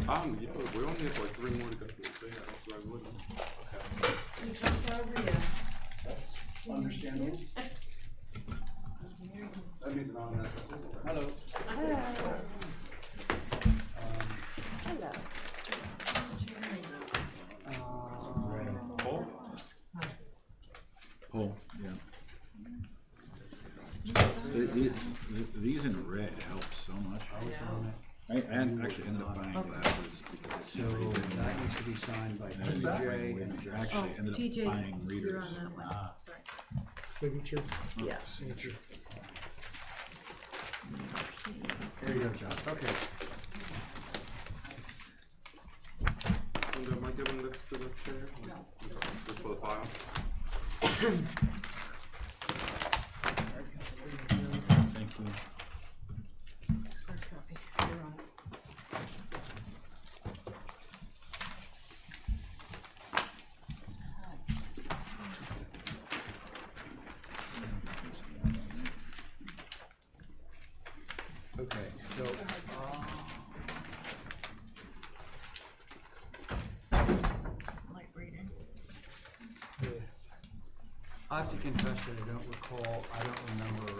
Yeah, we only have like 3 more to go through, so yeah, that's what I would. Okay. you jumped over you. That's understandable. That means not enough. Hello. Hello. Paul? Pull, yeah. These in red help so much. I actually ended up buying glasses because it's So that needs to be signed by TJ and Jack. Actually ended TJ, up buying readers. you're on that one. Sorry. Signature? Yeah. Signature. There you go, John. Okay. And am I giving this to the chair? No. Just for the file? Thank you. Hard copy. You're on it. Okay, so, Light reading. I have to confess that I don't recall, I don't remember,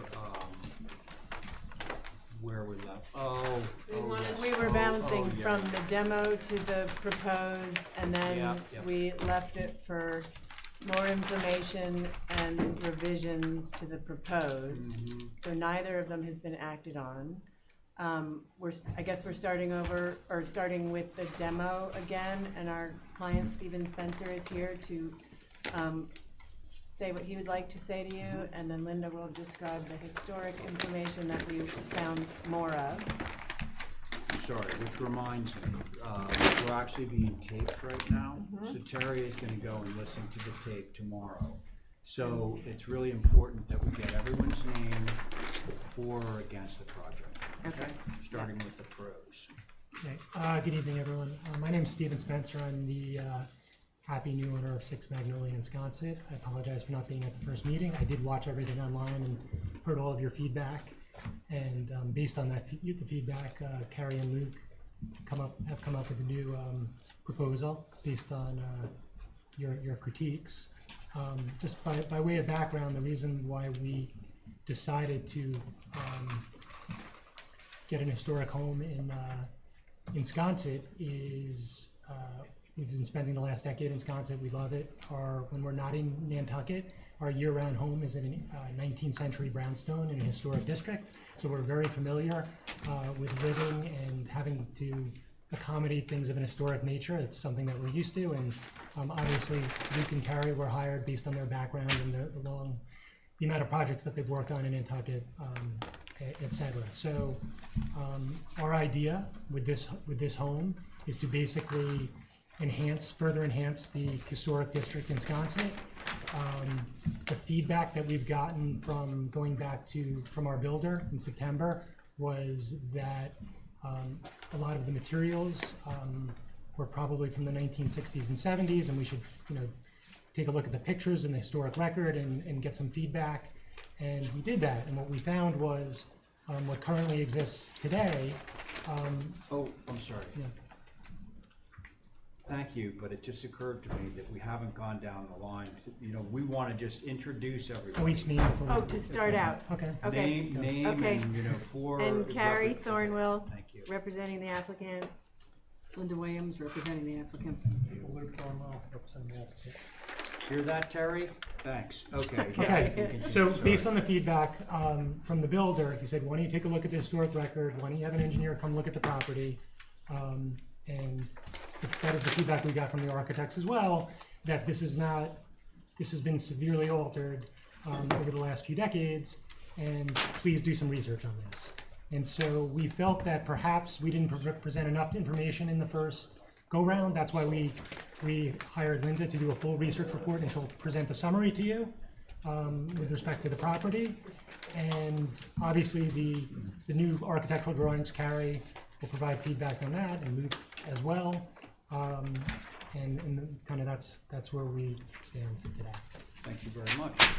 where we left. Oh, yes. We were Oh, bouncing yeah. from the demo to the proposed, and then Yep. we left it for more information and revisions to the proposed. So neither of them has been acted on. I guess we're starting over, or starting with the demo again, and our client, Stephen Spencer, is here to say what he would like to say to you, and then Linda will describe the historic information that we found more of. sorry, which reminds me, we're actually being taped right now. So Terry is gonna go and listen to the tape tomorrow. So it's really important that we get everyone's name for or against the project, okay? Starting with the pros. Okay. Good evening, everyone. My name's Stephen Spencer. I'm the happy new owner of 6 Magnolia in Sconset. I apologize for not being at the first meeting. I did watch everything online and heard all of your feedback. And based on that the feedback, Carrie and Luke have come up with a new proposal based on your critiques. Just by way of background, the reason why we decided to get an historic home in Sconset is we've been spending the last decade in Sconset. We love it. When we're not in Nantucket, our year-round home is in a 19th century brownstone in a historic district. So we're very familiar with living and having to accommodate things of an historic nature. It's something that we're used to, and obviously Luke and Carrie were hired based on their background and the amount of projects that they've worked on in Nantucket, etc. So our idea with this home is to basically further enhance the historic district in Sconset. The feedback that we've gotten from from our builder in September was that a lot of the materials were probably from the 1960s and 70s, and we should, take a look at the pictures and the historic record and get some feedback. And we did that, and what we found was what currently exists today. Oh, I'm sorry. Yeah. Thank you, but it just occurred to me that we haven't gone down the line. We want to just introduce everybody. Oh, each name. Oh, to start out. Okay. Name, Okay. and for. And Carrie Thornwell, Thank you. representing the applicant. Linda Williams, representing the applicant. Luke Thornwell, representing the applicant. Hear that, Terry? Thanks. Okay. Okay, so based on the feedback from the builder, he said, why don't you take a look at the historic record? Why don't you have an engineer come look at the property? And that is the feedback we got from the architects as well, that this has been severely altered over the last few decades, and please do some research on this. And so we felt that perhaps we didn't present enough information in the first go-round. That's why we hired Linda to do a full research report, and she'll present the summary to you with respect to the property. And obviously the new architectural drawings, Carrie will provide feedback on that, and Luke as well. And kind of that's where we stand today. Thank you very much.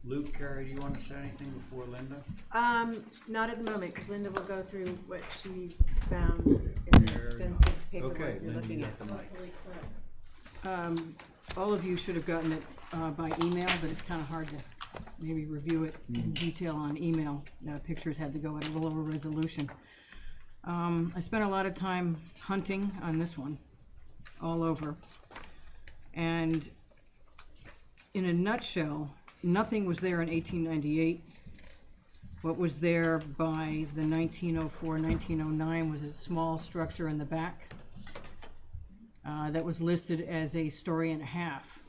Luke, Carrie, do you want to say anything before Linda? Not at the moment, because Linda will go through what she found in the extensive paperwork Okay, you're Linda, looking you at. got the mic. All of you should have gotten it by email, but it's kind of hard to maybe review it in detail on email. Pictures had to go at a lower resolution. I spent a lot of time hunting on this one, all over. And in a nutshell, nothing was there in 1898. What was there by the 1904, 1909 was a small structure in the back that was listed as a story and a half.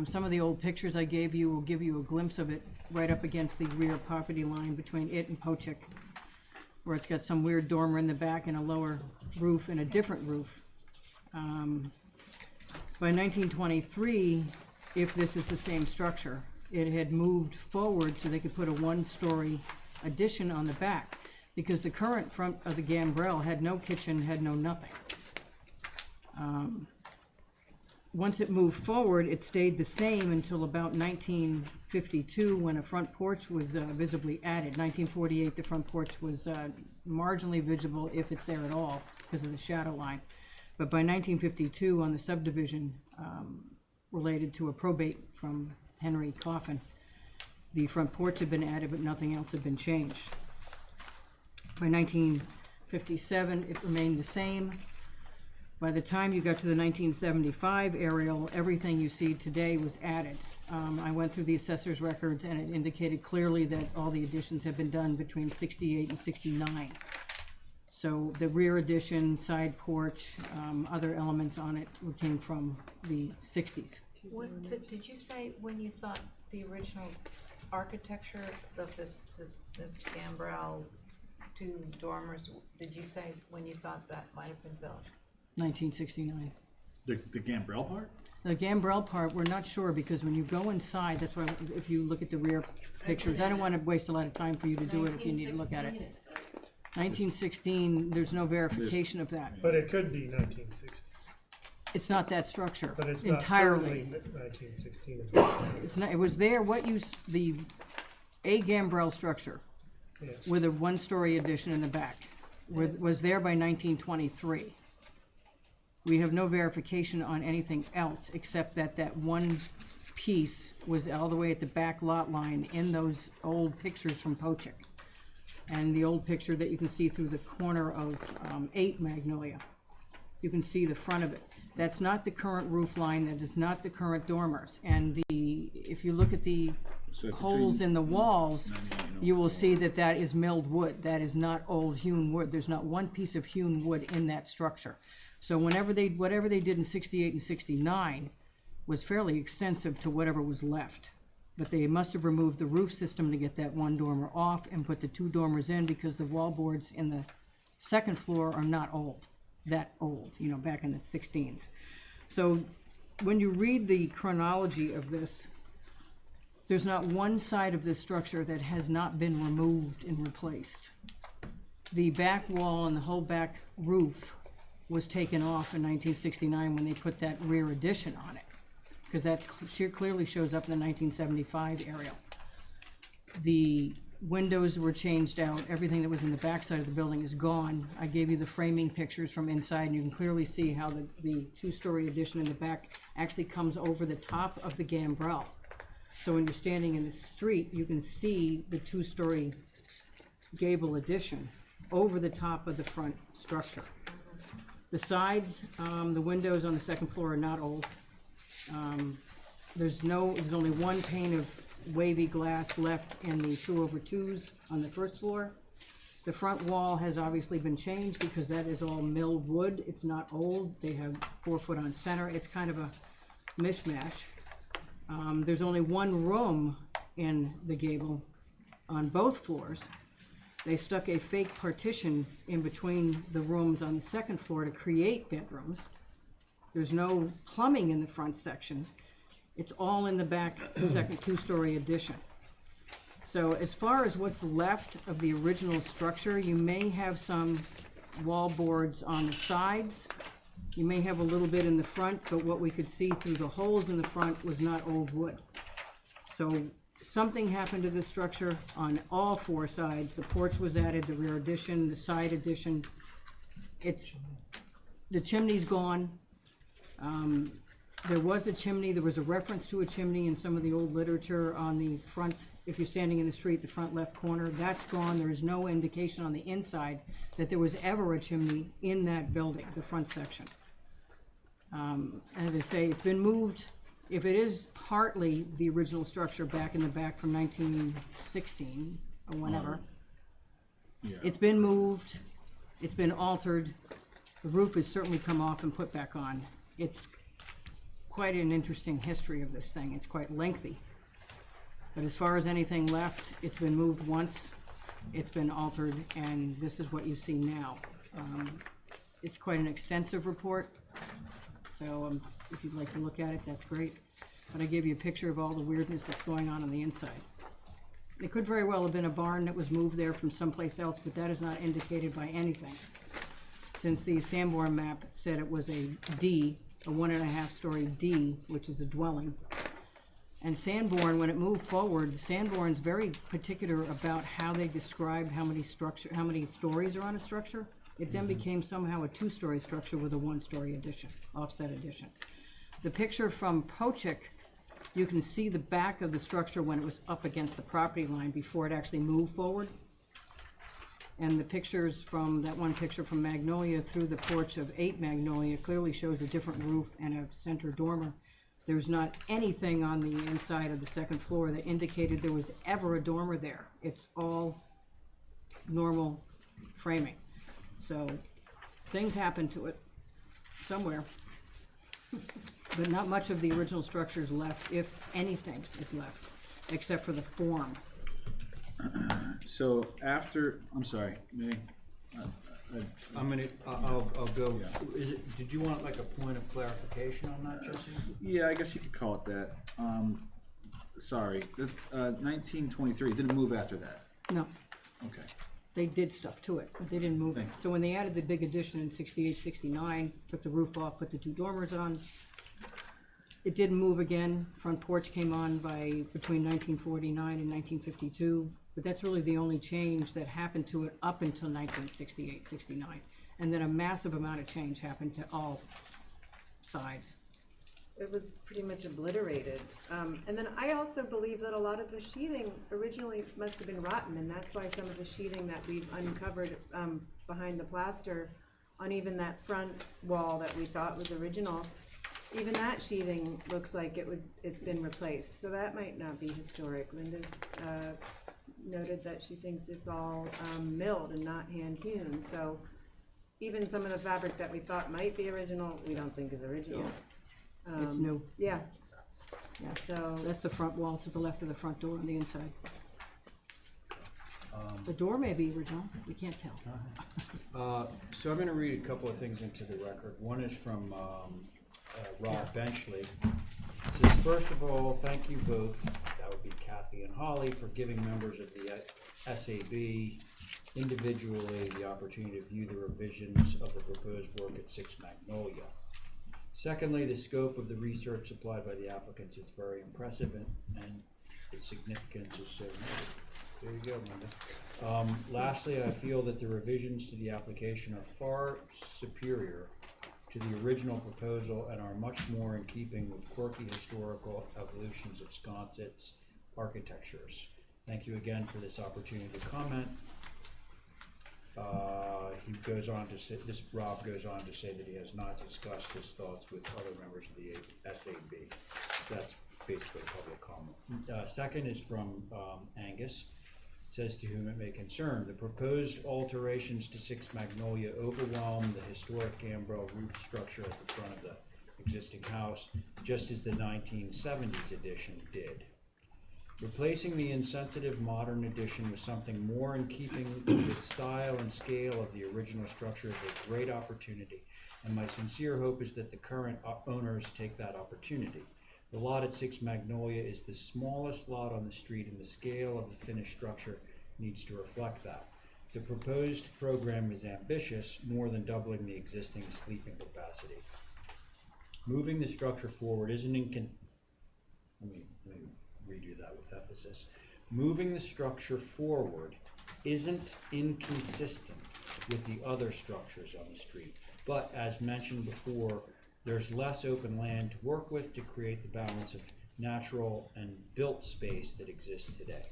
Some of the old pictures I gave you will give you a glimpse of it right up against the rear property line between it and Pochik, where it's got some weird dormer in the back and a lower roof and a different roof. By 1923, if this is the same structure, it had moved forward so they could put a one-story addition on the back, because the current front of the gambrel had no kitchen, had no nothing. Once it moved forward, it stayed the same until about 1952, when a front porch was visibly added. 1948, the front porch was marginally visible, if it's there at all, because of the shadow line. But by 1952, on the subdivision related to a probate from Henry Coffin, the front porch had been added, but nothing else had been changed. By 1957, it remained the same. By the time you got to the 1975 aerial, everything you see today was added. I went through the assessor's records, and it indicated clearly that all the additions have been done between 68 and 69. So the rear addition, side porch, other elements on it came from the 60s. Did you say when you thought the original architecture of this gambrel two dormers, did you say when you thought that might have been built? 1969. The Gambrell part? The Gambrell part, we're not sure, because when you go inside, that's why, if you look at the rear pictures, I don't want to waste a lot of time for you to do it if you need to look at it. 1916, there's no verification of that. But it could be 1960. It's not that structure But it's not entirely. certainly 1916 as well. It's not, it was there, a Gambrell structure Yes. with a one-story addition in the back, was there by 1923. We have no verification on anything else, except that one piece was all the way at the back lot line in those old pictures from Pochik. And the old picture that you can see through the corner of 8 Magnolia. You can see the front of it. That's not the current roof line, that is not the current dormers. And if you look at the holes in the walls, you will see that is milled wood. That is not old hewn wood. There's not one piece of hewn wood in that structure. So whatever they did in 68 and 69 was fairly extensive to whatever was left. But they must have removed the roof system to get that one dormer off and put the 2 dormers in, because the wall boards in the second floor are not that old, back in the 16s. So when you read the chronology of this, there's not one side of this structure that has not been removed and replaced. The back wall and the whole back roof was taken off in 1969 when they put that rear addition on it, because that clearly shows up in the 1975 aerial. The windows were changed out. Everything that was in the back side of the building is gone. I gave you the framing pictures from inside, and you can clearly see how the 2-story addition in the back actually comes over the top of the gambrel. So when you're standing in the street, you can see the 2-story gable addition over the top of the front structure. The sides, the windows on the second floor are not old. There's only one pane of wavy glass left in the 2/2s on the first floor. The front wall has obviously been changed because that is all milled wood. It's not old. They have 4 foot on center. It's kind of a mishmash. There's only one room in the gable on both floors. They stuck a fake partition in between the rooms on the second floor to create bedrooms. There's no plumbing in the front section. It's all in the back second 2-story addition. So as far as what's left of the original structure, you may have some wall boards on the sides. You may have a little bit in the front, but what we could see through the holes in the front was not old wood. So something happened to this structure on all 4 sides. The porch was added, the rear addition, the side addition. The chimney's gone. There was a chimney, there was a reference to a chimney in some of the old literature on the front, if you're standing in the street, the front left corner. That's gone. There is no indication on the inside that there was ever a chimney in that building, the front section. As I say, it's been moved. If it is partly the original structure back in the back from 1916 or whenever, it's been moved, it's been altered. The roof has certainly come off and put back on. It's quite an interesting history of this thing. It's quite lengthy. But as far as anything left, it's been moved once, it's been altered, and this is what you see now. It's quite an extensive report, so if you'd like to look at it, that's great. But I gave you a picture of all the weirdness that's going on the inside. It could very well have been a barn that was moved there from someplace else, but that is not indicated by anything, since the Sanborn map said it was a D, a 1.5-story D, which is a dwelling. And Sanborn, when it moved forward, Sanborn's very particular about how they described how many stories are on a structure. It then became somehow a 2-story structure with a 1-story addition, offset addition. The picture from Pochik, you can see the back of the structure when it was up against the property line before it actually moved forward. And the pictures from, that one picture from Magnolia through the porch of 8 Magnolia clearly shows a different roof and a center dormer. There's not anything on the inside of the second floor that indicated there was ever a dormer there. It's all normal framing. So things happened to it somewhere. But not much of the original structure is left, if anything is left, except for the form. So after, I'm sorry, May, I'll go, Yeah. did you want like a point of clarification on that, Jesse? yeah, I guess you could call it that. Sorry, 1923, didn't move after that. No, Okay. they did stuff to it, but they didn't move it. Thank you. So when they added the big addition in 68, 69, took the roof off, put the 2 dormers on, it didn't move again. Front porch came on between 1949 and 1952, but that's really the only change that happened to it up until 1968, 69. And then a massive amount of change happened to all sides. It was pretty much obliterated. And then I also believe that a lot of the sheathing originally must have been rotten, and that's why some of the sheathing that we've uncovered behind the plaster on even that front wall that we thought was original, even that sheathing looks like it's been replaced. So that might not be historic. Linda's noted that she thinks it's all milled and not hand hewn. So even some of the fabric that we thought might be original, we don't think is original. It's new. Yeah. Yeah. So That's the front wall to the left of the front door on the inside. The door may be original, we can't tell. So I'm gonna read a couple of things into the record. One is from Rob Benchley. It says, first of all, thank you both, that would be Kathy and Holly, for giving members of the SAB individually the opportunity to view the revisions of the proposed work at 6 Magnolia. Secondly, the scope of the research supplied by the applicants is very impressive and its significance is so noted. There you go, Linda. Lastly, I feel that the revisions to the application are far superior to the original proposal and are much more in keeping with quirky historical evolutions of Sconset's architectures. Thank you again for this opportunity to comment. He goes on to say, Rob goes on to say that he has not discussed his thoughts with other members of the SAB. So that's basically public comment. Second is from Angus. Says, to whom it may concern, the proposed alterations to 6 Magnolia overwhelm the historic gambrel roof structure at the front of the existing house, just as the 1970s addition did. Replacing the insensitive modern addition with something more in keeping with the style and scale of the original structure is a great opportunity, and my sincere hope is that the current owners take that opportunity. The lot at 6 Magnolia is the smallest lot on the street, and the scale of the finished structure needs to reflect that. The proposed program is ambitious, more than doubling the existing sleeping capacity. Moving the structure forward isn't let me redo that with emphasis. Moving the structure forward isn't inconsistent with the other structures on the street, but as mentioned before, there's less open land to work with to create the balance of natural and built space that exists today.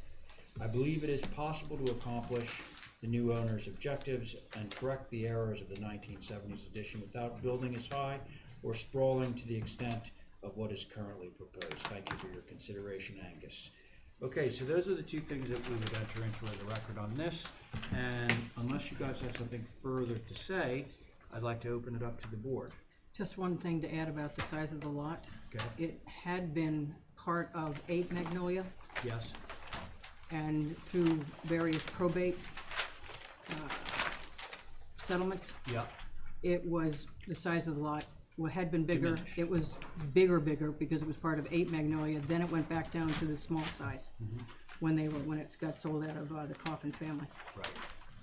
I believe it is possible to accomplish the new owner's objectives and correct the errors of the 1970s addition without building as high or sprawling to the extent of what is currently proposed. Thank you for your consideration, Angus. Okay, so those are the two things that we would enter into the record on this, and unless you guys have something further to say, I'd like to open it up to the board. Just one thing to add about the size of the lot. Okay. It had been part of 8 Magnolia, Yes? and through various probate settlements, Yeah. it was, the size of the lot had been bigger. Diminished. It was bigger because it was part of 8 Magnolia, then it went back down to the small size when it got sold out of the Coffin family. Right.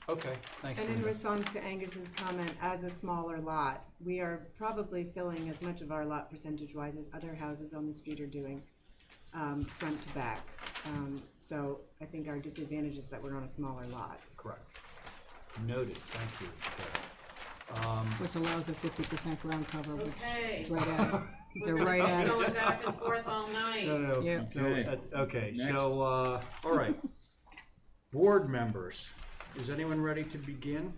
Okay, thanks, And in Linda. response to Angus's comment, as a smaller lot, we are probably filling as much of our lot percentage-wise as other houses on the street are doing, front to back. So I think our disadvantage is that we're on a smaller lot. Correct. Noted, thank you. Which allows a 50% ground cover, which Okay. is right at it. They're We're right gonna at be it. going back and forth all night. No, Yeah. no, that's, okay, so, all right. Board members, is anyone ready to begin?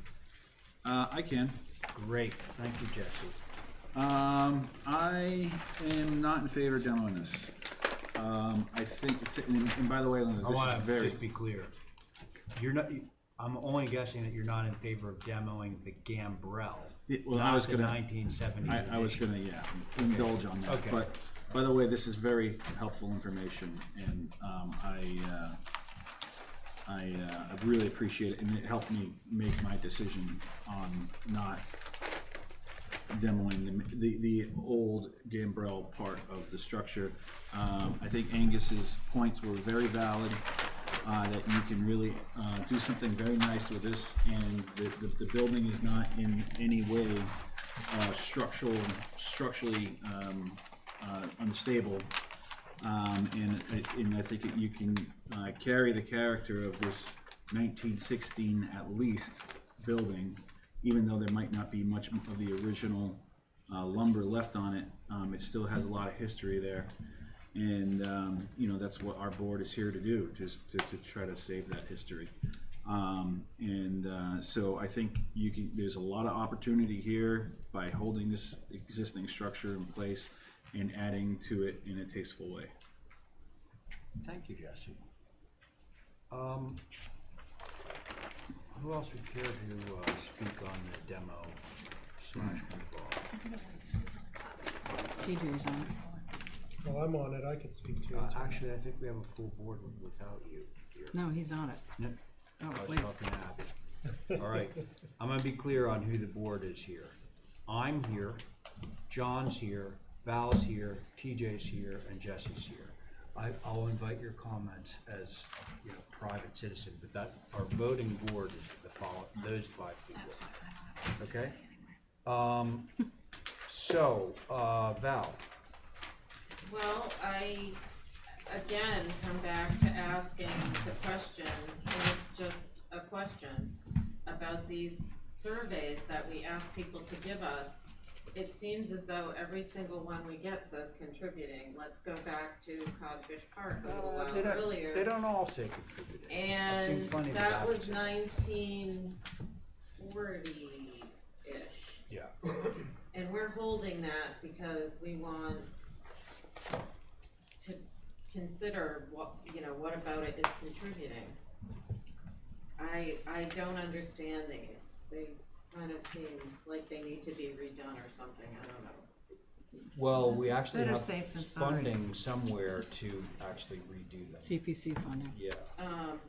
I can. Great, thank you, Jesse. I am not in favor of demoing this. I think, and by the way, Linda, I this wanna is very. just be clear. You're not, I'm only guessing that you're not in favor of demoing the gambrel, Well, I not was the gonna. 1970s I was edition. gonna, indulge on that. Okay. But, by the way, this is very helpful information, and I really appreciate it, and it helped me make my decision on not demoing the old gambrel part of the structure. I think Angus's points were very valid, that you can really do something very nice with this, and the building is not in any way structurally unstable. And I think you can carry the character of this 1916 at least building, even though there might not be much of the original lumber left on it. It still has a lot of history there, and you know, that's what our board is here to do, just to try to save that history. So I think there's a lot of opportunity here by holding this existing structure in place and adding to it in a tasteful way. Thank you, Jesse. Who else would care to speak on the demo / control? TJ's on it. Well, I'm on it, I could speak to it. Actually, I think we have a full board without you here. No, he's on it. No, Oh, I was wait. talking to Abby. All right, I'm gonna be clear on who the board is here. I'm here, John's here, Val's here, TJ's here, and Jesse's here. I'll invite your comments as, you know, private citizen, but that, our voting board is those 5 people. That's fine, I don't have to Okay? say anymore. So, Val, Well, I, again, come back to asking the question, and it's just a question about these surveys that we ask people to give us. It seems as though every single one we get says contributing. Let's go back to Codfish Park a little while earlier. they don't all say contributing. I've seen And plenty of that was opposites. 1940-ish. Yeah. And we're holding that because we want to consider what, you know, what about it is contributing. I don't understand these. They kind of seem like they need to be redone or something, I don't know. Well, we actually Better have safe than sorry. funding somewhere to actually redo them. CPC funding. Yeah.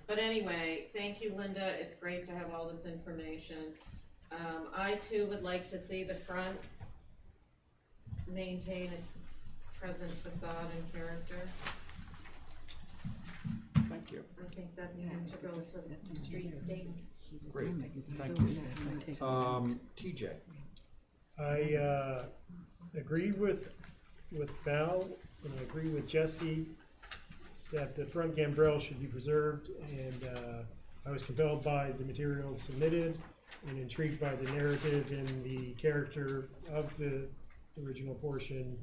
But anyway, thank you, Linda, it's great to have all this information. I too would like to see the front maintain its present facade and character. Thank you. I think that's integral to the streetscape. Great, thank you. TJ. I agree with Val, and I agree with Jesse that the front gambrel should be preserved, and I was compelled by the materials submitted and intrigued by the narrative and the character of the original portion,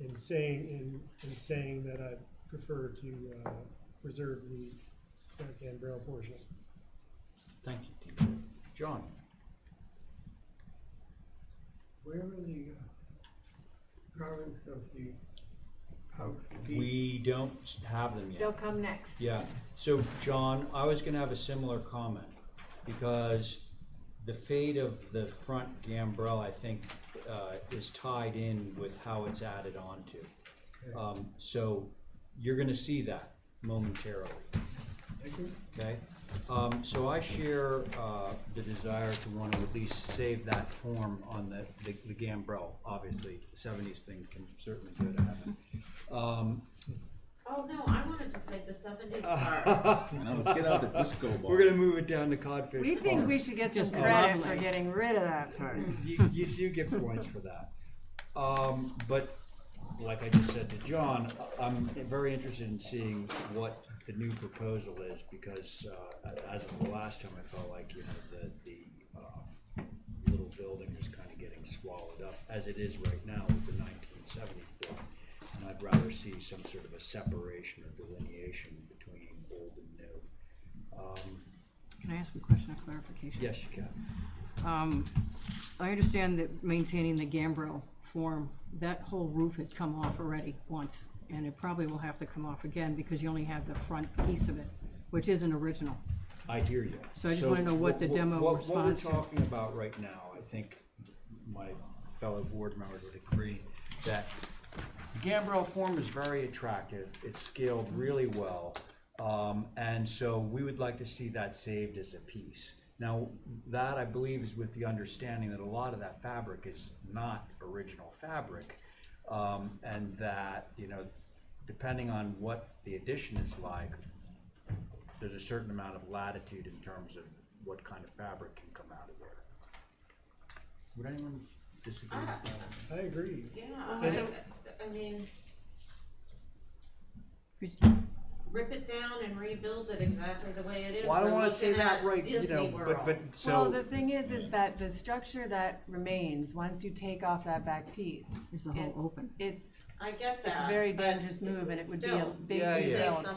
in saying that I prefer to preserve the front gambrel portion. Thank you, TJ. John. Where are the drawings of the house? We don't have them yet. They'll come next. Yeah, so John, I was gonna have a similar comment, because the fate of the front gambrel, I think, is tied in with how it's added onto. So you're gonna see that momentarily. Okay, so I share the desire to want to at least save that form on the gambrel. Obviously, the 70s thing can certainly go to heaven. Oh, no, I wanted to say the 70s part. Let's get out the disco ball. We're gonna move it down to Codfish We think Park. we should get some Just credit lovely. for getting rid of that part. You do get points for that. But like I just said to John, I'm very interested in seeing what the new proposal is, because as of the last time, I felt like, you know, the little building was kind of getting swallowed up, as it is right now with the 1970s building. And I'd rather see some sort of a separation or delineation between old and new. Can I ask a question of clarification? Yes, you can. I understand that maintaining the gambrel form, that whole roof has come off already once, and it probably will have to come off again because you only have the front piece of it, which isn't original. I hear you. So I just wanna know what the demo responds to. What we're talking about right now, I think my fellow board members would agree that the gambrel form is very attractive. It's scaled really well. And so we would like to see that saved as a piece. Now, that I believe is with the understanding that a lot of that fabric is not original fabric, and that, you know, depending on what the addition is like, there's a certain amount of latitude in terms of what kind of fabric can come out of there. Would anyone disagree with that? I agree. Yeah, And- I mean, rip it down and rebuild it exactly the way it is. Well, I don't We're wanna say looking that at right, you Disney know, World. but so. Well, the thing is that the structure that remains, once you take off that back piece, Is the whole open. it's, I get that. it's a very but dangerous move, and it would be a still, big Yeah, yeah. result. Save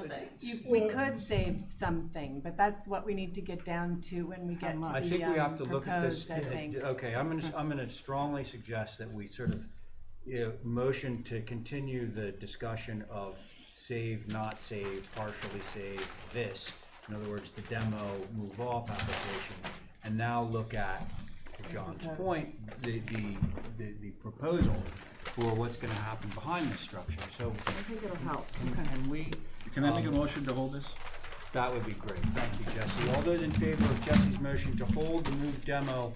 something. We could save something, but that's what we need to get down to when we get to I think we have to the look at this. proposed, I think. Okay, I'm gonna strongly suggest that we sort of, motion to continue the discussion of save, not save, partially save this. In other words, the demo move off application, and now look at, to John's point, the proposal for what's gonna happen behind this structure. So I think it'll help. can we? Can I make a motion to hold this? That would be great, thank you, Jesse. All those in favor of Jesse's motion to hold the move demo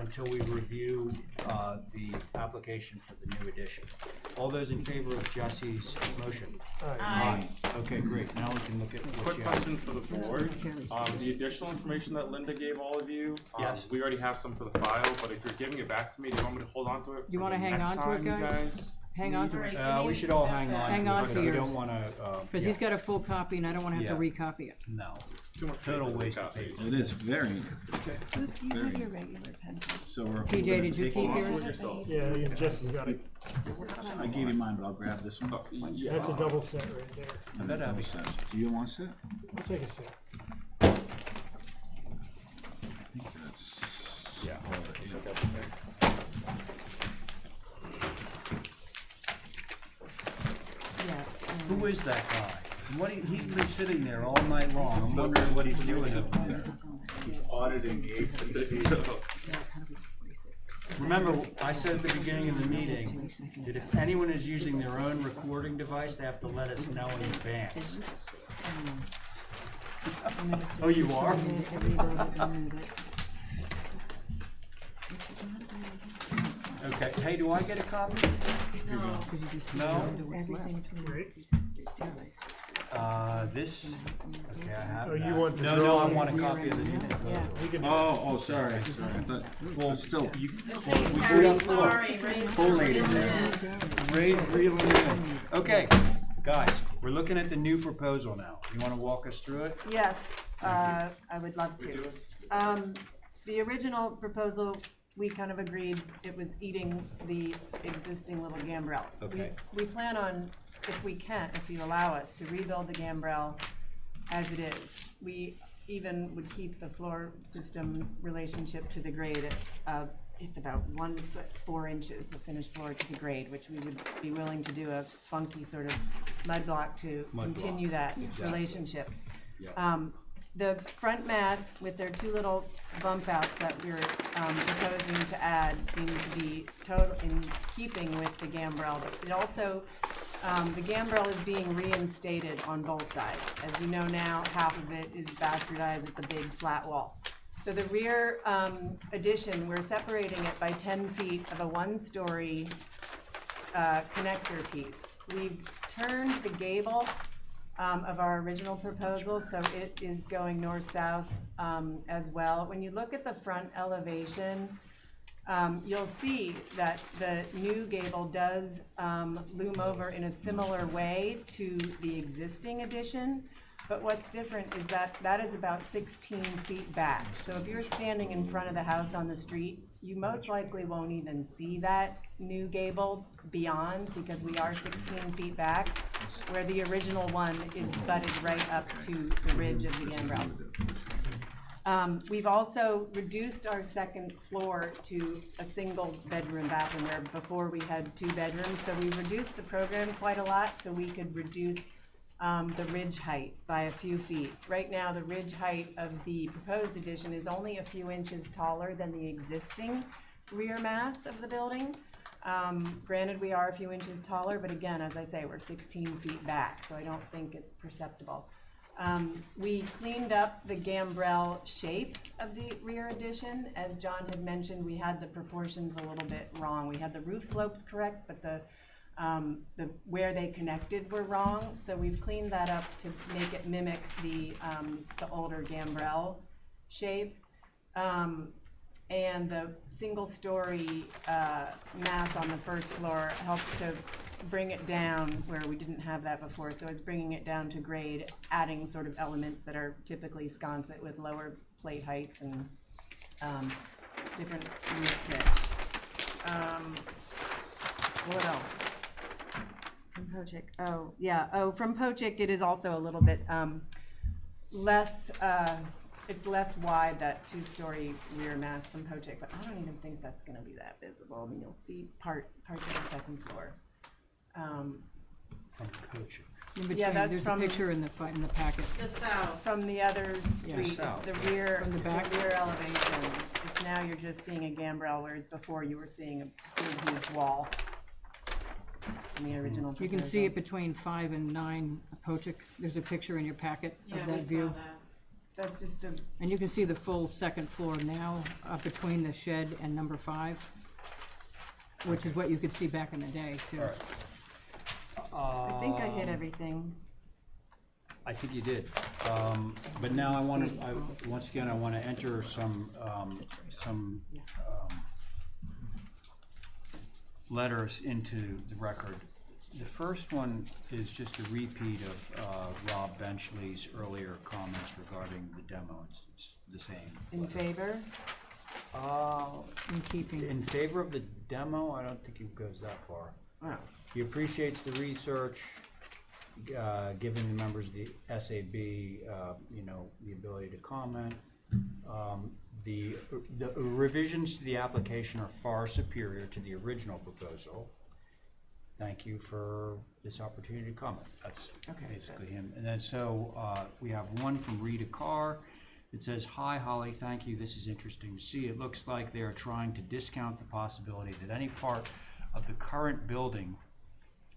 until we review the application for the new addition. All those in favor of Jesse's motion? Aye. Okay, great, now we can look at what Quick you have. question for the board. The additional information that Linda gave all of you, Yes. we already have some for the file, but if you're giving it back to me, do you want me to hold on to it? You for wanna the hang next on to it, time you guys? Hang on to it, We should all hang on to it. Hang on to because we yours. don't wanna, because he's got a full copy and I don't wanna have to Yeah. recopy it. no, Too much total paper to waste of copy. paper. It is very, Luke, do you have your regular pencil? so we're. TJ, we're did you gonna keep take- yours? Yourself. Yeah, Jesse's got it. I gave you mine, but I'll grab this one. Yeah. That's a double set right there. And that Double set. Do you want to sit? I'll take a set. I think that's. Yeah. all it is. Yeah. Who is that guy? What, he's been sitting there all night long, I'm wondering what he's doing up there. He's auditing HPC. Remember, I said at the beginning of the meeting that if anyone is using their own recording device, they have to let us know in advance. Oh, you are? Okay, hey, do I get a copy? No. No? Great. This, okay, I have Oh, you that. want the No, I drawing? want a copy of the new proposal. We can, Oh, sorry, sorry. I thought, well, still, you. We Harry, should have sorry, Ray's collated not that. in. Ray's reeling it in. Okay, guys, we're looking at the new proposal now. You wanna walk us through it? Yes, I would love to. The original proposal, we kind of agreed it was eating the existing little gambrel. Okay. We plan on, if we can, if you allow us, to rebuild the gambrel as it is. We even would keep the floor system relationship to the grade at, it's about 1 foot 4 inches, the finished floor to the grade, which we would be willing to do a funky sort of mud block to Mud block, continue that exactly. relationship. Yeah. The front mass with their 2 little bump outs that we're proposing to add seem to be total in keeping with the gambrel, but it also, the gambrel is being reinstated on both sides. As you know now, half of it is bastardized, it's a big flat wall. So the rear addition, we're separating it by 10 feet of a 1-story connector piece. We've turned the gable of our original proposal, so it is going north-south as well. When you look at the front elevation, you'll see that the new gable does loom over in a similar way to the existing addition, but what's different is that that is about 16 feet back. So if you're standing in front of the house on the street, you most likely won't even see that new gable beyond, because we are 16 feet back, where the original one is butted right up to the ridge of the gambrel. We've also reduced our second floor to a single bedroom bathroom, where before we had 2 bedrooms. So we reduced the program quite a lot so we could reduce the ridge height by a few feet. Right now, the ridge height of the proposed addition is only a few inches taller than the existing rear mass of the building. Granted, we are a few inches taller, but again, as I say, we're 16 feet back, so I don't think it's perceptible. We cleaned up the gambrel shape of the rear addition. As John had mentioned, we had the proportions a little bit wrong. We had the roof slopes correct, but the where they connected were wrong. So we've cleaned that up to make it mimic the older gambrel shape. And the single-story mass on the first floor helps to bring it down where we didn't have that before. So it's bringing it down to grade, adding sort of elements that are typically sconset with lower plate heights and different roof pitch. What else? From Pochik. Oh, yeah. Oh, from Pochik, it is also a little bit less. It's less wide, that two-story rear mass from Pochik, but I don't even think that's going to be that visible. I mean, you'll see parts of the second floor. From Pochik. Yeah, that's There's from a picture in the packet. The south. from the other street. south. It's the rear, From the back? rear elevation. It's now you're just seeing a gambrel, whereas before you were seeing a big, huge wall in the original You can proposal. see it between 5 and 9 Pochik. There's a picture in your packet Yeah, of we that saw view. that. That's just the, And you can see the full second floor now, between the shed and number 5, which is what you could see back in the day, too. I think I hit everything. I think you did. But now I want to, once again, I want to enter some letters into the record. The first one is just a repeat of Rob Benchley's earlier comments regarding the demo. It's the same. In favor? In keeping. In favor of the demo, I don't think it goes that far. Oh. He appreciates the research, giving the members of the SAB, the ability to comment. The revisions to the application are far superior to the original proposal. Thank you for this opportunity to comment. That's basically him. And then we have one from Rita Carr. It says, "Hi Holly, thank you. This is interesting to see. It looks like they are trying to discount the possibility that any part of the current building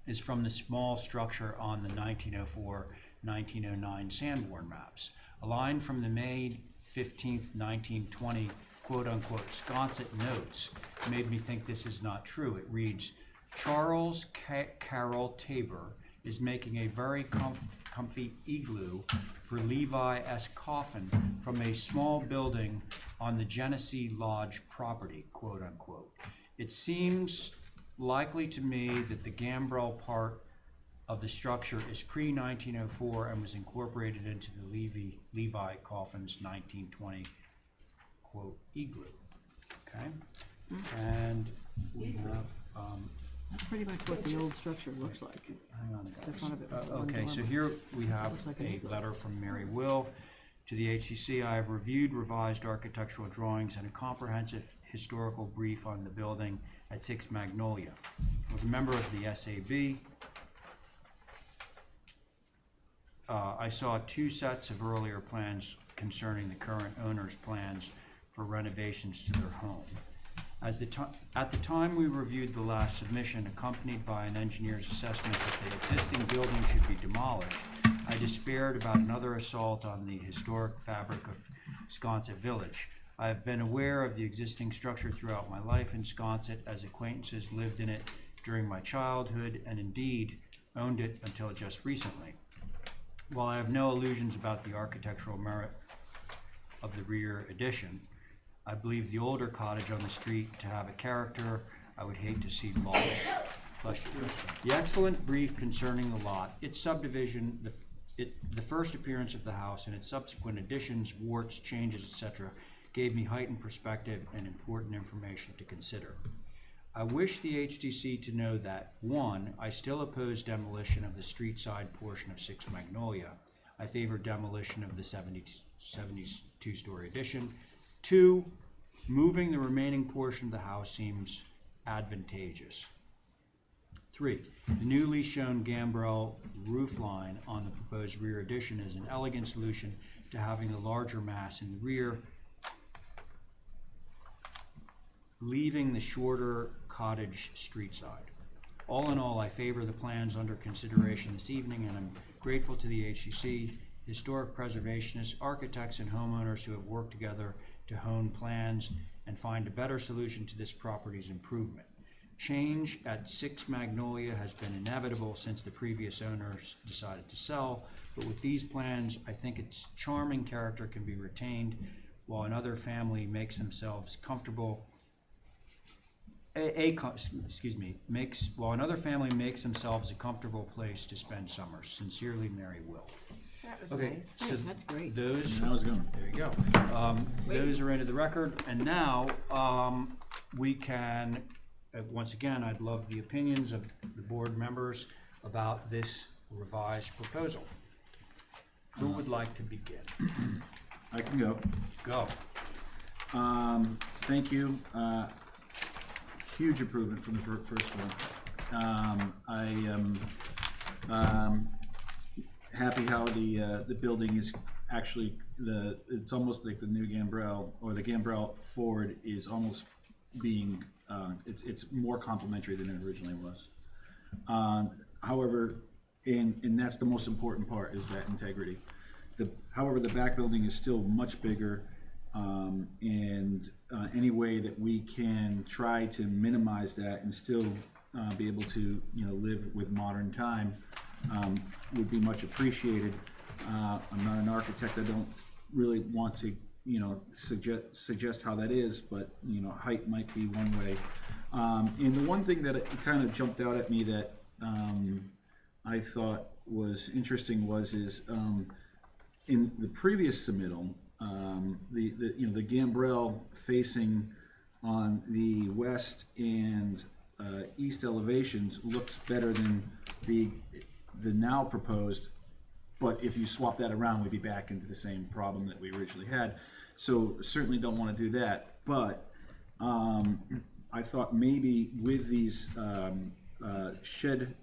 is from the small structure on the 1904-1909 Sanborn maps. A line from the May 15th, 1920 quote-unquote Sconset notes made me think this is not true. It reads, Charles Carroll Tabor is making a very comfy igloo for Levi S. Coffin from a small building on the Genesee Lodge property, quote unquote. It seems likely to me that the gambrel part of the structure is pre-1904 and was incorporated into the Levi Coffin's 1920 quote igloo." Okay, and we have That's pretty much what the old structure looks like. hang on, The front of it was one okay, so dormer. here we have Looks like an a igloo. letter from Mary Will to the HCC. I have reviewed revised architectural drawings and a comprehensive historical brief on the building at 6 Magnolia. As a member of the SAB, I saw 2 sets of earlier plans concerning the current owner's plans for renovations to their home. At the time we reviewed the last submission, accompanied by an engineer's assessment that the existing building should be demolished, I despaired about another assault on the historic fabric of Sconset Village. I have been aware of the existing structure throughout my life in Sconset, as acquaintances lived in it during my childhood and indeed owned it until just recently. While I have no illusions about the architectural merit of the rear addition, I believe the older cottage on the street to have a character I would hate to see lost. The excellent brief concerning the lot, its subdivision, the first appearance of the house, and its subsequent additions, warts, changes, etc., gave me heightened perspective and important information to consider. I wish the HTC to know that, 1, I still oppose demolition of the street side portion of 6 Magnolia. I favor demolition of the 72-story addition. 2, moving the remaining portion of the house seems advantageous. 3, the newly shown gambrel roof line on the proposed rear addition is an elegant solution to having the larger mass in the rear, leaving the shorter cottage street side. All in all, I favor the plans under consideration this evening, and I'm grateful to the HCC historic preservationists, architects, and homeowners who have worked together to hone plans and find a better solution to this property's improvement. Change at 6 Magnolia has been inevitable since the previous owners decided to sell, but with these plans, I think its charming character can be retained while another family makes themselves comfortable. While another family makes themselves a comfortable place to spend summers. Sincerely, Mary Will. That was Okay, nice. so That's great. those. I was going. There you go. Those are into the record, and now we can. Once again, I'd love the opinions of the board members about this revised proposal. Who would like to begin? I can go. Go. Thank you. Huge improvement from the first one. I am happy how the building is actually it's almost like the new Gambrel, or the Gambrel Ford is almost being it's more complementary than it originally was. However, and that's the most important part, is that integrity. However, the back building is still much bigger, and any way that we can try to minimize that and still be able to live with modern time would be much appreciated. I'm not an architect. I don't really want to suggest how that is, but height might be one way. And the one thing that it kind of jumped out at me that I thought was interesting is in the previous submittal, the Gambrel facing on the west and east elevations looks better than the now proposed. But if you swap that around, we'd be back into the same problem that we originally had. So certainly don't want to do that. But I thought maybe with these shed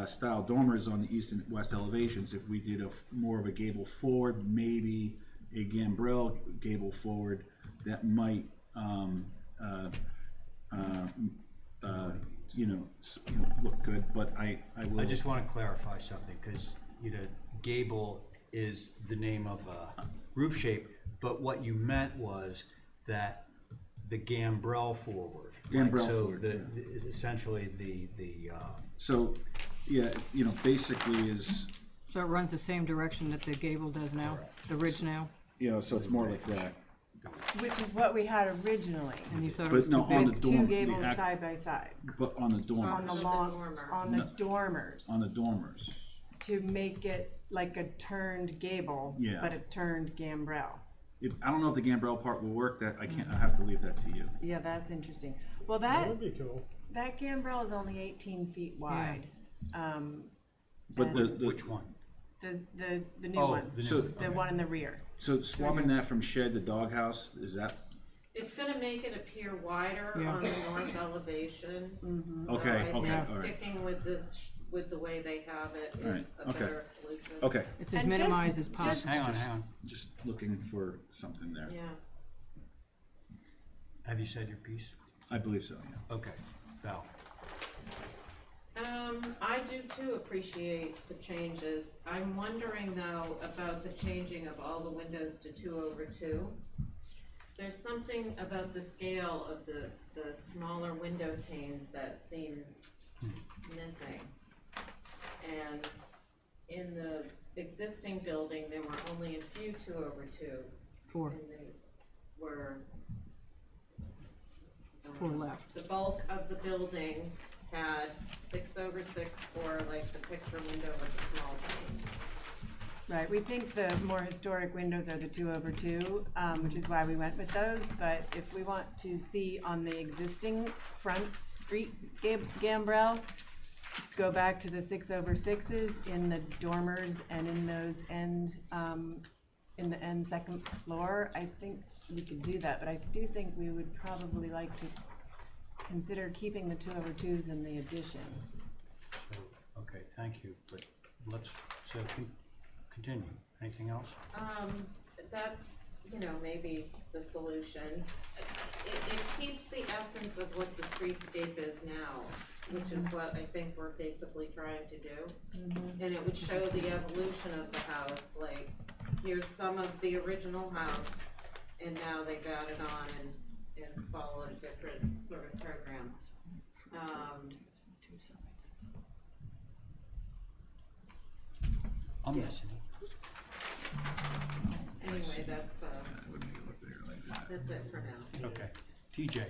style dormers on the east and west elevations, if we did more of a gable forward, maybe a Gambrel gable forward, that might look good. But I will. I just want to clarify something, because gable is the name of a roof shape, but what you meant was that the Gambrel forward. Gambrel so forward, is essentially the So, yeah, basically is. So it runs the same direction that the gable does now, the ridge now? So it's more like that. Which is what we had originally. And you thought it But was no, too on big? the Two dorm, gables side by side. But on the dormers. On the dormers. On the dormers. To make it like a turned gable, Yeah. but a turned gambrel. I don't know if the Gambrel part will work. That I can't. I have to leave that to you. Yeah, that's interesting. Well, That would be cool. that gambrel is only 18 feet wide. But and which one? The new Oh, one. the new So- one. The one in the rear. So swapping that from shed to doghouse, is that It's gonna make it appear wider Yeah. on the north elevation. Mhm. So Okay, I think okay, all right. sticking with the way they have it All right, is a okay. better solution. okay? It's as And minimized just- as possible. Hang on. Just looking for something there. Yeah. Have you said your piece? I believe so. Yeah. Okay. Val. I do too appreciate the changes. I'm wondering though about the changing of all the windows to 2/2. There's something about the scale of the smaller window panes that seems missing. And in the existing building, there were only a few 2/2. 4. And they were. 4 left. The bulk of the building had 6/6, or like the picture window with the small panes. Right, we think the more historic windows are the 2/2, which is why we went with those, but if we want to see on the existing front street gambrel, go back to the 6/6s in the dormers and in those in the end second floor. I think we could do that, but I do think we would probably like to consider keeping the 2/2s in the addition. So, okay, thank you, but let's, continue. Anything else? That's, maybe the solution. It keeps the essence of what the streetscape is now, which is what I think we're basically trying to do. And it would show the evolution of the house, like here's some of the original house, and now they've added on and followed a different sort of program. I'm Yeah. listening. Anyway, that's it for now. Okay. TJ,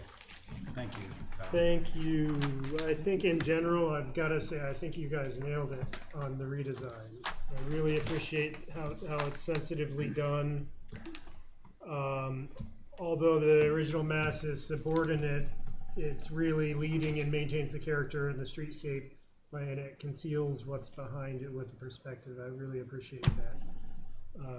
thank you. Thank you. I think in general, I've gotta say, I think you guys nailed it on the redesign. I really appreciate how it's sensitively done. Although the original mass is subordinate, it's really leading and maintains the character and the streetscape, and it conceals what's behind it with the perspective. I really appreciate that.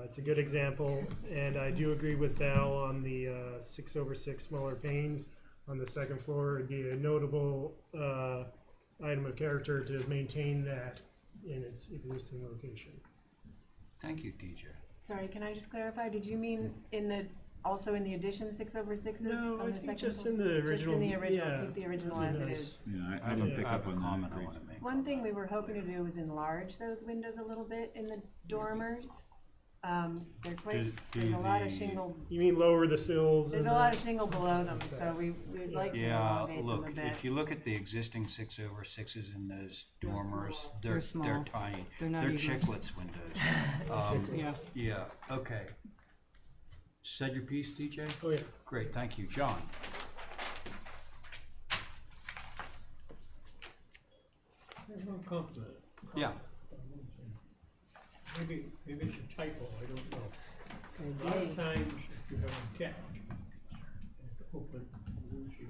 It's a good example, and I do agree with Val on the 6/6 smaller panes on the second floor. It'd be a notable item of character to maintain that in its existing location. Thank you, TJ. Sorry, can I just clarify? Did you mean also in the addition 6/6s? No, on I the think second just floor? in the original. Just in the original, yeah. keep the original Be as it nice. is. Yeah, I didn't pick up on that. Comment I Agreed. want to make. One thing we were hoping to do was enlarge those windows a little bit in the dormers. They're quite, there's a lot of shingle, You mean lower the sills? there's a and lot of shingle below them, so we'd like to Yeah, elongate them a look, bit. if you look at the existing 6/6s in those They're dormers, small. they're They're small. tiny. They're not They're even- chiclets windows. Yeah. Yeah, okay. Said your piece, TJ? Oh, yeah. Great, thank you. John? There's no compliment. Yeah. Maybe it's a typo, I don't know. A lot of times, if you have a deck, and it's open, you lose your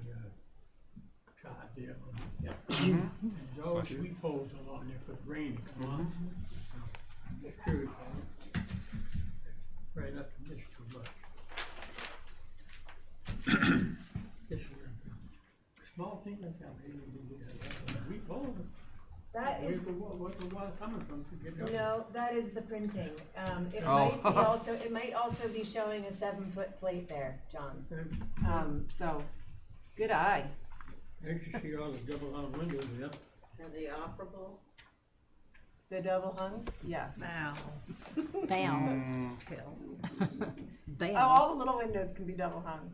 card there on the deck. And there's always sweep holes along there for the rain to come off. I'm just curious, right up to this too much. This is a small thing like that, maybe we can get a sweep hole. That is, Where's the water coming from to get up? no, that is the printing. It Oh. might be also, it might also be showing a 7-foot plate there, John. So, good eye. I used to see all the double hung windows, yeah. Are they operable? The double hungs, yeah. Bow. Bow. Kill. Oh, Bow. all the little windows can be double hung.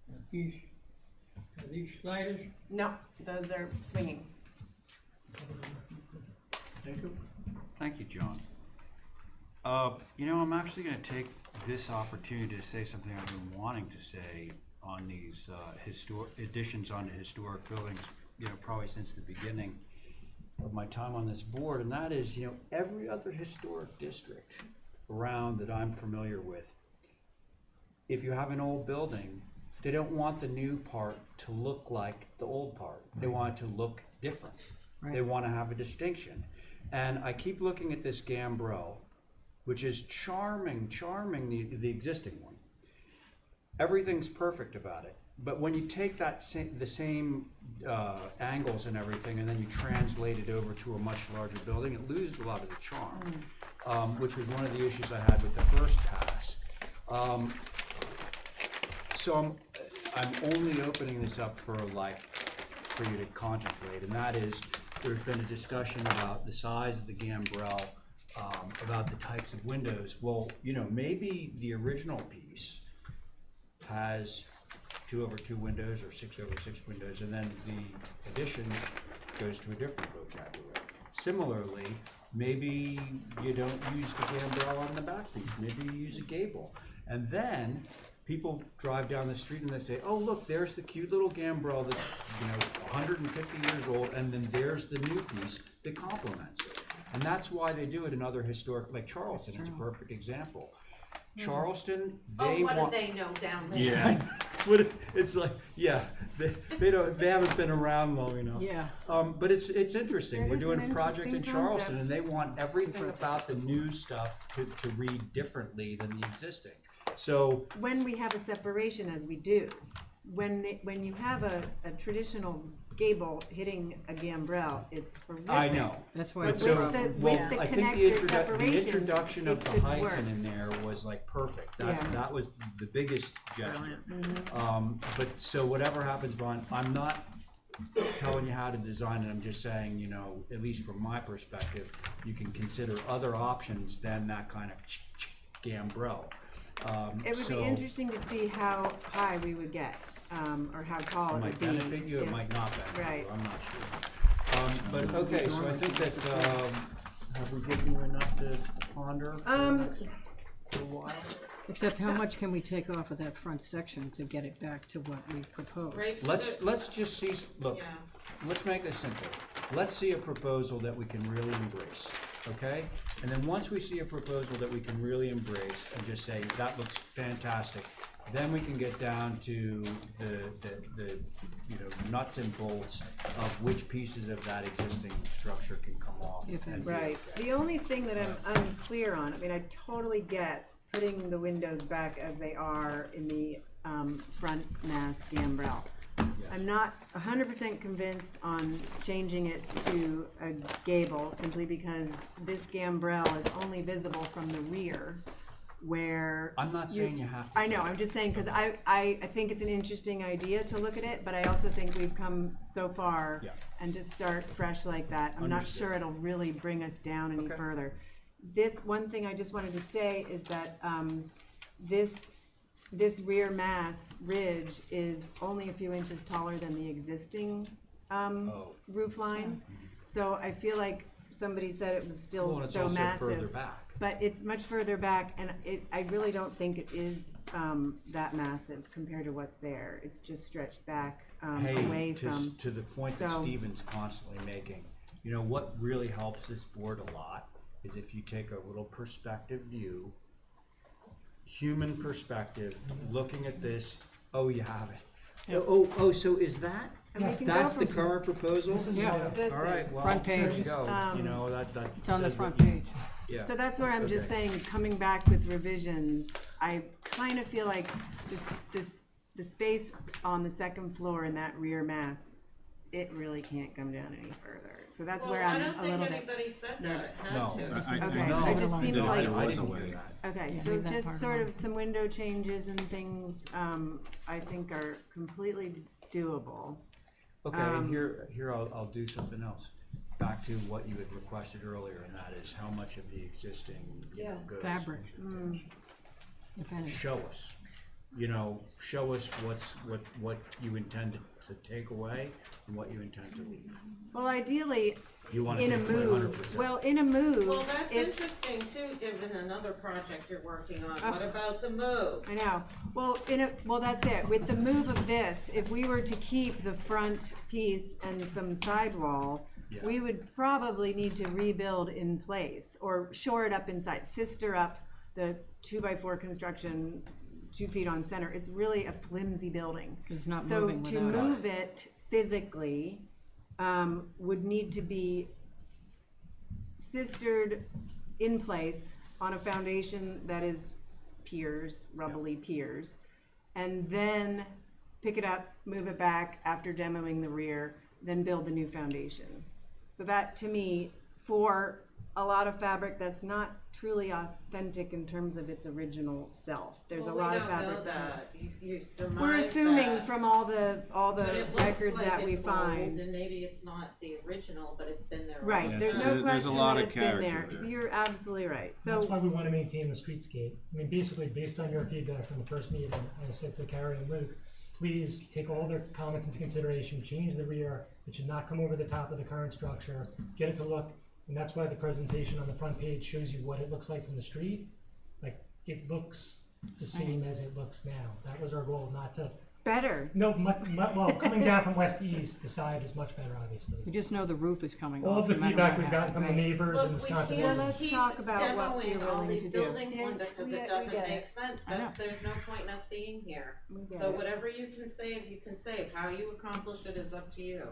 Are these sliders? No, those are swinging. Thank you. Thank you, John. I'm actually going to take this opportunity to say something I've been wanting to say on these additions onto historic buildings, probably since the beginning of my time on this board, and that is, every other historic district around that I'm familiar with, if you have an old building, they don't want the new part to look like the old part. They want it to look different. They want to have a distinction. And I keep looking at this gambrel, which is charming, the existing one. Everything's perfect about it. But when you take that the same angles and everything, and then you translate it over to a much larger building, it loses a lot of the charm, which was one of the issues I had with the first pass. So I'm only opening this up for you to contemplate, and that is, there's been a discussion about the size of the gambrel, about the types of windows. Well, maybe the original piece has 2/2 windows or 6/6 windows, and then the addition goes to a different vocabulary. Similarly, maybe you don't use the gambrel on the back piece, maybe you use a gable. And then people drive down the street and they say, oh, look, there's the cute little gambrel that's 150 years old, and then there's the new piece that complements it. And that's why they do it in other historic, like Charleston is a perfect example. Charleston, they what want... do they know down there? Yeah, it's like, yeah, they haven't been around long enough. Yeah. But it's interesting. That We're is doing an a project in interesting Charleston, concept. and they want everything about the new stuff to read differently than the existing. So When we have a separation, as we do, when you have a traditional gable hitting a gambrel, it's horrific. I know. That's why But it's with rough. the- Well, with the I think connector the separation, introduction of it the could hyphen work. in there was like perfect. Yeah. That was the biggest gesture. Mm-hmm. But so whatever happens, Brian, I'm not telling you how to design it. I'm just saying, you know, at least from my perspective, you can consider other options than that kind of gambrel. It would be interesting to see how high we would get, or how tall It it might would be. benefit you, it if- might not benefit you, Right. I'm not sure. But, okay, so I think that, have we given you enough to ponder for the next little while? Except how much can we take off of that front section to get it back to what we proposed? Right. Let's just see, look, Yeah. let's make this simple. Let's see a proposal that we can really embrace, okay? And then once we see a proposal that we can really embrace and just say, that looks fantastic, then we can get down to the you know, nuts and bolts of which pieces of that existing structure can come off. and be Right. okay. The only thing that I'm unclear on, I mean, I totally get putting the windows back as they are in the front mass gambrel. I'm not 100% convinced on changing it to a gable, simply because this gambrel is only visible from the rear, where I'm not saying you have to. I know, I'm just saying, because I think it's an interesting idea to look at it, but I also think we've come so far, Yeah. and to start fresh like that, I'm not Understood. sure it'll really bring us down any Okay. further. This, one thing I just wanted to say is that this rear mass ridge is only a few inches taller than the existing roof line. So I feel like somebody said it was Well, still and it's so also massive. further back. But it's much further back, and I really don't think it is that massive compared to what's there. It's just stretched back away from. To the point that so- Stephen's constantly making, you know, what really helps this board a lot is if you take a little perspective view, human perspective, looking at this, oh, you have it. Oh, so is that? And we can go That's the from- current proposal? This is Yeah, this All right, is. well, Front there page. you go. You know, that It's on the says front what you- page. Yeah. So that's where I'm just Okay. saying, coming back with revisions, I kind of feel like the space on the second floor in that rear mass, it really can't come down any further. So that's where I'm a little bit. I don't think anybody said that it had No. to. Okay, know it just that seems there like. was a way. Okay, Yeah, so leave that just part sort alone. of some window changes and things, I think are completely doable. Okay, and here I'll do something else. Back to what you had requested earlier, and that is how much of the existing goes. Fabric. If any. Show us. You know, show us what you intend to take away and what you intend to leave. Well, ideally, You want to in a take move, 100%. well, in a move, Well, that's if, interesting too, given another project you're working on. Oh. What about the move? I know. Well, well, that's it. With the move of this, if we were to keep the front piece and some sidewall, Yeah. we would probably need to rebuild in place or shore it up inside, sister up the 2x4 construction 2 feet on center. It's really a flimsy building. It's not So moving to without it. move it physically, would need to be sistered in place on a foundation that is piers, rubbly piers, and then pick it up, move it back after demoing the rear, then build the new foundation. So that, to me, for a lot of fabric that's not truly authentic in terms of its original self. There's Well, a lot we of don't fabric. know that. You surmise We're assuming that. from all the But it looks records like that we it's find. old, and maybe it's not the original, but it's been there. a Right, long there's time. no there's a question lot that of it's been there. character there. You're absolutely right. That's So, why we want to maintain the streetscape. I mean, basically, based on your feedback from the first meeting, I said to Carrie and Luke, please take all their comments into consideration, change the rear, it should not come over the top of the current structure, get it to look, and that's why the presentation on the front page shows you what it looks like from the street. Like, it looks the same as it looks now. That was our goal, not to, better. no, well, coming down from west to east, the side is much better, obviously. We just know the roof is coming off. All of the no matter feedback what we've gotten happens. from the neighbors and Look, we Wisconsin can't residents. Let's keep talk about what demoing we're all willing these to do. buildings, Yeah, Linda, because we it get doesn't it. make sense. I know. There's no point in us being here. We get So it. whatever you can save, you can save. How you accomplish it is up to you.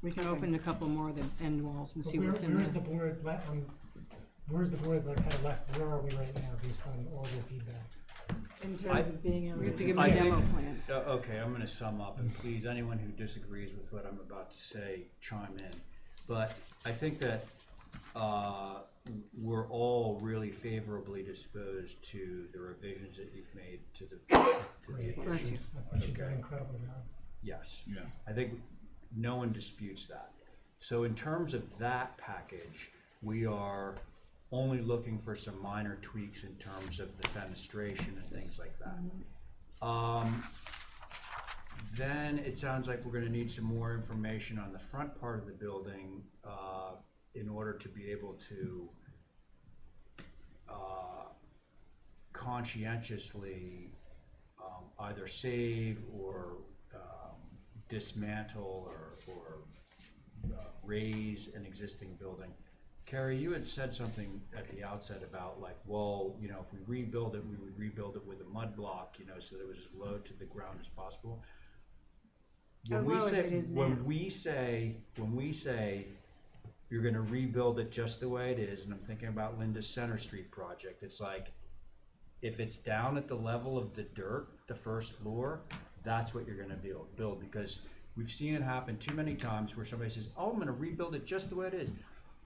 We can open a couple more of the end walls and But see what's in where's there. the board where's the board like kind of left, where are we right now based on all your feedback? In terms of being able We have to to. give them a demo plan. Okay, I'm gonna sum up, and please, anyone who disagrees with what I'm about to say, chime in. But I think that, we're all really favorably disposed to the revisions that you've made to the Great. additions. I think she's done an incredible job. Yes. Yeah. I think No one disputes that. So in terms of that package, we are only looking for some minor tweaks in terms of the fenestration and things like that. Then it sounds like we're gonna need some more information on the front part of the building, in order to be able to conscientiously either save or dismantle or raise an existing building. Carrie, you had said something at the outset about like, well, you know, if we rebuild it, we would rebuild it with a mud block, you know, so that it was as low to the ground as possible. As low as it is now. When we say you're gonna rebuild it just the way it is, and I'm thinking about Linda's Center Street project, it's like, if it's down at the level of the dirt, the first floor, that's what you're gonna build, because we've seen it happen too many times where somebody says, oh, I'm gonna rebuild it just the way it is.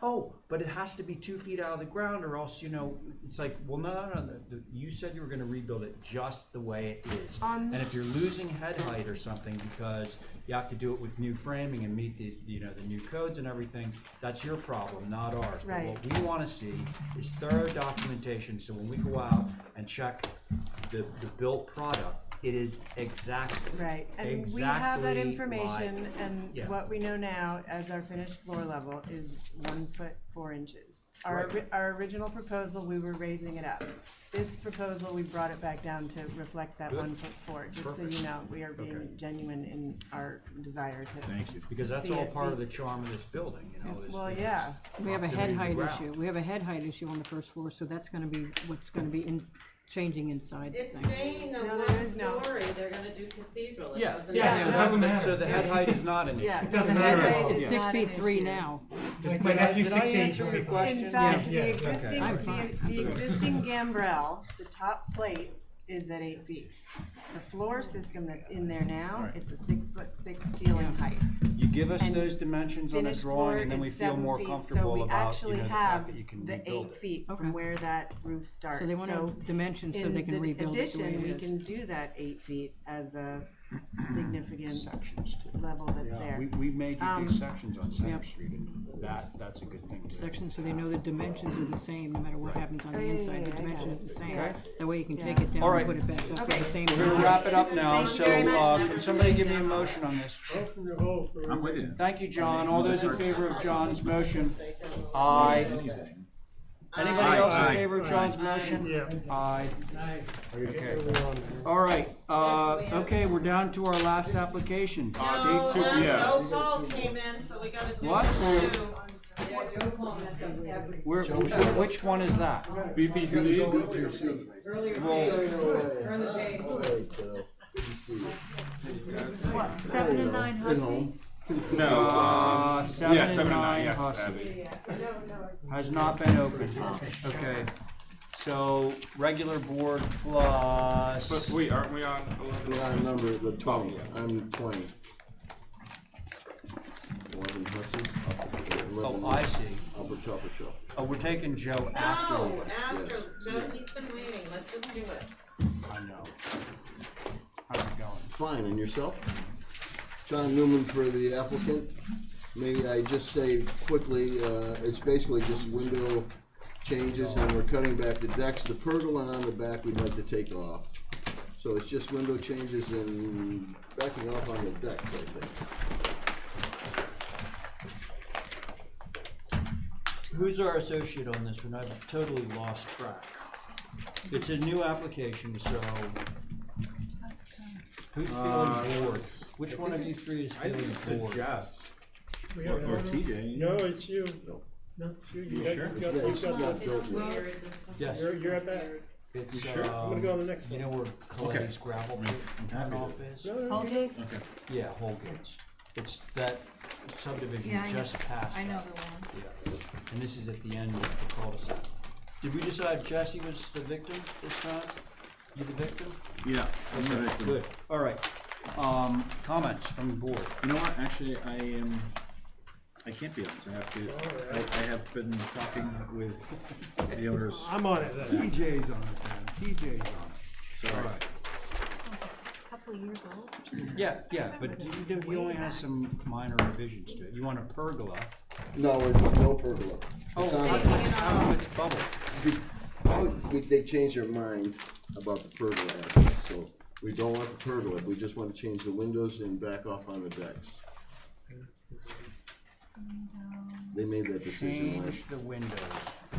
Oh, but it has to be 2 feet out of the ground, or else, you know, it's like, well, no, you said you were gonna rebuild it just the way it is. And if you're losing head height or something because you have to do it with new framing and meet the, you know, the new codes and everything, that's your problem, not ours. Right. But what we wanna see is thorough documentation, so when we go out and check the built product, it is exactly. Right, and we have that information, and what we know now as our finished floor level is 1 foot 4 inches. Our original proposal, we were raising it up. This proposal, we brought it back down to reflect that 1 foot 4, just so you know, we are being genuine in our desire to. Thank you. Because that's all part of the charm of this building, you know. Well, yeah. We have a head height issue. We have a head height issue on the first floor, so that's gonna be what's gonna be changing inside. It's thing. saying a No, one there is no- story, they're gonna do cathedral. It Yeah, doesn't yeah, matter. so it doesn't matter. So the head height is not an issue. Yeah, It doesn't the matter head at height all. is It's not 6 feet an 3 issue. now. My nephew's Did I 16, answer he'll your be fine. question? In fact, Yeah. the existing, I'm fine. the existing gambrel, the top plate is at 8 feet. The floor system that's in there now, it's a 6'6" ceiling height. You give us And those dimensions on the Finished floor drawing, and then is we feel 7 more feet, comfortable so we about, you actually know, the have fact that you can the rebuild 8 it. feet Okay. from where that roof starts. So they want dimensions so they can rebuild it the way In it addition, we is. can do that 8 feet as a significant Sections too. level that's Yeah, there. we made you do Um, sections on Center Yep. Street, and that's a good thing too. Sections, so they know the dimensions are the same, no matter what happens on the yeah, inside, the yeah, I got dimensions it. are the same. Okay. That way you can take Yeah. it down All and right. put it back up Okay. at the same We're gonna time. wrap it up now, Thank you so, very much. can somebody give me a motion on this? Open the hole for. I'm with you. Thank you, John. All those in favor of John's motion? Aye. Anything. Anybody else in Aye. favor of John's motion? Yeah. Aye. Nice. Okay. Moving on. All right, okay, we're down to our last application. No, Day two. Joe Paul came in, so we gotta do What? this too. Which one is that? BPC? What, 7 and 9 Hussey? No, 7 yeah, and 7 and 9, 9 yes, Hussey. Abby. Has not been opened. Okay, so regular board But plus. wait, aren't we on 11? Yeah, I'm number the 20. I'm 20. 11 Hussey. Oh, I see. Upper Chopper Shop. Oh, we're taking Joe after. No, after, Joe, he's been waiting, let's just do it. I know. How's it going? Fine, and yourself? John Newman for the applicant. May I just say quickly, it's basically just window changes, and we're cutting back the decks. The pergola on the back we'd like to take off. So it's just window changes and backing off on the decks, I think. Who's our associate on this one? I've totally lost track. It's a new application, so who's feeling bored? Which one of you three is feeling bored? Jess. We have Or TJ. No, it's you. No. No, it's you. You You got, sure? you got, you got It's this. It's weird, this one. Yes. You're at that? It's, You sure? I'm gonna go on the next You one. know where Colette's gravel pit and turnoff is? No, no, Holgates? Okay. Yeah, Holgates. It's that subdivision Yeah, I know. just past. I know that. the one. Yeah, and this is at the end of the cul-de-sac. Did we decide Jesse was the victim this time? You the victim? Yeah, I'm the victim. Good, all right. Comments from the board? You know what, actually, I can't be honest, I have to, I have been talking with the owners. I'm on it then. TJ's on it then, TJ's on it. Sorry. All right. A couple of years old or something? Yeah, but he only has some minor revisions to it. You want a pergola. No, it's no pergola. It's on- It's bubble. They changed their mind about the pergola aspect, so we don't want the pergola, we just want to change the windows and back off on the decks. They made that decision. Change the windows.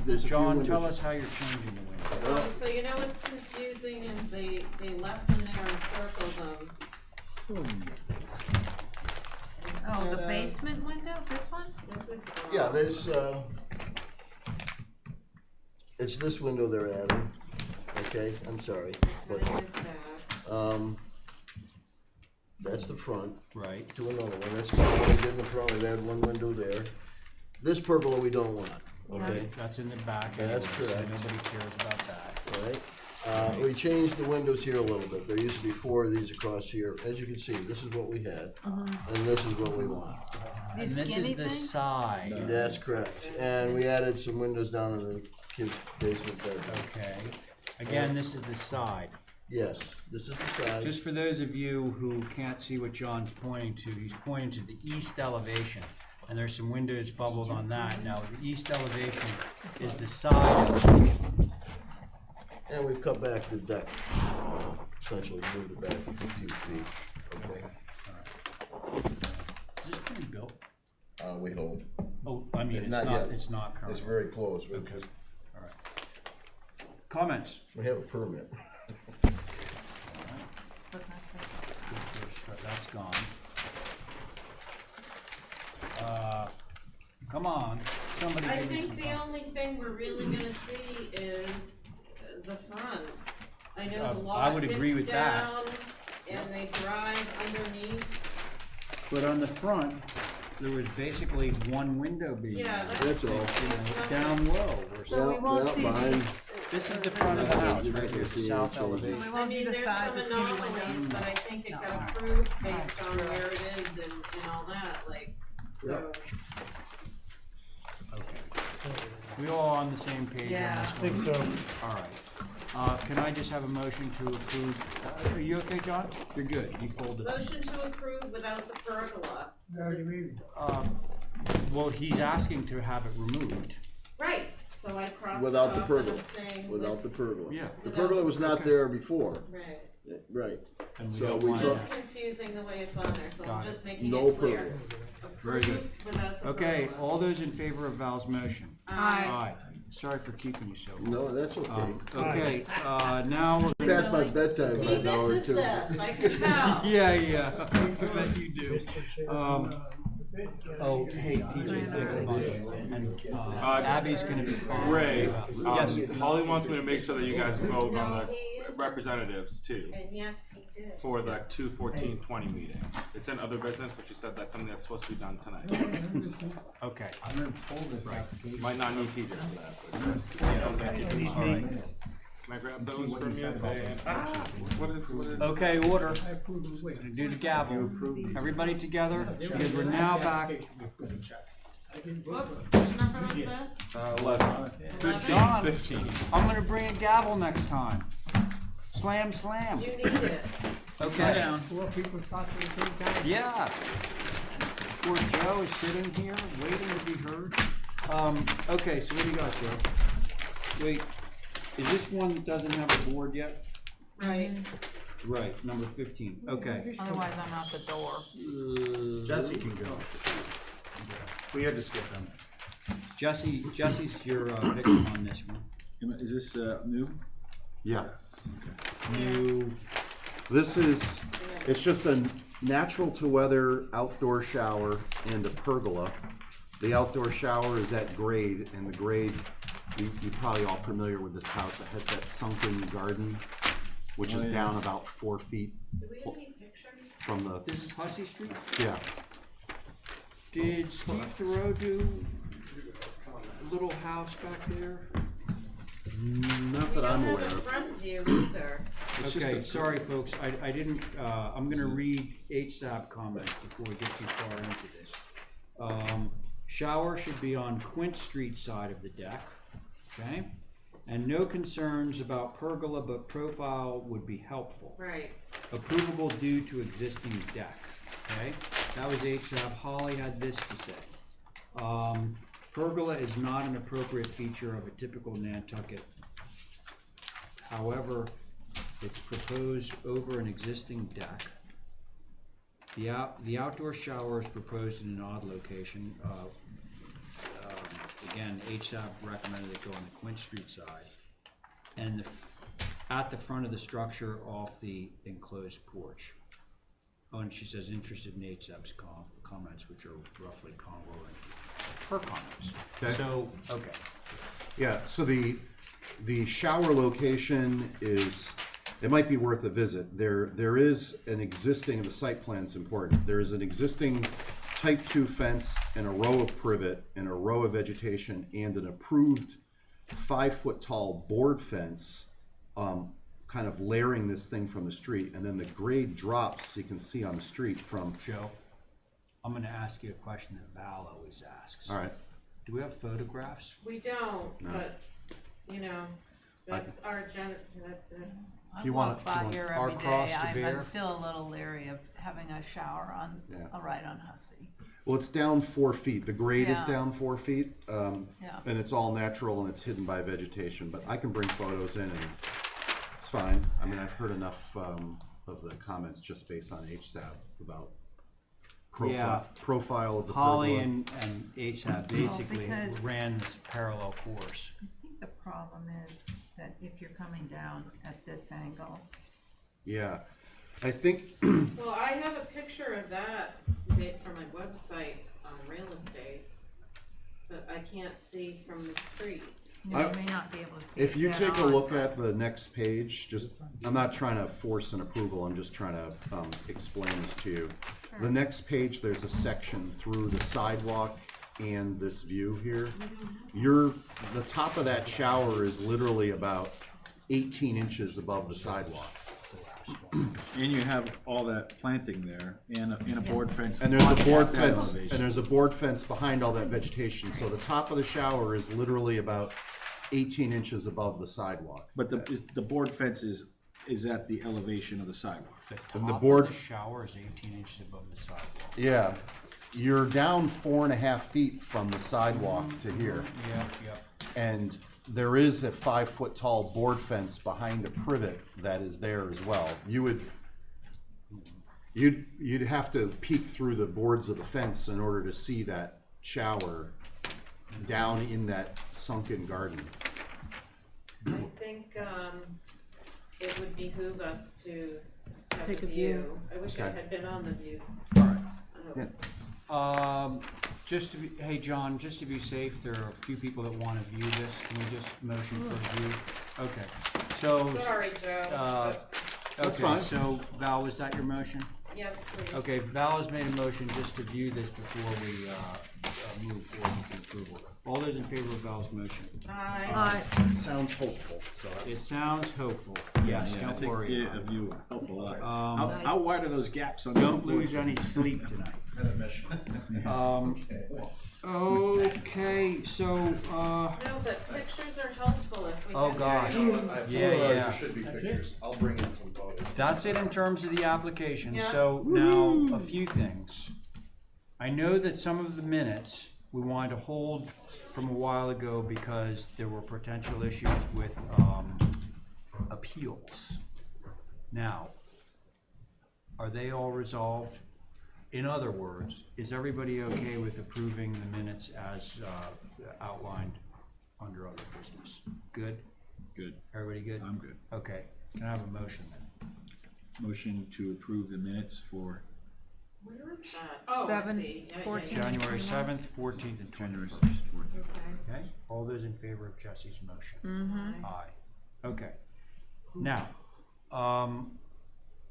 There's a few John, windows. tell us how you're changing the windows. So you know what's confusing is they left them there and circled them. Oh, the Instead of- basement window, this one? This is. Yeah, there's, it's this window they're adding, okay, I'm sorry, but, that's the front. Right. To another one, that's what they did in the front, they had one window there. This pergola we don't want, okay? That's in the back. That's anyway, so correct. nobody cares about that. Right, we changed the windows here a little bit, there used to be 4 of these across here, as you can see, this is what we had, and this is what we want. And this is the side. That's correct, and we added some windows down in the kids' basement bedroom. Okay. Again, this is the side. Yes, this is the side. Just for those of you who can't see what John's pointing to, he's pointing to the east elevation. And there's some windows bubbled on that. Now, the east elevation is the side elevation. And we've cut back the deck, essentially moved it back a few feet, okay? Is this pretty built? We hope. Oh, I mean, Not yet. it's not current. It's very close, because All right. Comments? we have a permit. That's gone. Come on, somebody I give me some think the comments. only thing we're really gonna see is the front. I know the I lot would agree dips with that. down and they drive underneath. But on the front, there was basically one window being. Yeah, That's all. Down low. Or So we won't see these. This is the front of the house right here, the south So elevation. we I won't see mean, the there's side, some the skinny anomalies, windows. but I think it got approved based on where it is and all that, like, so. We all on the same page on Yeah. this I think one? so. All right. Can I just have a motion to approve? Are you okay, John? You're good. You folded. Motion to approve without the pergola. Well, he's asking to have it removed. Right, so I crossed it Without the off and pergola, I'm saying without the pergola. Yeah. The pergola was not there before. Right. Right. And we So don't we want thought, It's confusing the way it's on there, so Got I'm it. just making no it clear. pergola. Very good. Approved without the Okay, pergola. all those in favor of Val's motion? Aye. Sorry for keeping you so. No, that's okay. Okay, now we're gonna. Past my bedtime by He an hour or misses two. this, I can tell. Yeah, I bet you do. Oh, hey, PJ, thanks a bunch. And Abby's gonna be fine. Ray, Yes. Holly wants me to make sure that you guys vote on No, the he is. representatives too, And yes, he did. for the 2/14/20 meeting. It's in other business, but you said that's something that's supposed to be done tonight. Okay. I'm gonna pull this application. Might not need TJ for that, but yes, something that you need. All right. Can I grab those from you? What is? Okay, order. Gonna do the gavel. Everybody together, because we're now back. Whoops, which number was this? 11. John, 15. I'm gonna bring a gavel next time. Slam, slam. You need it. Okay. Four people talk at the same time. Yeah. Poor Joe is sitting here waiting to be heard. Okay, so what do you got, Joe? Wait, is this one that doesn't have a board yet? Right. Right, number 15. Okay. Otherwise, I'm out the door. Jesse can go. We had to skip him. Jesse's your victim on this one. Is this new? Yes. New. This is, it's just a natural to weather outdoor shower and a pergola. The outdoor shower is at grade, and the grade, you're probably all familiar with this house. It has that sunken garden, which is down about 4 feet Do we have any pictures? from the, This is Hussey Street? yeah. Did Steve Thoreau do a little house back there? Not that I'm We aware don't have a of. front view either. It's just Okay, a- sorry folks, I didn't, I'm gonna read HSAP comments before we get too far into this. Shower should be on Quint Street side of the deck, okay? And no concerns about pergola, but profile would be helpful. Right. Approvable due to existing deck, okay? That was HSAB. Holly had this to say. Pergola is not an appropriate feature of a typical Nantucket. However, it's proposed over an existing deck. The outdoor shower is proposed in an odd location. Again, HSAB recommended it go on the Quint Street side. And at the front of the structure off the enclosed porch. Oh, and she says interested in HSAB's comments, which are roughly congruent her comments. Okay. So, okay. Yeah, so the shower location is, it might be worth a visit. There is an existing, the site plan's important. There is an existing type 2 fence and a row of privet and a row of vegetation and an approved 5-foot tall board fence, kind of layering this thing from the street, and then the grade drops, you can see on the street from. Joe, I'm gonna ask you a question that Val always asks. All right. Do we have photographs? We don't, No. but, you know, that's our that's. I you walk wanna- by here Our every cross day. to I'm bear? still a little leery of having a shower on, Yeah. right on Hussey. Well, it's down 4 feet. The grade is Yeah. down 4 feet, Yeah. and it's all natural and it's hidden by vegetation. But I can bring photos in, and it's fine. I mean, I've heard enough of the comments just based on HSAB about profile of the Holly pergola. and HSAB basically because- ran this parallel course. I think the problem is that if you're coming down at this angle, Yeah, I think. Well, I have a picture of that made from my website on real estate, but I can't see from the street. you may not be able to see If it you dead take a on, look but- at the next page, just, I'm not trying to force an approval, I'm just trying to explain this to you. Sure. The next page, there's a section through the sidewalk and this view here. The top of that shower is literally about 18 inches above the sidewalk. And you have all that planting there and a board fence. And there's a board at that fence, elevation. and there's a board fence behind all that vegetation, so the top of the shower is literally about 18 inches above the sidewalk. But the board fence is at the elevation of the sidewalk. And the Top board- of the shower is 18 inches above the sidewalk. Yeah, you're down 4.5 feet from the sidewalk to here. Yeah. And there is a 5-foot tall board fence behind a privet that is there as well. You'd have to peek through the boards of the fence in order to see that shower down in that sunken garden. I think, it would behoove us to have Take a a view. view. I wish I Okay. had been on the view. Yeah. Just to be, hey John, just to be safe, there are a few people that want to view this. Can we just motion for view? Okay, so. Sorry, Joe. That's Okay, fine. so Val, was that your motion? Yes, please. Okay, Val has made a motion just to view this before we move forward with the approval. All those in favor of Val's motion? Aye. It sounds hopeful, so It that's. sounds hopeful. Yes, Yeah, I don't think worry a about it. view help a lot. Um, How wide are those gaps on? Don't lose any sleep tonight. Okay, so, No, but pictures are helpful if we. Oh, have gosh. them. Yeah. There should be pictures. I'll bring in some photos. that's it in terms of the application. Yeah. So now, a few things. I know that some of the minutes we wanted to hold from a while ago because there were potential issues with appeals. Now, are they all resolved? In other words, is everybody okay with approving the minutes as outlined under other business? Good? Good. Everybody good? I'm good. Okay, can I have a motion then? Motion to approve the minutes for Where is that? Oh, I 7, see. Yeah, yeah, 14. yeah. January 7th, 14th, and January 21st. 1st. Okay. Okay, all those in favor of Jesse's motion? Mm-hmm. Aye. Okay. Now,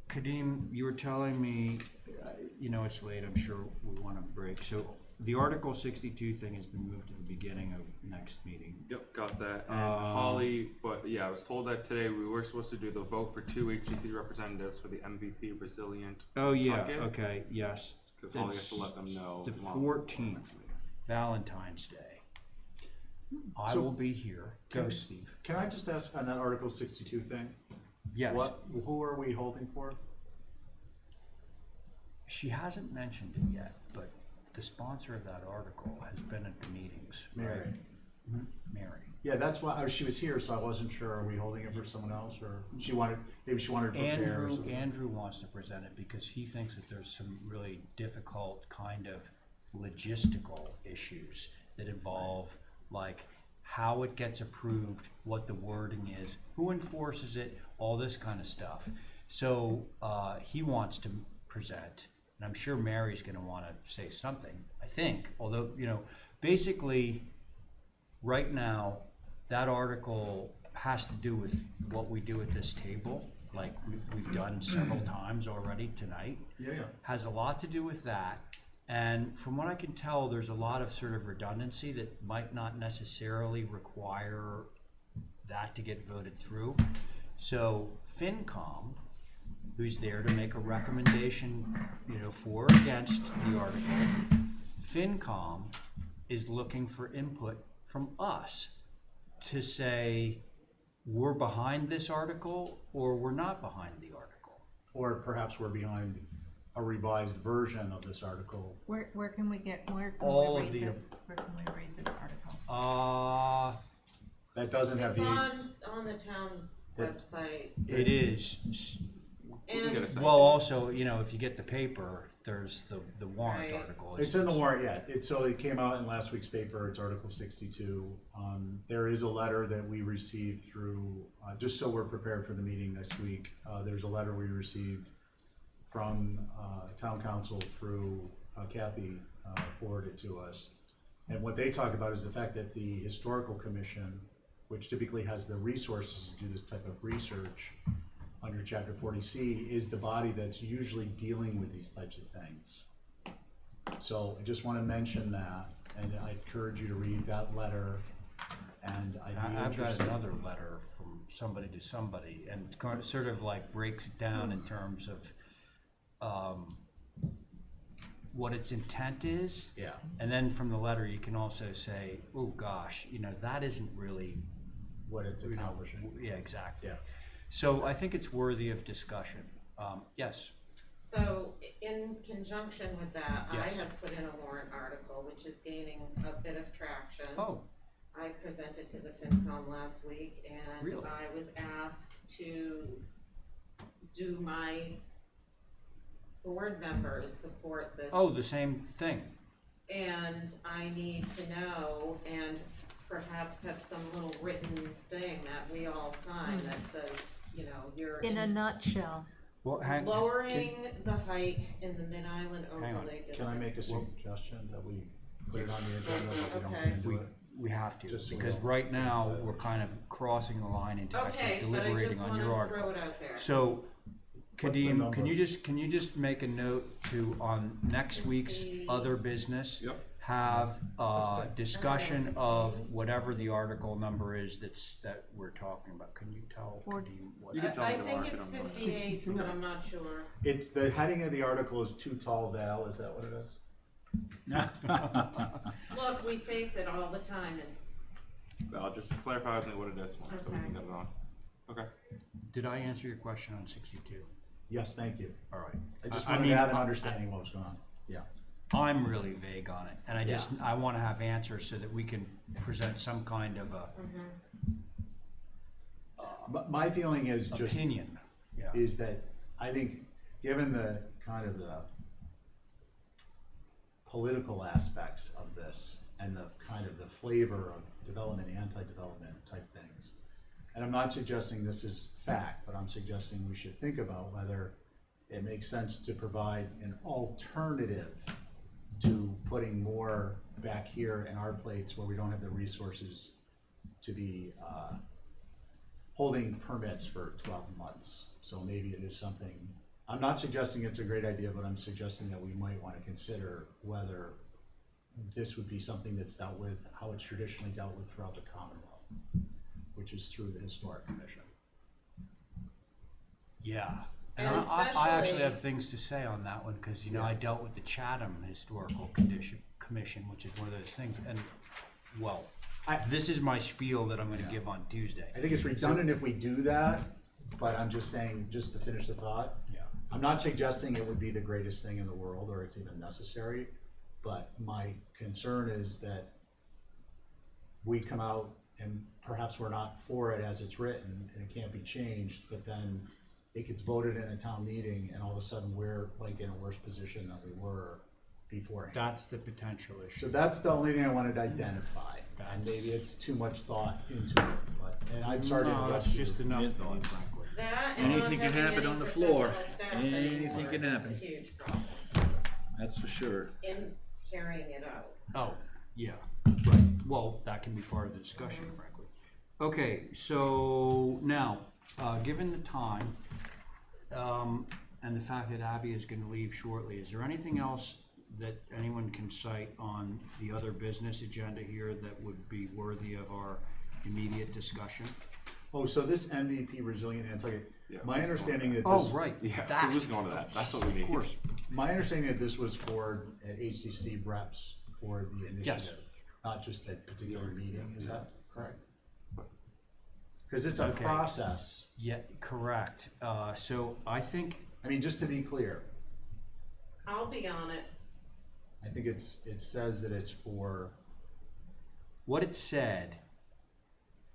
Kadeem, you were telling me, it's late, I'm sure we want to break. So the Article 62 thing has been moved to the beginning of next meeting. Yep, got that. And Holly, but yeah, I was told that today we were supposed to do the vote for 2 HTC representatives for the MVP Resilient. Oh, yeah, Nantucket. okay, yes. Because Holly has to let them know. The along with the 14th, next meeting. Valentine's Day. I So- will be here. Go, Steve. Can I just ask on that Article 62 thing? Yes. Who are we holding for? She hasn't mentioned it yet, but the sponsor of that article has been at the meetings. Mary. Right? Mhm. Mary. Yeah, that's why, she was here, so I wasn't sure, are we holding it for someone else, or maybe she wanted to prepare or something? Andrew wants to present it because he thinks that there's some really difficult kind of logistical issues that involve like how it gets approved, what the wording is, who enforces it, all this kind of stuff. So he wants to present, and I'm sure Mary's going to want to say something, I think, although, you know, basically right now that article has to do with what we do at this table, like we've done several times already tonight. Yeah. Has a lot to do with that. And from what I can tell, there's a lot of sort of redundancy that might not necessarily require that to get voted through. So FinCom, who's there to make a recommendation, you know, for or against the article, FinCom is looking for input from us to say we're behind this article or we're not behind the article. Or perhaps we're behind a revised version of this article. Where can we get, where can All we of read the- this, where can we read this article? That doesn't have It's the. on the town website. It is. And Well, also, you know, if you get the paper, there's the warrant Right. article. It's in the warrant, yeah. So it came out in last week's paper. It's Article 62. There is a letter that we received through, just so we're prepared for the meeting next week. There's a letter we received from town council through Kathy forwarded to us. And what they talk about is the fact that the historical commission, which typically has the resources to do this type of research under Chapter 40C, is the body that's usually dealing with these types of things. So I just want to mention that, and I encourage you to read that letter. And I'd be I've got interested. another letter from somebody to somebody, and sort of like breaks it down in terms of what its intent is. Yeah. And then from the letter, you can also say, oh gosh, you know, that isn't really what it's accomplishing. Yeah, exactly. Yeah. So I think it's worthy of discussion. Yes. So in conjunction with that, I Yes. have put in a warrant article, which is gaining a bit of traction. Oh. I presented to the FinCom last week, and Really? I was asked to do my board members support this. Oh, the same thing. And I need to know and perhaps have some little written thing that we all sign that says, you know, you're In a nutshell. Well, lowering the height in the Mid-Island Hang on. overlay district. Can I make a suggestion that we put it on the agenda, but we don't Okay. do it? We have to, Just so because we'll- right now, we're kind of crossing the line into actually Okay, but I deliberating just on wanna your article. throw it out there. So, What's the Kadeem, number? can you just make a note to, on next week's other business? Yep. Have discussion of whatever the article number is that we're talking about. Can you tell Kadeem what? You can tell me I the think market it's number. 58, but I'm not sure. It's, the heading of the article is Too Tall Val, is that what it is? Look, we face it all the time, and I'll just clarify with me what it is, so we can get it on. Okay. Did I answer your question on 62? Yes, thank you. All right. I just I wanted mean, to have an I- understanding what was going on. Yeah. I'm really vague on it, and I want to have answers so that we can present some kind of a My feeling is just. opinion. Yeah. Is that I think, given the kind of the political aspects of this and the kind of the flavor of development, anti-development type things, and I'm not suggesting this is fact, but I'm suggesting we should think about whether it makes sense to provide an alternative to putting more back here in our plates where we don't have the resources to be holding permits for 12 months. So maybe it is something, I'm not suggesting it's a great idea, but I'm suggesting that we might want to consider whether this would be something that's dealt with, how it's traditionally dealt with throughout the Commonwealth, which is through the Historic Commission. Yeah. And And I actually especially- have things to say on that one, because, you know, I dealt with the Chatham Historical Commission, which is one of those things, and, well, This is my spiel that I'm gonna give on Tuesday. I think it's redundant if we do that, but I'm just saying, just to finish the thought. Yeah. I'm not suggesting it would be the greatest thing in the world or it's even necessary, but my concern is that we come out and perhaps we're not for it as it's written and it can't be changed, but then it gets voted in a town meeting and all of a sudden we're like in a worse position than we were beforehand. That's the potential issue. So that's the only thing I wanted to identify, and maybe it's too much thought into it, but, and I'm sorry to No, interrupt that's you. just enough thought, frankly. That and Anything not can having happen any on the floor. professional staff Anything anymore can is happen. a huge problem That's for sure. in carrying it out. Oh, yeah, right. Well, that can be part of the discussion, frankly. Okay, so now, given the time, and the fact that Abby is gonna leave shortly, is there anything else that anyone can cite on the other business agenda here that would be worthy of our immediate discussion? Oh, so this MVP Resilient Nantucket, Yeah, my let's go understanding that Oh, this. right. Yeah, that. who's going to that? That's what we need. Of course. My understanding that this was for HCC reps for the initiative, not just that particular meeting, is that correct? Cause it's a Okay. process, Yeah, correct. So I think, I mean, just to be clear, I'll be on it. I think it says that it's for, what it said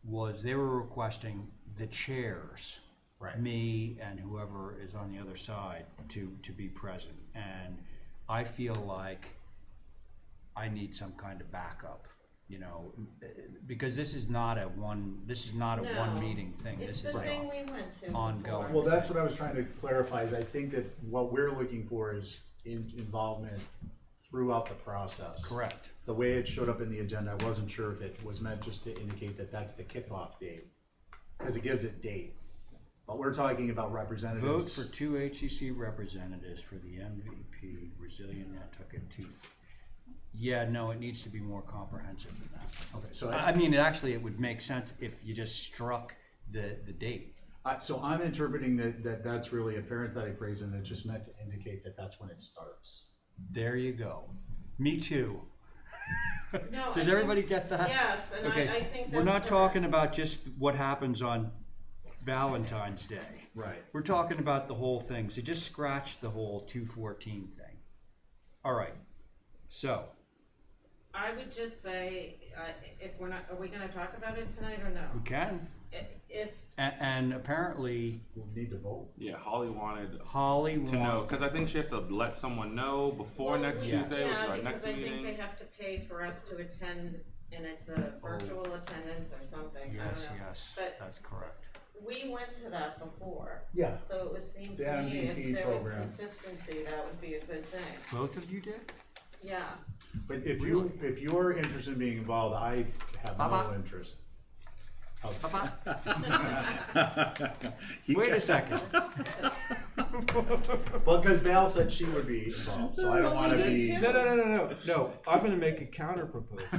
was they were requesting the chairs, Right. me and whoever is on the other side, to be present. And I feel like I need some kind of backup, you know, because this is not a one No, meeting thing. It's This the is thing we went to ongoing. before. well, that's what I was trying to clarify, is I think that what we're looking for is involvement throughout the process. Correct. The way it showed up in the agenda, I wasn't sure if it was meant just to indicate that that's the kickoff date, because it gives it date. But we're talking about Vote representatives. for 2 HCC representatives for the MVP Resilient Nantucket 2. Yeah, no, it needs to be more comprehensive than that. Okay, so I mean, it would make sense if you just struck the date. So I'm interpreting that that's really a parenthetic phrase and it's just meant to indicate that that's when it starts. There you go. Me too. No, I Does think- everybody get that? Yes, and Okay, I think we're not that's talking correct. about just what happens on Valentine's Day. Right. We're talking about the whole thing, so just scratch the whole 214 thing. All right, so, I would just say, if we're not, are we gonna talk about it tonight or no? we can, If, and apparently We'll need to vote. Yeah, Holly wanted Holly to know, wants, because I think she has to let someone know before well, next yes. Tuesday, which is yeah, our next because I think they meeting. have to pay for us to attend, and it's a virtual attendance or something, I don't yes, know. yes, But that's correct. we went to that before. Yeah. So it would seem The to me if MVP there was program. consistency, that would be a good thing. Both of you did? Yeah. But if you're interested in being involved, I have no interest. Wait a second. Well, because Val said she would be involved, so I don't want to be. No, I'm gonna make a counter proposal.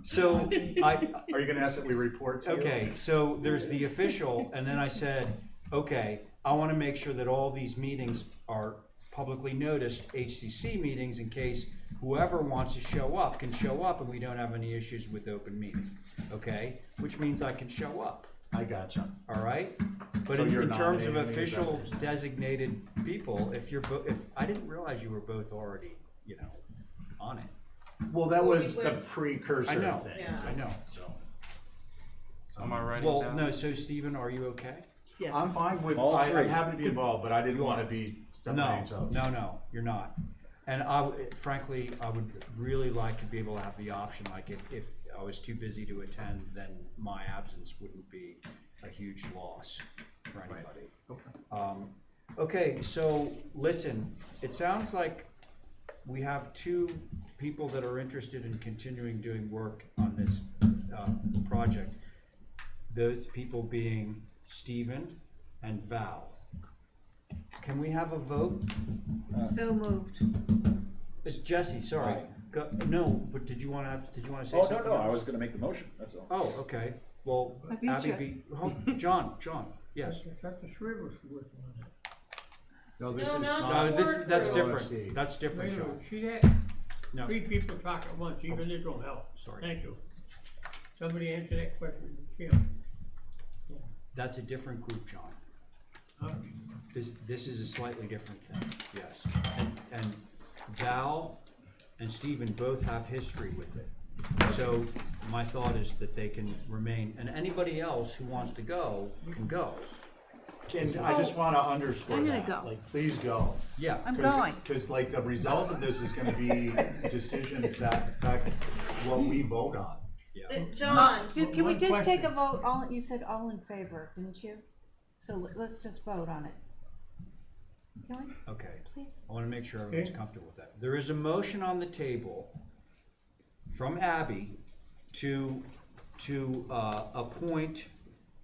So, Are you gonna ask that we report to you? okay, so there's the official, and then I said, okay, I wanna make sure that all these meetings are publicly noticed HCC meetings in case whoever wants to show up can show up and we don't have any issues with open meeting, okay? Which means I can show up, I gotcha. all right? But So in you're terms of nominating the official vendors. designated people, if I didn't realize you were both already, you know, on it. Well, that Well, was we the went- precursor I know. of things. Yeah. I know. So Am I writing Well, down? no, so Stephen, are you okay? Yes. I'm fine with. All I'm three. happy to be involved, but I didn't want to be stepping on No, any toes. no, you're not. And frankly, I would really like to be able to have the option, like if I was too busy to attend, then my absence wouldn't be a huge loss for anybody. Okay. Okay, so listen, it sounds like we have two people that are interested in continuing doing work on this project. Those people being Stephen and Val. Can we have a vote? So moved. It's Jesse, sorry. Aye. No, but did you wanna say Oh, something no, I else? was gonna make the motion, that's all. Oh, okay, well, I beat Abby, John, yes. I thought the three of us were working on that. No, this No, is not not. No, the this, board that's group. different, OFC. that's different, Wait a John. minute, see that? No, Three people talk at once, even this don't help. sorry. Thank you. Somebody answer that question, Jim. That's a different group, John. This is a slightly different thing, yes. And Val and Stephen both have history with it. So my thought is that they can remain, and anybody else who wants to go can go. And I just wanna underscore I'm gonna that, go. like, please go. Yeah. I'm going. Cause like the result of this is gonna be decisions that affect what we vote on. John. Can we One just take question. a vote, all, you said all in favor, didn't you? So let's just vote on it. Can we? Okay. Please? I wanna make sure everyone's comfortable with that. There is a motion on the table from Abby to appoint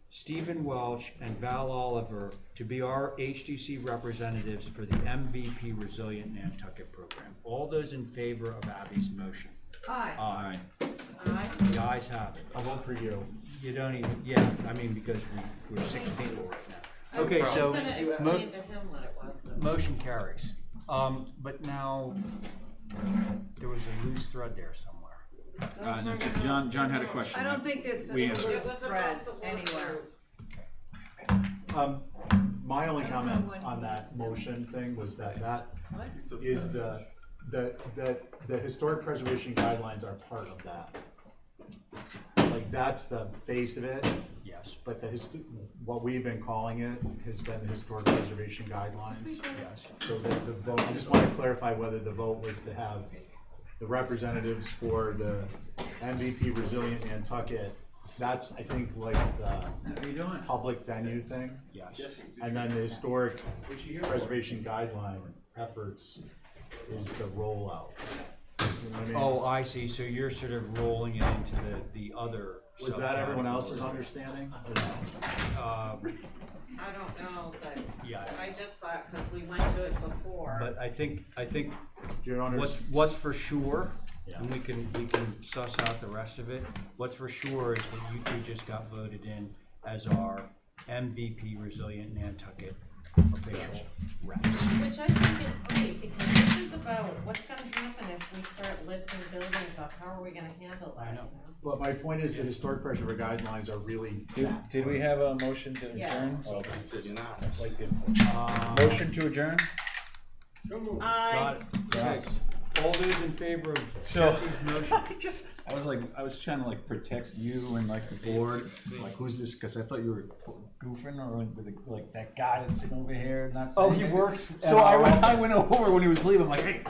Stephen Welch and Val Oliver to be our HDC representatives for the MVP Resilient Nantucket program. All those in favor of Abby's motion? Aye. Aye. Aye. The ayes have it. I'll vote for you. You don't even, yeah, I mean, because we're 6 people right now. Okay, so. I was gonna explain to him what it was, but. Motion carries. But now, there was a loose thread there somewhere. No, John had a question. I don't think there's We a answered. loose thread anywhere. My only comment on that motion thing was that is the historic preservation guidelines are part of that. Like, that's the face of it. Yes. But what we've been calling it has been the historic preservation guidelines. Yes. So the vote, I just want to clarify whether the vote was to have the representatives for the MVP Resilient Nantucket. That's, I think, like the public venue thing. Yes. And then the historic preservation guideline efforts is the rollout. You know what I mean? Oh, I see, so you're sort of rolling it into the other. Was that everyone else's understanding? Or no? I don't know, but Yeah. I just thought, cause we went to it before. But I think Your Honor's- what's for sure, Yeah. and we can suss out the rest of it. What's for sure is that you two just got voted in as our MVP Resilient Nantucket official reps. Which I think is great, because this is about what's gonna happen if we start lifting buildings up, how are we gonna handle that? I know. But my point is the historic preservation guidelines are really. Did we have a motion to adjourn? Yes. Oh, Did not. like the- Motion to adjourn? Got it. Yes. All those in favor of So- Jesse's motion? I was trying to like protect you and like the board, like who's this, cause I thought you were goofing or with like that guy that's sitting over here, not saying Oh, he anything. works So at I our went office. over when he was leaving, I'm like, hey,